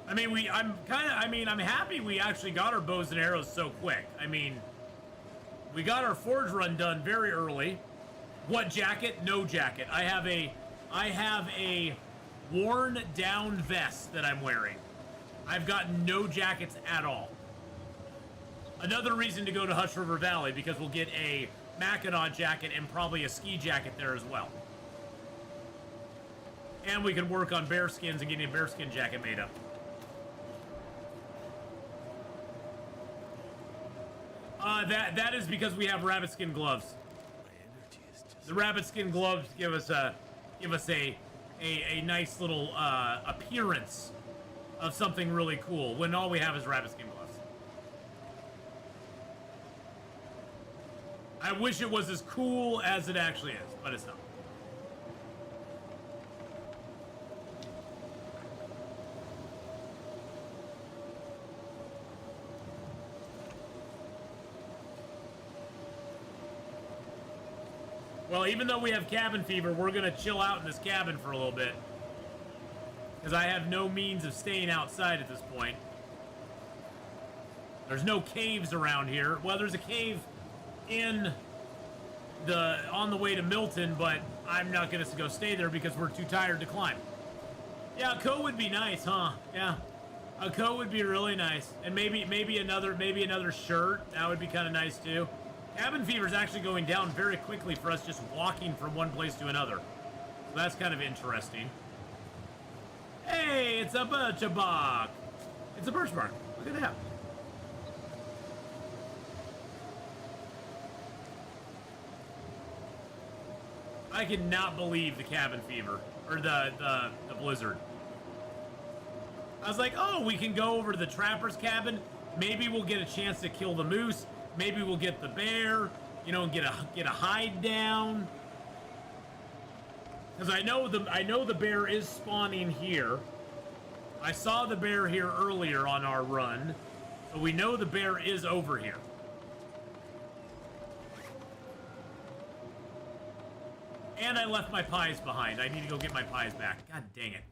I mean, I'm happy we actually got our bows and arrows so quick. I mean, we got our forge run done very early. What jacket? No jacket. I have a worn down vest that I'm wearing. I've got no jackets at all. Another reason to go to Hush River Valley, because we'll get a Mackinac jacket and probably a ski jacket there as well. And we can work on bear skins and getting a bearskin jacket made up. That is because we have rabbit skin gloves. The rabbit skin gloves give us a nice little appearance of something really cool when all we have is rabbit skin gloves. I wish it was as cool as it actually is, but it's not. Well, even though we have cabin fever, we're gonna chill out in this cabin for a little bit. Because I have no means of staying outside at this point. There's no caves around here. Well, there's a cave on the way to Milton, but I'm not gonna go stay there because we're too tired to climb. Yeah, a coat would be nice, huh? Yeah, a coat would be really nice, and maybe another shirt. That would be kind of nice too. Cabin fever is actually going down very quickly for us just walking from one place to another. So that's kind of interesting. Hey, it's a birch bark. It's a birch bark. Look at that. I cannot believe the cabin fever, or the blizzard. I was like, oh, we can go over to the trapper's cabin. Maybe we'll get a chance to kill the moose. Maybe we'll get the bear, you know, and get a hide down. Because I know the bear is spawning here. I saw the bear here earlier on our run, so we know the bear is over here. And I left my pies behind. I need to go get my pies back. God dang it.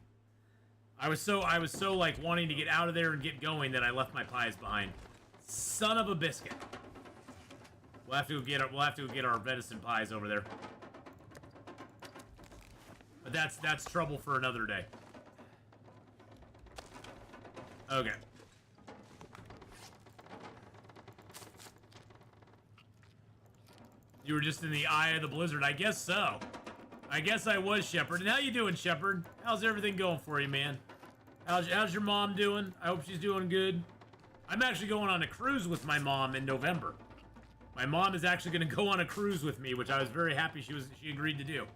I was so like wanting to get out of there and get going that I left my pies behind. Son of a biscuit. We'll have to go get our venison pies over there. But that's trouble for another day. Okay. You were just in the eye of the blizzard. I guess so. I guess I was, Shepard. And how you doing, Shepard? How's everything going for you, man? How's your mom doing? I hope she's doing good. I'm actually going on a cruise with my mom in November. My mom is actually going to go on a cruise with me, which I was very happy she agreed to do.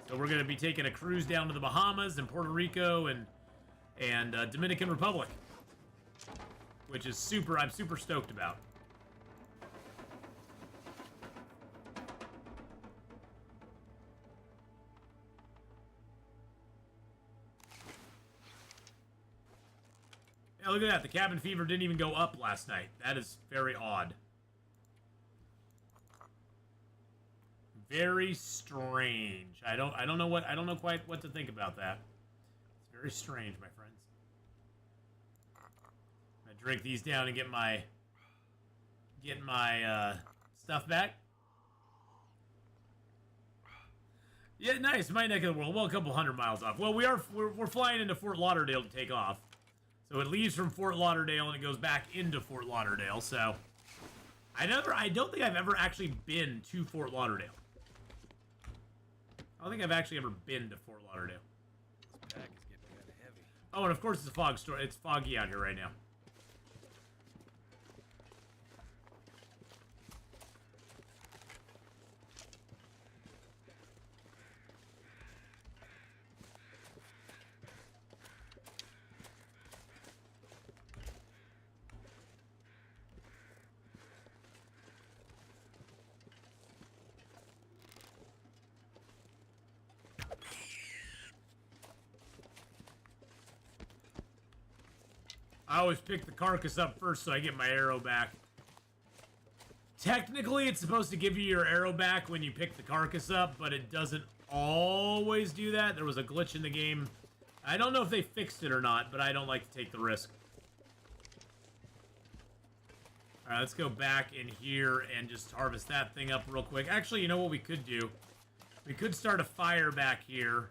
So we're going to be taking a cruise down to the Bahamas and Puerto Rico and Dominican Republic, which is I'm super stoked about. Yeah, look at that. The cabin fever didn't even go up last night. That is very odd. Very strange. I don't know quite what to think about that. It's very strange, my friends. I drink these down and get my stuff back. Yeah, nice. My neck of the world. Well, a couple 100 miles off. Well, we're flying into Fort Lauderdale to take off. So it leaves from Fort Lauderdale and it goes back into Fort Lauderdale. So I don't think I've ever actually been to Fort Lauderdale. I don't think I've actually ever been to Fort Lauderdale. This bag is getting kind of heavy. Oh, and of course it's a fog storm. It's foggy out here right now. I always pick the carcass up first so I get my arrow back. Technically, it's supposed to give you your arrow back when you pick the carcass up, but it doesn't always do that. There was a glitch in the game. I don't know if they fixed it or not, but I don't like to take the risk. Alright, let's go back in here and just harvest that thing up real quick. Actually, you know what we could do? We could start a fire back here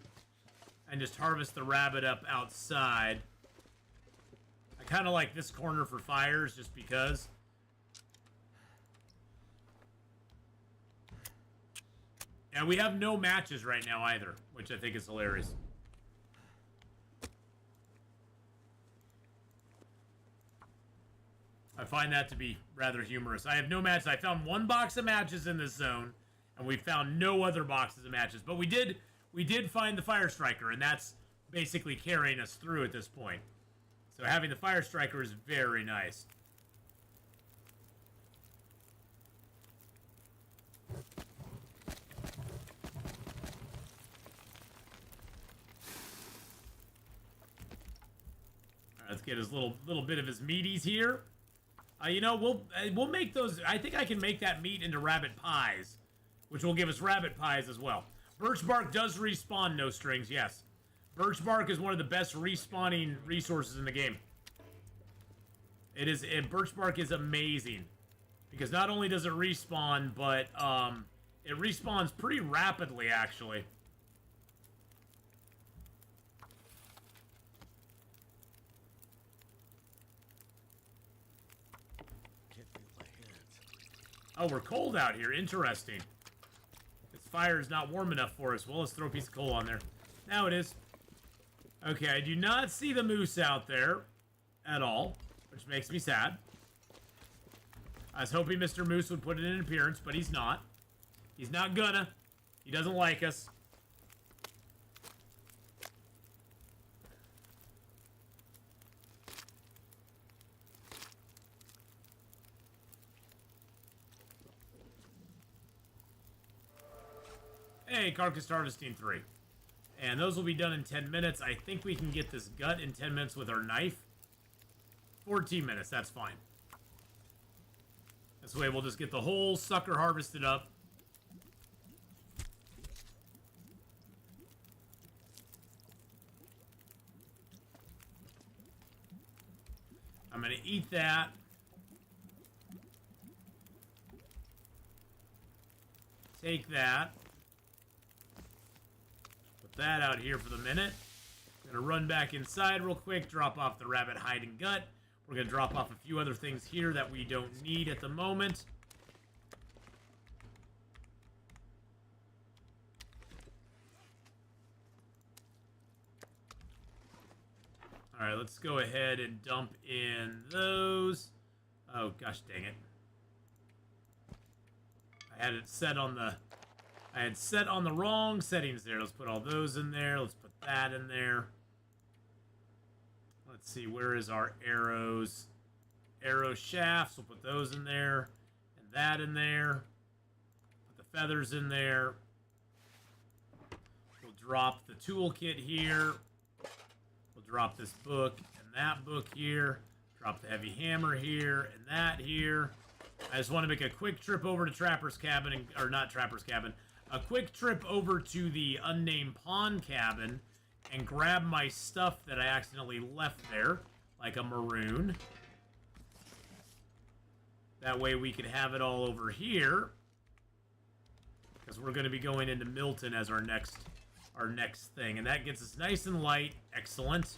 and just harvest the rabbit up outside. I kind of like this corner for fires just because. Yeah, we have no matches right now either, which I think is hilarious. I find that to be rather humorous. I have no matches. I found one box of matches in this zone, and we found no other boxes of matches. But we did find the Fire Striker, and that's basically carrying us through at this point. So having the Fire Striker is very nice. Alright, let's get his little bit of his meaties here. You know, we'll make those. I think I can make that meat into rabbit pies, which will give us rabbit pies as well. Birch bark does respawn, no strings. Yes. Birch bark is one of the best respawning resources in the game. It is. Birch bark is amazing because not only does it respawn, but it respawns pretty rapidly, actually. Can't feel my hands. Oh, we're cold out here. Interesting. This fire is not warm enough for us. Well, let's throw a piece of coal on there. Now it is. Okay, I do not see the moose out there at all, which makes me sad. I was hoping Mr. Moose would put in an appearance, but he's not. He's not gonna. He doesn't like us. Hey, Carcass Harvesting 3. And those will be done in 10 minutes. I think we can get this gut in 10 minutes with our knife. 14 minutes, that's fine. This way we'll just get the whole sucker harvested up. I'm gonna eat that. Take that. That out here for the minute. I'm gonna run back inside real quick, drop off the rabbit hide and gut. We're gonna drop off a few other things here that we don't need at the moment. Alright, let's go ahead and dump in those. Oh, gosh dang it. I had it set on the... I had set on the wrong settings there. Let's put all those in there. Let's put that in there. Let's see, where is our arrows? Arrow shafts, we'll put those in there. And that in there. Put the feathers in there. We'll drop the toolkit here. We'll drop this book and that book here. Drop the heavy hammer here and that here. I just want to make a quick trip over to Trapper's Cabin, and, or not Trapper's Cabin. A quick trip over to the unnamed pawn cabin and grab my stuff that I accidentally left there, like a maroon. That way we can have it all over here, because we're going to be going into Milton as our next thing, and that gets us nice and light. Excellent.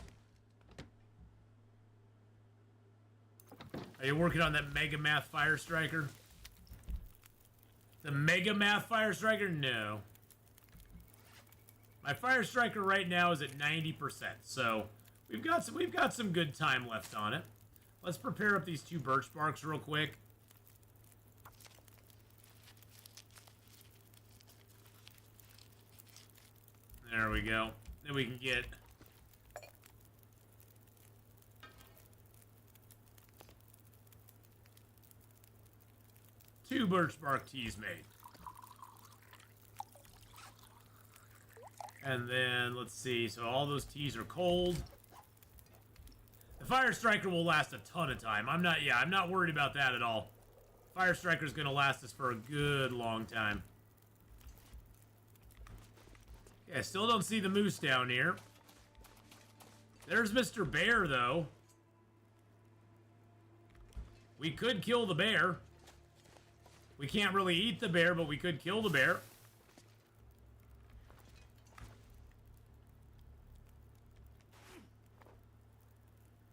Are you working on that Mega Math Fire Striker? The Mega Math Fire Striker? No. My Fire Striker right now is at 90%, so we've got some good time left on it. Let's prepare up these 2 birch barks real quick. There we go. Then we can get... two birch bark teas made. And then, let's see, so all those teas are cold. The Fire Striker will last a ton of time. I'm not worried about that at all. Fire Striker's gonna last us for a good long time. Yeah, still don't see the moose down here. There's Mr. Bear, though. We could kill the bear. We can't really eat the bear, but we could kill the bear.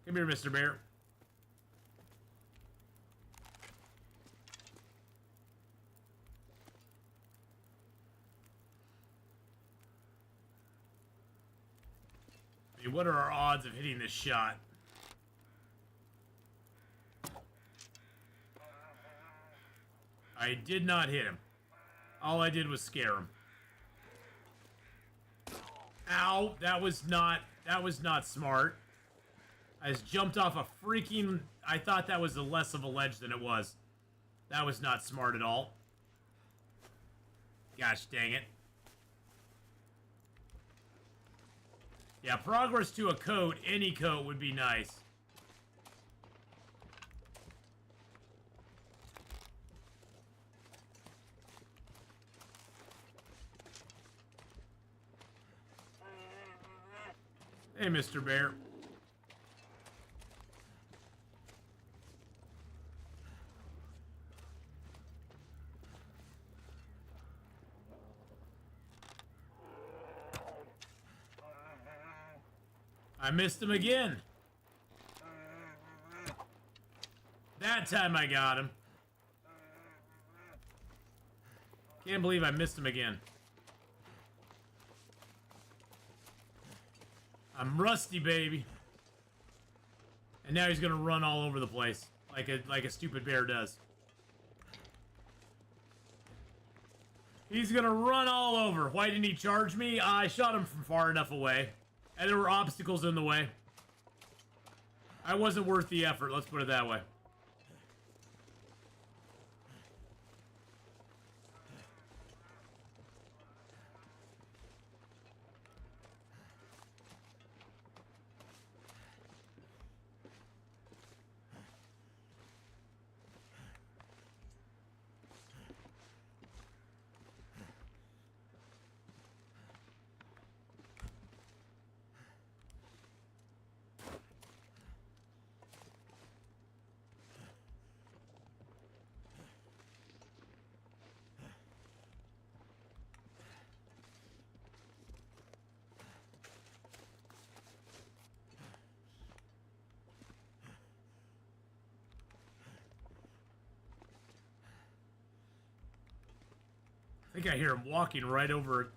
Come here, Mr. Bear. I mean, what are our odds of hitting this shot? I did not hit him. All I did was scare him. Ow, that was not smart. I just jumped off a freaking... I thought that was less of a ledge than it was. That was not smart at all. Gosh dang it. Yeah, progress to a coat, any coat would be nice. Hey, Mr. Bear. I missed him again. That time I got him. Can't believe I missed him again. I'm rusty, baby. And now he's gonna run all over the place, like a stupid bear does. He's gonna run all over. Why didn't he charge me? I shot him from far enough away, and there were obstacles in the way. I wasn't worth the effort. Let's put it that way. I think I hear him walking right over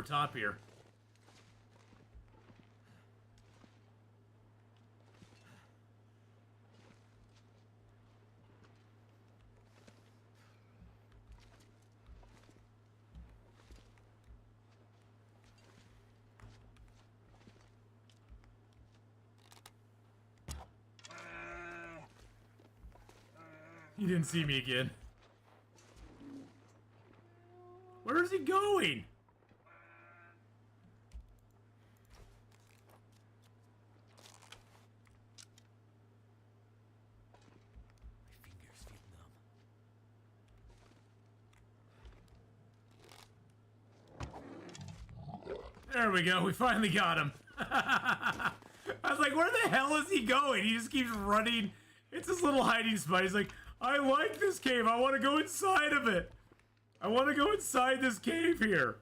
top here. He didn't see me again. Where is he going? My fingers feel numb. There we go. We finally got him. I was like, where the hell is he going? He just keeps running. It's this little hiding spot. He's like, I like this cave. I want to go inside of it. I want to go inside this cave here.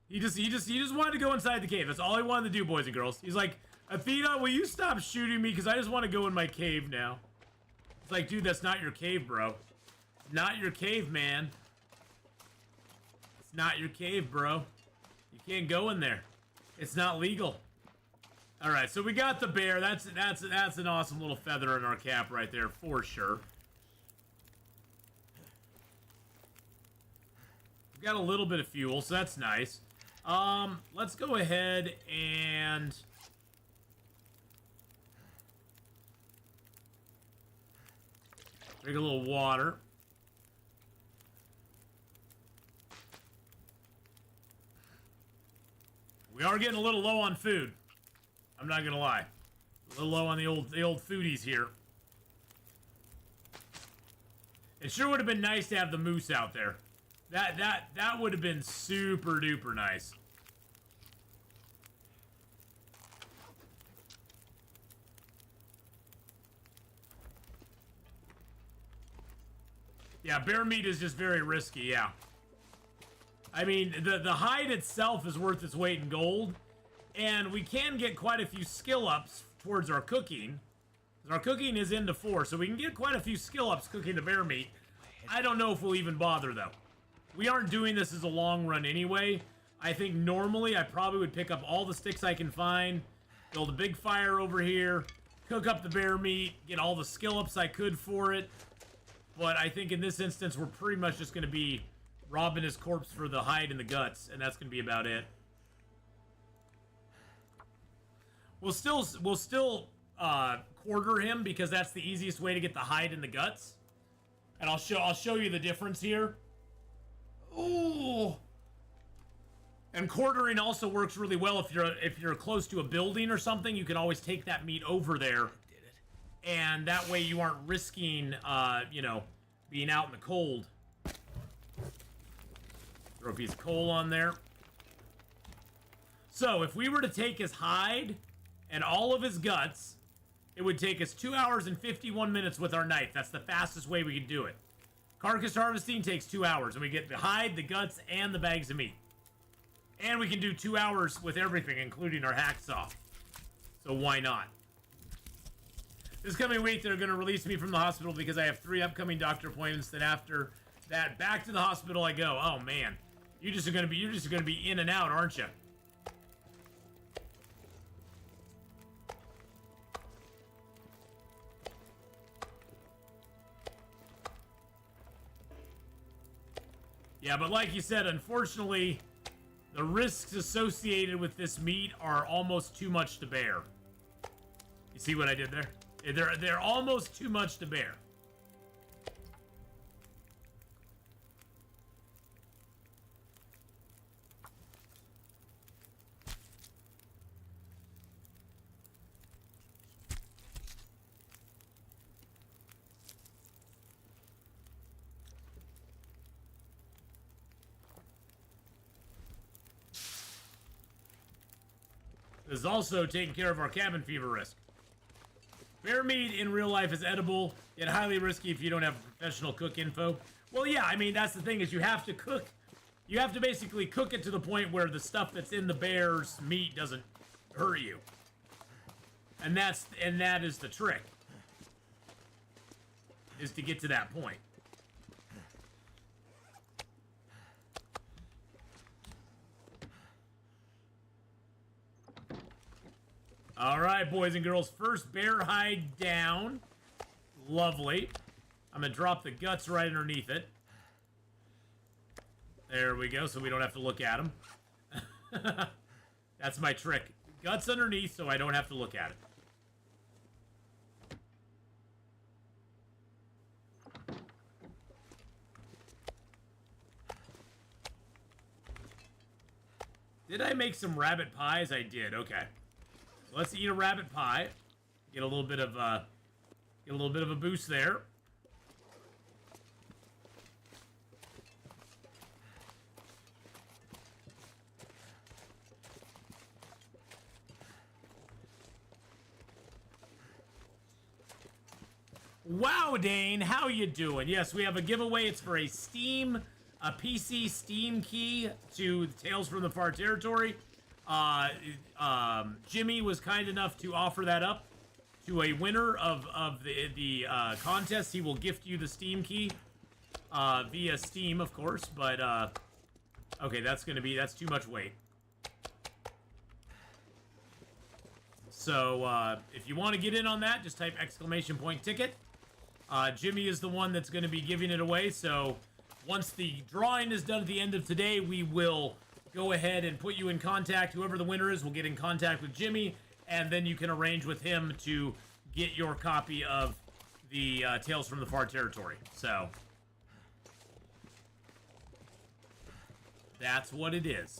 He just wanted to go inside the cave. That's all he wanted to do, boys and girls. He's like, Athena, will you stop shooting me? Because I just want to go in my cave now. It's like, dude, that's not your cave, bro. Not your cave, man. It's not your cave, bro. You can't go in there. It's not legal. All right, so we got the bear. That's an awesome little feather in our cap right there, for sure. Got a little bit of fuel, so that's nice. Let's go ahead and drink a little water. We are getting a little low on food. I'm not gonna lie. A little low on the old foodies here. It sure would have been nice to have the moose out there. That would have been super duper nice. Yeah, bear meat is just very risky, yeah. I mean, the hide itself is worth its weight in gold, and we can get quite a few skill ups towards our cooking. Our cooking is into 4, so we can get quite a few skill ups cooking the bear meat. I don't know if we'll even bother, though. We aren't doing this as a long run anyway. I think normally I probably would pick up all the sticks I can find, build a big fire over here, cook up the bear meat, get all the skill ups I could for it. But I think in this instance, we're pretty much just going to be robbing his corpse for the hide and the guts, and that's going to be about it. We'll still quarter him because that's the easiest way to get the hide and the guts. And I'll show you the difference here. Ooh. And quartering also works really well if you're close to a building or something. You can always take that meat over there, and that way you aren't risking, you know, being out in the cold. Throw a piece of coal on there. So if we were to take his hide and all of his guts, it would take us 2 hours and 51 minutes with our knife. That's the fastest way we could do it. Carcass harvesting takes 2 hours, and we get the hide, the guts, and the bags of meat. And we can do 2 hours with everything, including our hacksaw. So why not? This coming week, they're going to release me from the hospital because I have 3 upcoming doctor appointments. Then after that back to the hospital I go. Oh man, you're just gonna be in and out, aren't you? Yeah, but like you said, unfortunately, the risks associated with this meat are almost too much to bear. You see what I did there? They're almost too much to bear. This is also taking care of our cabin fever risk. Bear meat in real life is edible, yet highly risky if you don't have professional cook info. Well, yeah, I mean, that's the thing, is you have to cook. You have to basically cook it to the point where the stuff that's in the bear's meat doesn't hurt you. And that is the trick. Is to get to that point. All right, boys and girls. First bear hide down. Lovely. I'm going to drop the guts right underneath it. There we go, so we don't have to look at them. That's my trick. Guts underneath so I don't have to look at it. Did I make some rabbit pies? I did. Okay. Let's eat a rabbit pie. Get a little bit of a boost there. Wow, Dane, how you doing? Yes, we have a giveaway. It's for a PC Steam key to Tales from the Far Territory. Jimmy was kind enough to offer that up to a winner of the contest. He will gift you the Steam key via Steam, of course. But okay, that's too much weight. So if you want to get in on that, just type !ticket. Jimmy is the one that's going to be giving it away. So once the drawing is done at the end of today, we will go ahead and put you in contact. Whoever the winner is will get in contact with Jimmy, and then you can arrange with him to get your copy of the Tales from the Far Territory. So that's what it is.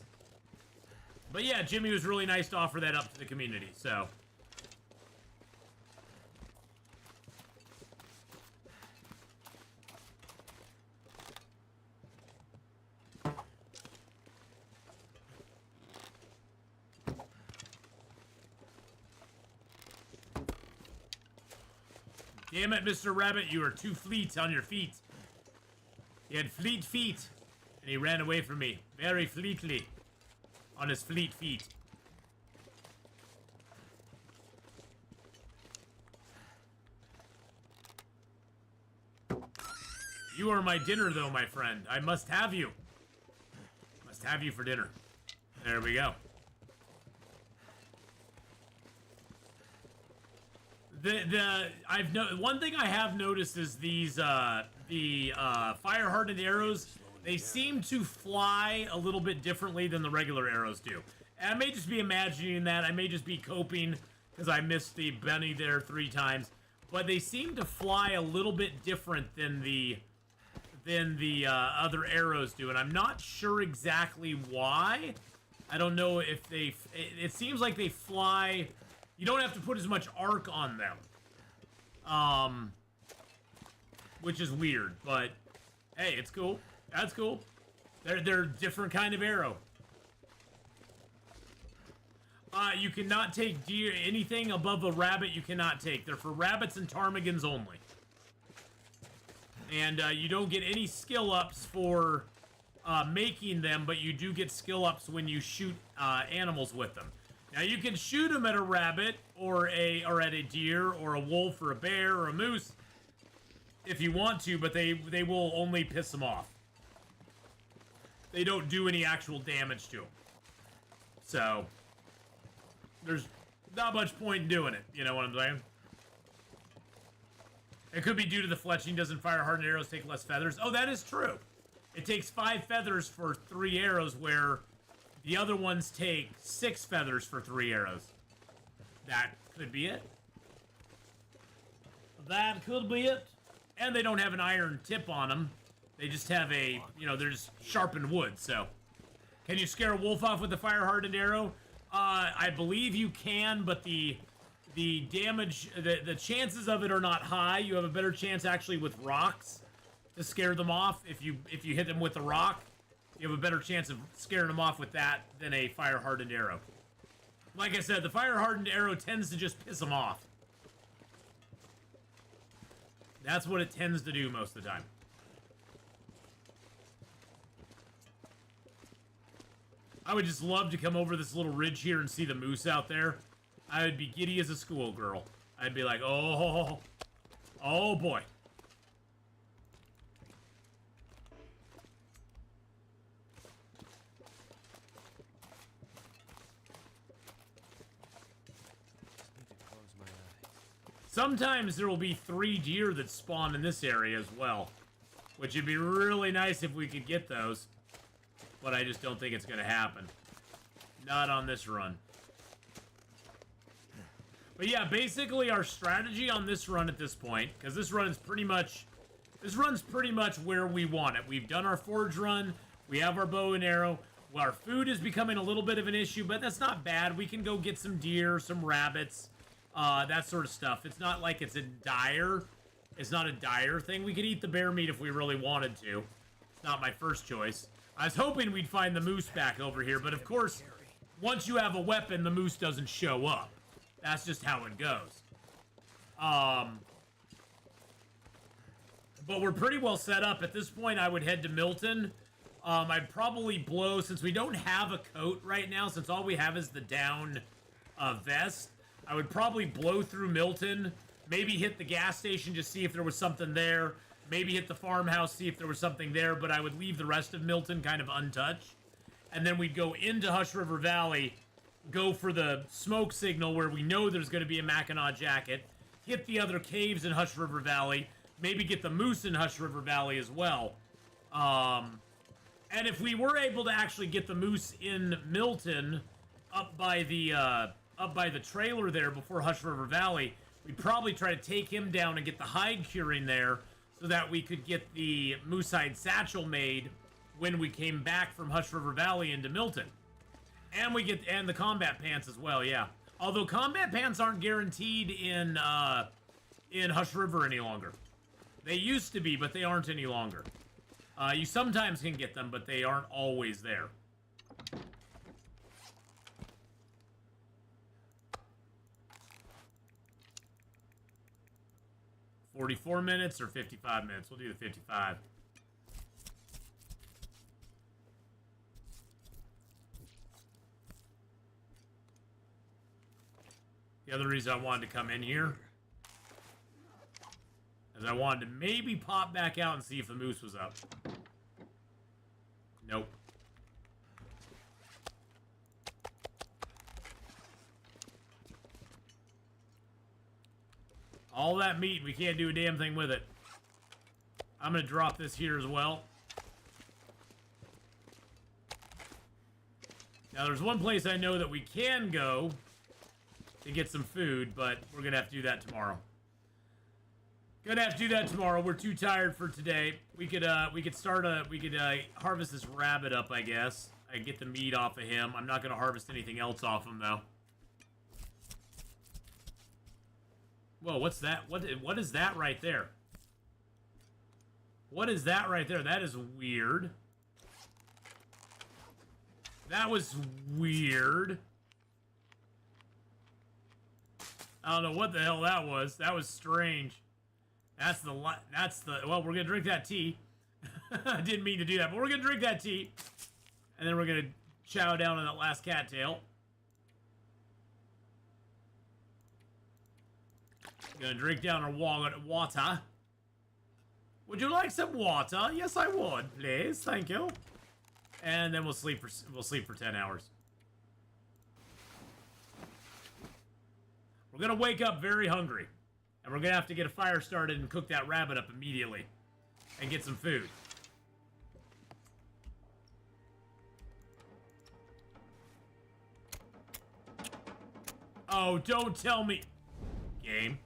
But yeah, Jimmy was really nice to offer that up to the community, so. Damn it, Mr. Rabbit, you are too fleet on your feet. He had fleet feet, and he ran away from me very fleetly on his fleet feet. You are my dinner, though, my friend. I must have you. Must have you for dinner. There we go. One thing I have noticed is these fire-hardened arrows. They seem to fly a little bit differently than the regular arrows do. And I may just be imagining that. I may just be coping because I missed the bunny there 3 times. But they seem to fly a little bit different than the other arrows do, and I'm not sure exactly why. I don't know if they. It seems like they fly. You don't have to put as much arc on them, which is weird. But hey, it's cool. That's cool. They're a different kind of arrow. You cannot take deer. Anything above a rabbit, you cannot take. They're for rabbits and ptarmigans only. And you don't get any skill ups for making them, but you do get skill ups when you shoot animals with them. Now you can shoot them at a rabbit or at a deer or a wolf or a bear or a moose, if you want to, but they will only piss them off. They don't do any actual damage to them. So, there's not much point in doing it, you know what I'm saying? It could be due to the fletching. Doesn't fire hardened arrows take less feathers? Oh, that is true. It takes 5 feathers for 3 arrows, where the other ones take 6 feathers for 3 arrows. That could be it. That could be it. And they don't have an iron tip on them. They just have a, you know, they're just sharpened wood, so. Can you scare a wolf off with a fire-hardened arrow? I believe you can, but the damage, the chances of it are not high. You have a better chance actually with rocks to scare them off. If you hit them with a rock, you have a better chance of scaring them off with that than a fire-hardened arrow. Like I said, the fire-hardened arrow tends to just piss them off. That's what it tends to do most of the time. I would just love to come over this little ridge here and see the moose out there. I would be giddy as a schoolgirl. I'd be like, oh boy. Sometimes there will be 3 deer that spawn in this area as well, which would be really nice if we could get those, but I just don't think it's going to happen. Not on this run. But yeah, basically our strategy on this run at this point, because this run's pretty much where we want it. We've done our forge run, we have our bow and arrow. Well, our food is becoming a little bit of an issue, but that's not bad. We can go get some deer, some rabbits, that sort of stuff. It's not like it's not a dire thing. We could eat the bear meat if we really wanted to. It's not my first choice. I was hoping we'd find the moose back over here, but of course, once you have a weapon, the moose doesn't show up. That's just how it goes. But we're pretty well set up. At this point, I would head to Milton. I'd probably blow, since we don't have a coat right now, since all we have is the down vest, I would probably blow through Milton, maybe hit the gas station, just see if there was something there, maybe hit the farmhouse, see if there was something there, but I would leave the rest of Milton kind of untouched. And then we'd go into Hush River Valley, go for the smoke signal where we know there's going to be a Mackinac jacket, hit the other caves in Hush River Valley, maybe get the moose in Hush River Valley as well. And if we were able to actually get the moose in Milton, up by the trailer there before Hush River Valley, we'd probably try to take him down and get the hide curing there so that we could get the moose hide satchel made when we came back from Hush River Valley into Milton. And the combat pants as well, yeah. Although combat pants aren't guaranteed in Hush River any longer. They used to be, but they aren't any longer. You sometimes can get them, but they aren't always there. $44 minutes or 55 minutes? We'll do the 55. The other reason I wanted to come in here is I wanted to maybe pop back out and see if the moose was up. Nope. All that meat, we can't do a damn thing with it. I'm gonna drop this here as well. Now there's one place I know that we can go to get some food, but we're gonna have to do that tomorrow. We're too tired for today. We could harvest this rabbit up, I guess. I can get the meat off of him. I'm not gonna harvest anything else off him though. Whoa, what's that? What is that right there? What is that right there? That is weird. That was weird. I don't know what the hell that was. That was strange. Well, we're gonna drink that tea. I didn't mean to do that, but we're gonna drink that tea. And then we're gonna chow down on that last cattail. Gonna drink down our water. Would you like some water? Yes, I would, please. Thank you. And then we'll sleep for 10 hours. We're gonna wake up very hungry, and we're gonna have to get a fire started and cook that rabbit up immediately, and get some food. Oh, don't tell me. Game.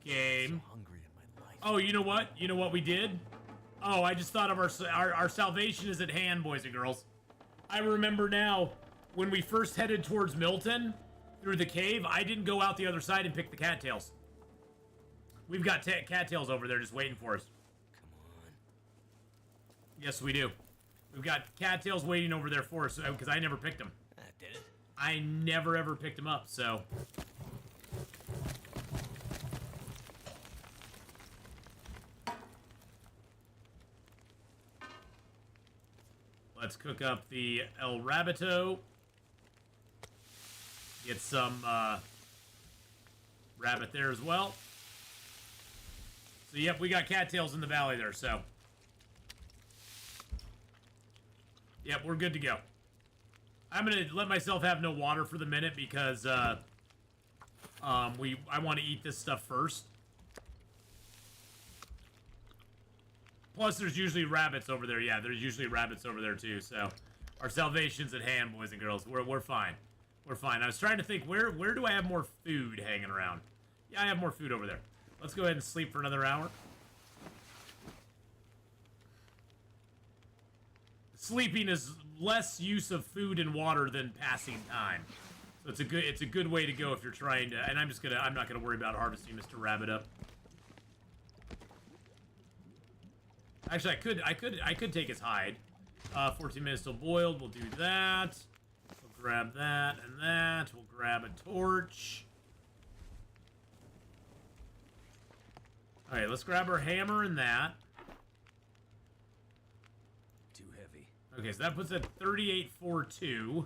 Game. Hungry in my life. Oh, you know what? You know what we did? Oh, I just thought of our salvation is at hand, boys and girls. I remember now, when we first headed towards Milton, through the cave, I didn't go out the other side and pick the cattails. We've got cattails over there just waiting for us. Come on. Yes, we do. We've got cattails waiting over there for us, because I never picked them. That did it. I never ever picked them up, so... Let's cook up the El Rabbito. Get some rabbit there as well. So, yep, we got cattails in the valley there, so. Yep, we're good to go. I'm going to let myself have no water for the minute because I want to eat this stuff first. Plus, there's usually rabbits over there. Yeah, there's usually rabbits over there, too. So, our salvation's at hand, boys and girls. We're fine. We're fine. I was trying to think, where do I have more food hanging around? Yeah, I have more food over there. Let's go ahead and sleep for another hour. Sleeping is less use of food and water than passing time. So, it's a good way to go if you're trying to... And I'm not gonna worry about harvesting Mr. Rabbit up. Actually, I could take his hide. 14 minutes till boiled. We'll do that. We'll grab that and that. We'll grab a torch. Alright, let's grab our hammer and that. Too heavy. Okay, so that puts it at 3842.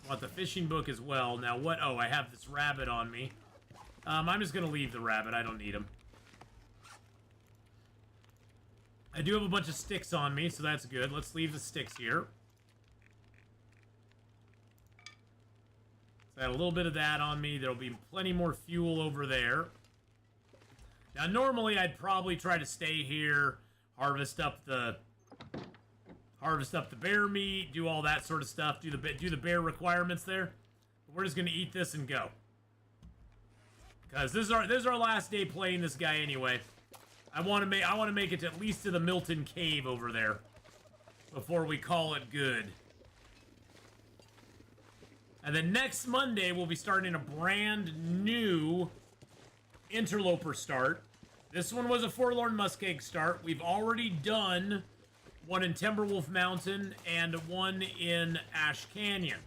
Want the fishing book as well. Now what? Oh, I have this rabbit on me. I'm just gonna leave the rabbit. I don't need him. I do have a bunch of sticks on me, so that's good. Let's leave the sticks here. So I had a little bit of that on me. There'll be plenty more fuel over there. Now, normally I'd probably try to stay here, harvest up the bear meat, do all that sort of stuff, do the bear requirements there. But we're just gonna eat this and go, because this is our last day playing this guy anyway. I want to make it at least to the Milton Cave over there before we call it good. And then next Monday we'll be starting a brand new Interloper start. This one was a Forlorn Muskeg start. We've already done one in Timberwolf Mountain and one in Ash Canyon.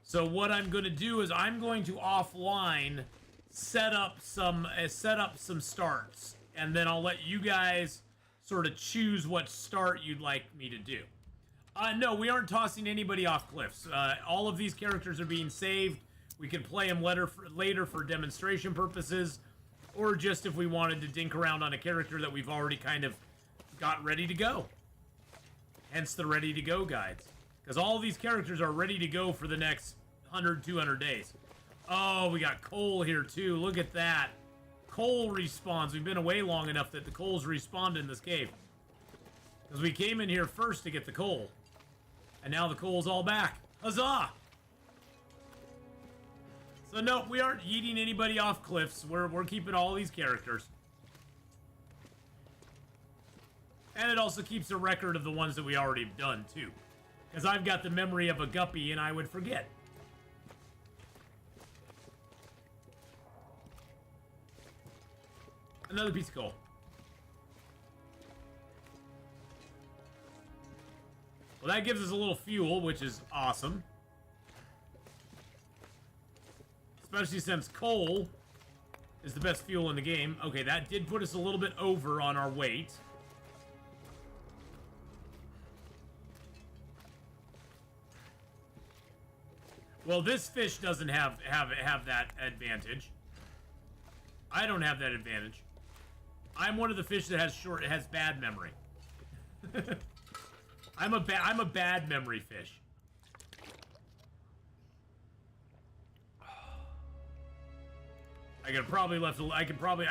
So what I'm going to do is I'm going to offline set up some starts. And then I'll let you guys sort of choose what start you'd like me to do. No, we aren't tossing anybody off cliffs. All of these characters are being saved. We can play them later for demonstration purposes, or just if we wanted to dink around on a character that we've already kind of got ready to go. Hence the ready to go guides. Because all of these characters are ready to go for the next 100, 200 days. Oh, we got coal here too. Look at that. Coal respawns. We've been away long enough that the coal's respawned in this cave. Because we came in here first to get the coal. And now the coal's all back. Huzzah! So no, we aren't yeeting anybody off cliffs. We're keeping all these characters. And it also keeps a record of the ones that we already have done, too. Because I've got the memory of a guppy and I would forget. Another piece of coal. Well, that gives us a little fuel, which is awesome. Especially since coal is the best fuel in the game. Okay, that did put us a little bit over on our weight. Well, this fish doesn't have that advantage. I don't have that advantage. I'm one of the fish that has bad memory. I'm a bad memory fish. I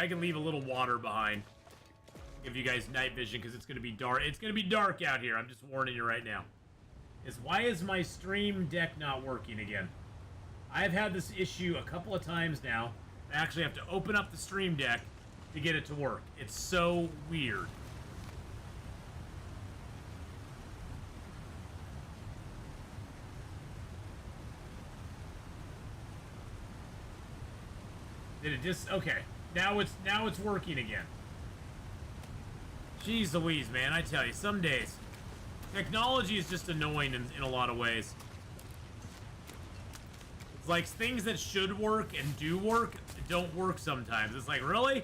can leave a little water behind. Give you guys night vision because it's gonna be dark. It's gonna be dark out here. I'm just warning you right now. Why is my stream deck not working again? I've had this issue a couple of times now. I actually have to open up the stream deck to get it to work. It's so weird. Did it just... Okay. Now it's working again. Jeez Louise, man. I tell you, some days. Technology is just annoying in a lot of ways. It's like things that should work and do work don't work sometimes. It's like, really?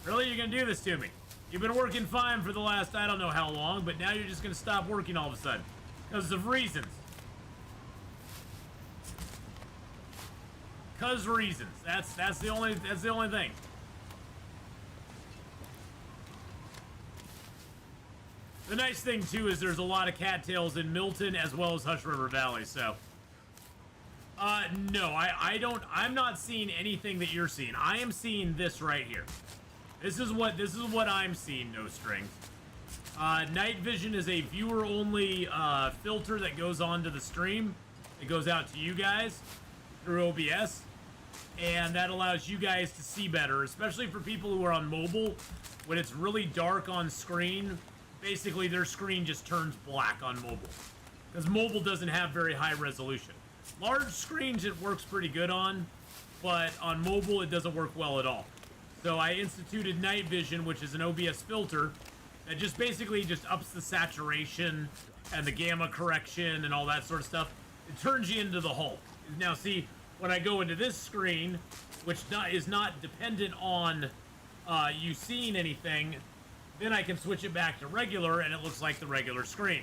Really? You're gonna do this to me? You've been working fine for the last I don't know how long, but now you're just gonna stop working all of a sudden. Because of reasons. Cause reasons. That's the only thing. The nice thing too is there's a lot of cattails in Milton as well as Hush River Valley, so no, I'm not seeing anything that you're seeing. I am seeing this right here. This is what I'm seeing, No Strings. Night vision is a viewer only filter that goes onto the stream. It goes out to you guys through OBS. And that allows you guys to see better, especially for people who are on mobile. When it's really dark on screen, basically their screen just turns black on mobile. Because mobile doesn't have very high resolution. Large screens it works pretty good on, but on mobile it doesn't work well at all. So I instituted night vision, which is an OBS filter that just basically just ups the saturation and the gamma correction and all that sort of stuff. It turns you into the Hulk. Now see, when I go into this screen, which is not dependent on you seeing anything, then I can switch it back to regular and it looks like the regular screen.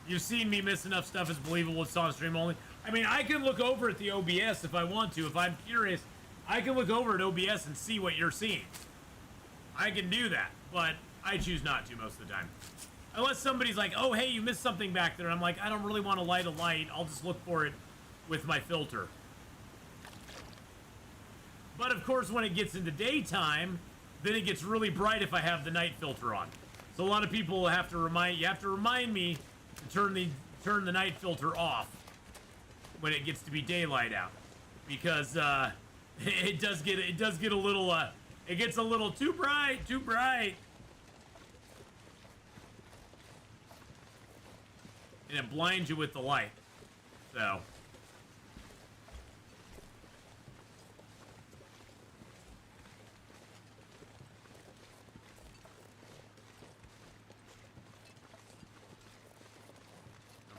You've seen me miss enough stuff, it's believable it's on stream only. I mean, I can look over at the OBS if I want to. If I'm curious, I can look over at OBS and see what you're seeing. I can do that, but I choose not to most of the time. Unless somebody's like, oh, hey, you missed something back there. I'm like, I don't really want to light a light. I'll just look for it with my filter. But, of course, when it gets into daytime, then it gets really bright if I have the night filter on. So a lot of people have to remind me to turn the night filter off when it gets to be daylight out. Because it does get a little, it gets a little too bright. And it blinds you with the light. So.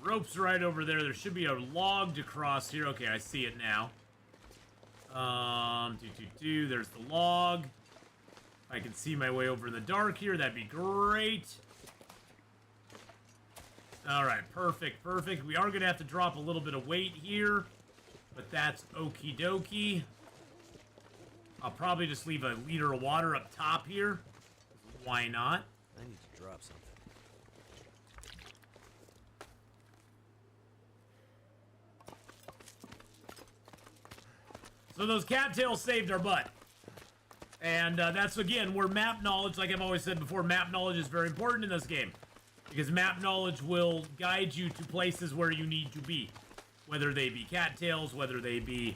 The rope's right over there. There should be a log to cross here. Okay, I see it now. There's the log. If I can see my way over in the dark here, that'd be great. Alright, perfect. We are going to have to drop a little bit of weight here, but that's okie dokie. I'll probably just leave a liter of water up top here. Why not? I need to drop something. So those cattails saved our butt. And that's, again, where map knowledge, like I've always said before, map knowledge is very important in this game. Because map knowledge will guide you to places where you need to be. Whether they be cattails, whether they be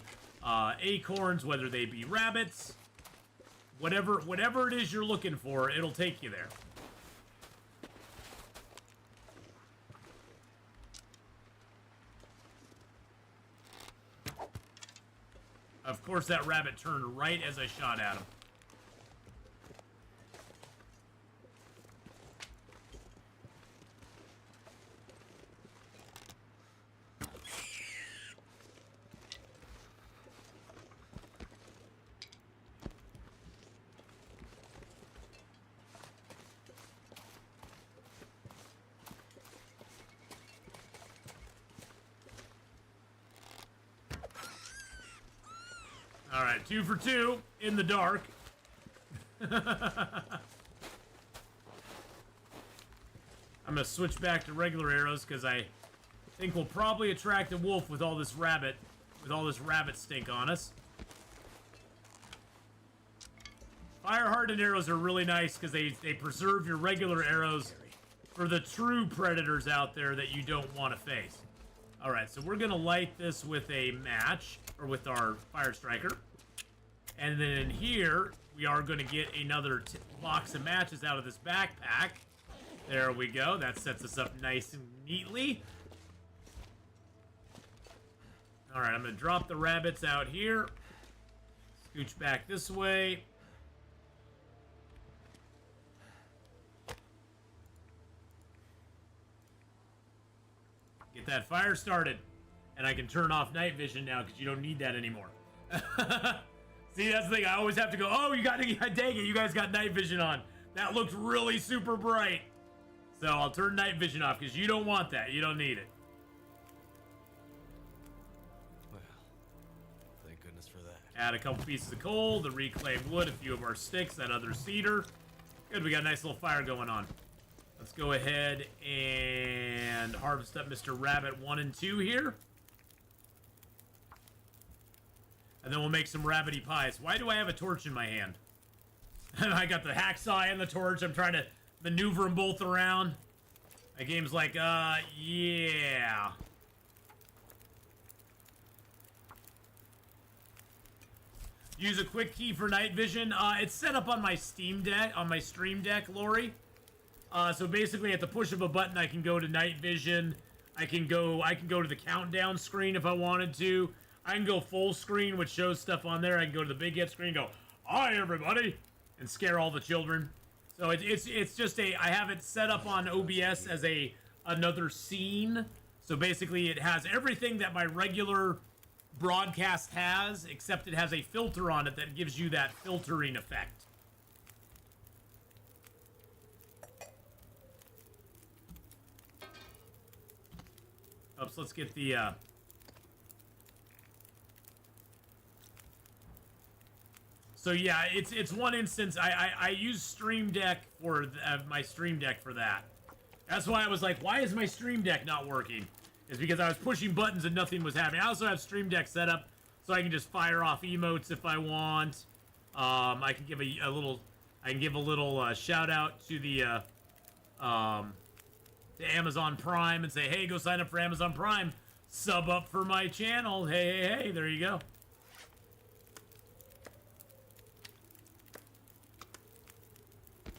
acorns, whether they be rabbits. Whatever it is you're looking for, it'll take you there. Of course, that rabbit turned right as I shot at him. All right, 2 for 2 in the dark. I'm gonna switch back to regular arrows because I think we'll probably attract a wolf with all this rabbit stink on us. Fire hardened arrows are really nice because they preserve your regular arrows for the true predators out there that you don't want to face. All right, so we're gonna light this with a match, or with our fire striker, and then in here we are going to get another box of matches out of this backpack. There we go. That sets us up nice and neatly. All right, I'm going to drop the rabbits out here. Scooch back this way. Get that fire started. And I can turn off night vision now because you don't need that anymore. See, that's the thing. I always have to go, oh, dang it, you guys got night vision on. That looked really super bright. So I'll turn night vision off because you don't want that. You don't need it. Well, thank goodness for that. Add a couple pieces of coal, the reclaimed wood, a few of our sticks, that other cedar. Good, we got a nice little fire going on. Let's go ahead and harvest up Mr. Rabbit 1 and 2 here. And then we'll make some rabbity pies. Why do I have a torch in my hand? I got the hacksaw and the torch. I'm trying to maneuver them both around. That game's like, yeah. Use a quick key for night vision. It's set up on my Steam Deck, on my Stream Deck, Lori. So basically, at the push of a button, I can go to night vision. I can go to the countdown screen if I wanted to. I can go full screen, which shows stuff on there. I can go to the big hit screen, go, hi everybody, and scare all the children. So it's just I have it set up on OBS as another scene. So basically, it has everything that my regular broadcast has, except it has a filter on it that gives you that filtering effect. Oops, let's get the So yeah, it's one instance. I use Stream Deck for my Stream Deck for that. That's why I was like, why is my Stream Deck not working? It's because I was pushing buttons and nothing was happening. I also have Stream Deck set up so I can just fire off emotes if I want. I can give a little shout out to the to Amazon Prime and say, hey, go sign up for Amazon Prime. Sub up for my channel. Hey, there you go.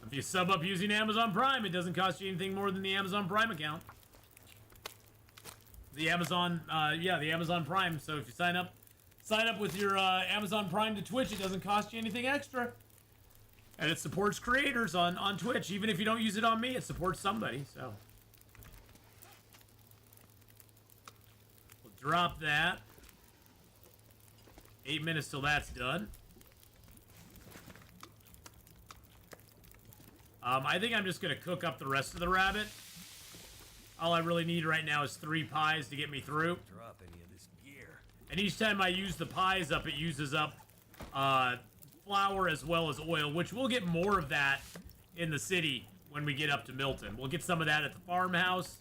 If you sub up using Amazon Prime, it doesn't cost you anything more than the Amazon Prime account. The Amazon Prime. So if you sign up with your Amazon Prime to Twitch, it doesn't cost you anything extra. And it supports creators on Twitch. Even if you don't use it on me, it supports somebody, so. We'll drop that. 8 minutes till that's done. I think I'm just going to cook up the rest of the rabbit. All I really need right now is 3 pies to get me through. Drop any of this gear. And each time I use the pies up, it uses up flour as well as oil, which we'll get more of that in the city when we get up to Milton. We'll get some of that at the farmhouse,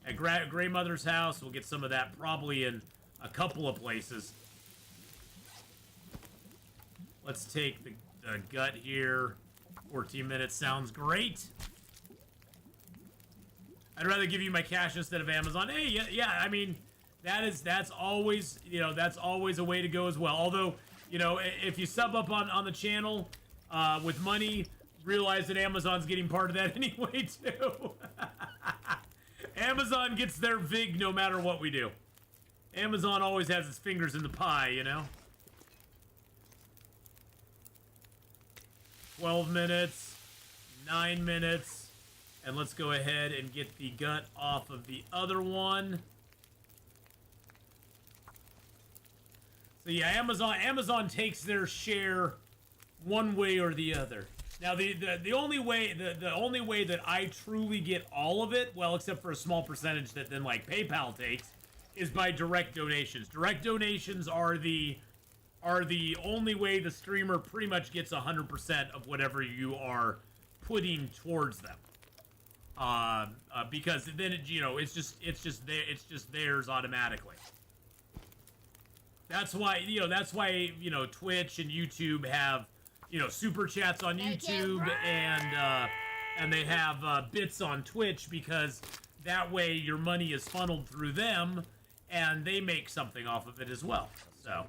at Grey Mother's house. We'll get some of that probably in a couple of places. Let's take the gut here. 14 minutes sounds great. I'd rather give you my cash instead of Amazon. Hey, yeah, I mean, that's always, that's always a way to go as well. Although, if you sub up on the channel with money, realize that Amazon's getting part of that anyway, too. Amazon gets their vig no matter what we do. Amazon always has its fingers in the pie, 12 minutes, 9 minutes, and let's go ahead and get the gut off of the other one. So yeah, Amazon takes their share one way or the other. Now the only way that I truly get all of it, well, except for a small percentage that then like PayPal takes, is by direct donations. Direct donations are the are the only way the streamer pretty much gets 100% of whatever you are putting towards them. Because then it's just theirs automatically. That's why Twitch and YouTube have super chats on YouTube and they have bits on Twitch, because that way your money is funneled through them and they make something off of it as well. So,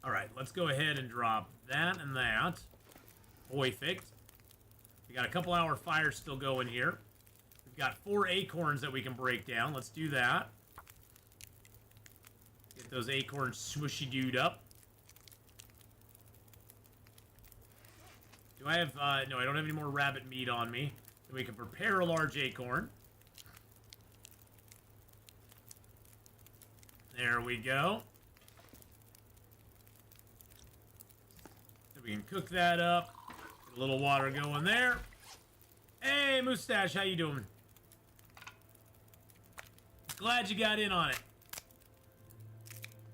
all right, let's go ahead and drop that and that. Perfect. We got a couple hour fire still going here. We've got 4 acorns that we can break down. Let's do that. Get those acorns smushy dude up. Do I have, no, I don't have any more rabbit meat on me. So we can prepare a large acorn. There we go. So we can cook that up. Get a little water going there. Hey, Mustache, how you doing? Glad you got in on it.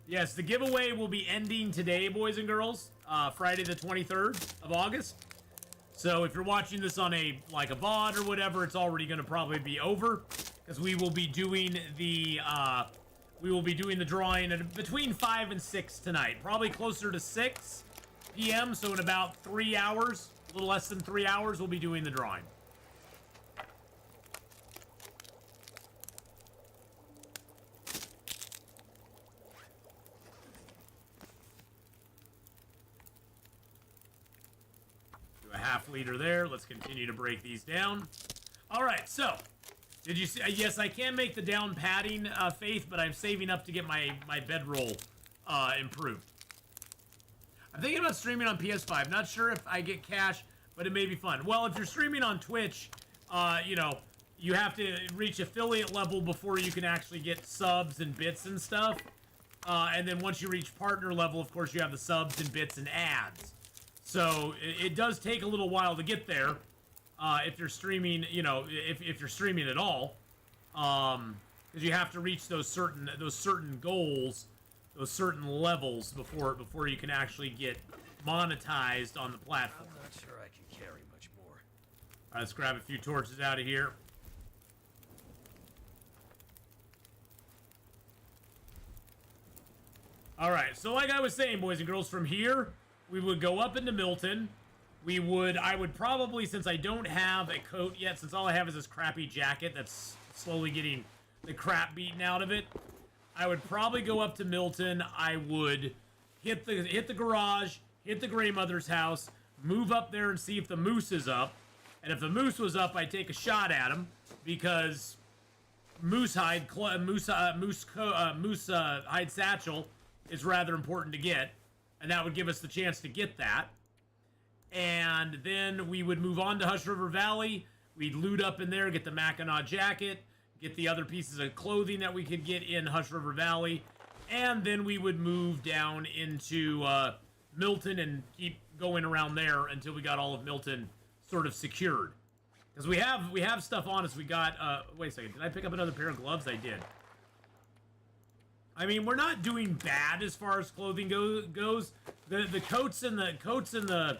Yes, the giveaway will be ending today, boys and girls. Friday the 23rd of August. So if you're watching this on a VOD or whatever, it's already going to probably be over, because we will be doing the drawing at between 5 and 6 tonight. Probably closer to 6 p.m. So in about 3 hours, a little less than 3 hours, we'll be doing the drawing. A half liter there. Let's continue to break these down. All right, so did you see? Yes, I can make the down padding, Faith, but I'm saving up to get my bedroll improved. I'm thinking about streaming on PS5. Not sure if I get cash, but it may be fun. Well, if you're streaming on Twitch, you have to reach affiliate level before you can actually get subs and bits and stuff. And then once you reach partner level, of course, you have the subs and bits and ads. So it does take a little while to get there, if you're streaming, if you're streaming at all, because you have to reach those certain goals, those certain levels before you can actually get monetized on the platform. I'm not sure I can carry much more. All right, let's grab a few torches out of here. All right, so like I was saying, boys and girls, from here, we would go up into Milton. I would probably, since I don't have a coat yet, since all I have is this crappy jacket that's slowly getting the crap beaten out of it, I would probably go up to Milton. I would hit the garage, hit the Grey Mother's house, move up there and see if the moose is up. And if the moose was up, I'd take a shot at him, because moose hide satchel is rather important to get. And that would give us the chance to get that. And then we would move on to Hush River Valley. We'd loot up in there, get the Mackinac jacket, get the other pieces of clothing that we could get in Hush River Valley. And then we would move down into Milton and keep going around there until we got all of Milton sort of secured. Because we have stuff on us. We got, wait a second, did I pick up another pair of gloves? I did. I mean, we're not doing bad as far as clothing goes. The coats and the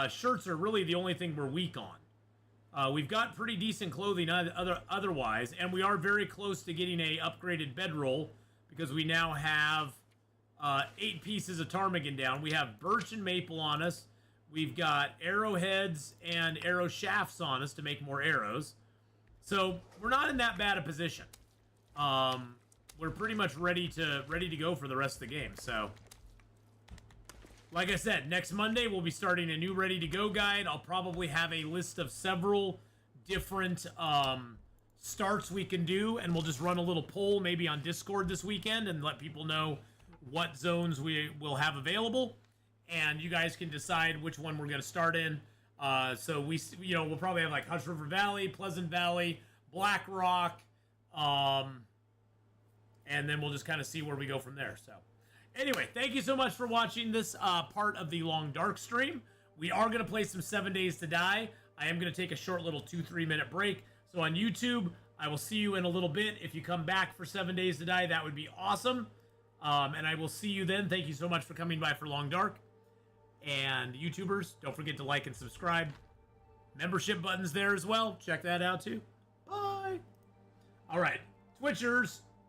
shirts are really the only thing we're weak on. We've got pretty decent clothing otherwise, and we are very close to getting a upgraded bedroll, because we now have 8 pieces of ptarmigan down. We have birch and maple on us. We've got arrowheads and arrow shafts on us to make more arrows. So we're not in that bad a position. We're pretty much ready to go for the rest of the game. So, like I said, next Monday we'll be starting a new Ready to Go guide. I'll probably have a list of several different starts we can do, and we'll just run a little poll maybe on Discord this weekend and let people know what zones we will have available, and you guys can decide which one we're going to start in. So we'll probably have like Hush River Valley, Pleasant Valley, Black Rock, and then we'll just kind of see where we go from there. So, anyway, thank you so much for watching this part of the Long Dark stream. We are going to play some 7 Days to Die. I am going to take a short little 2-3 minute break. So on YouTube, I will see you in a little bit. If you come back for 7 Days to Die, that would be awesome. And I will see you then. Thank you so much for coming by for Long Dark. And YouTubers, don't forget to like and subscribe. Membership button's there as well. Check that out too. Bye. All right, Twitchers.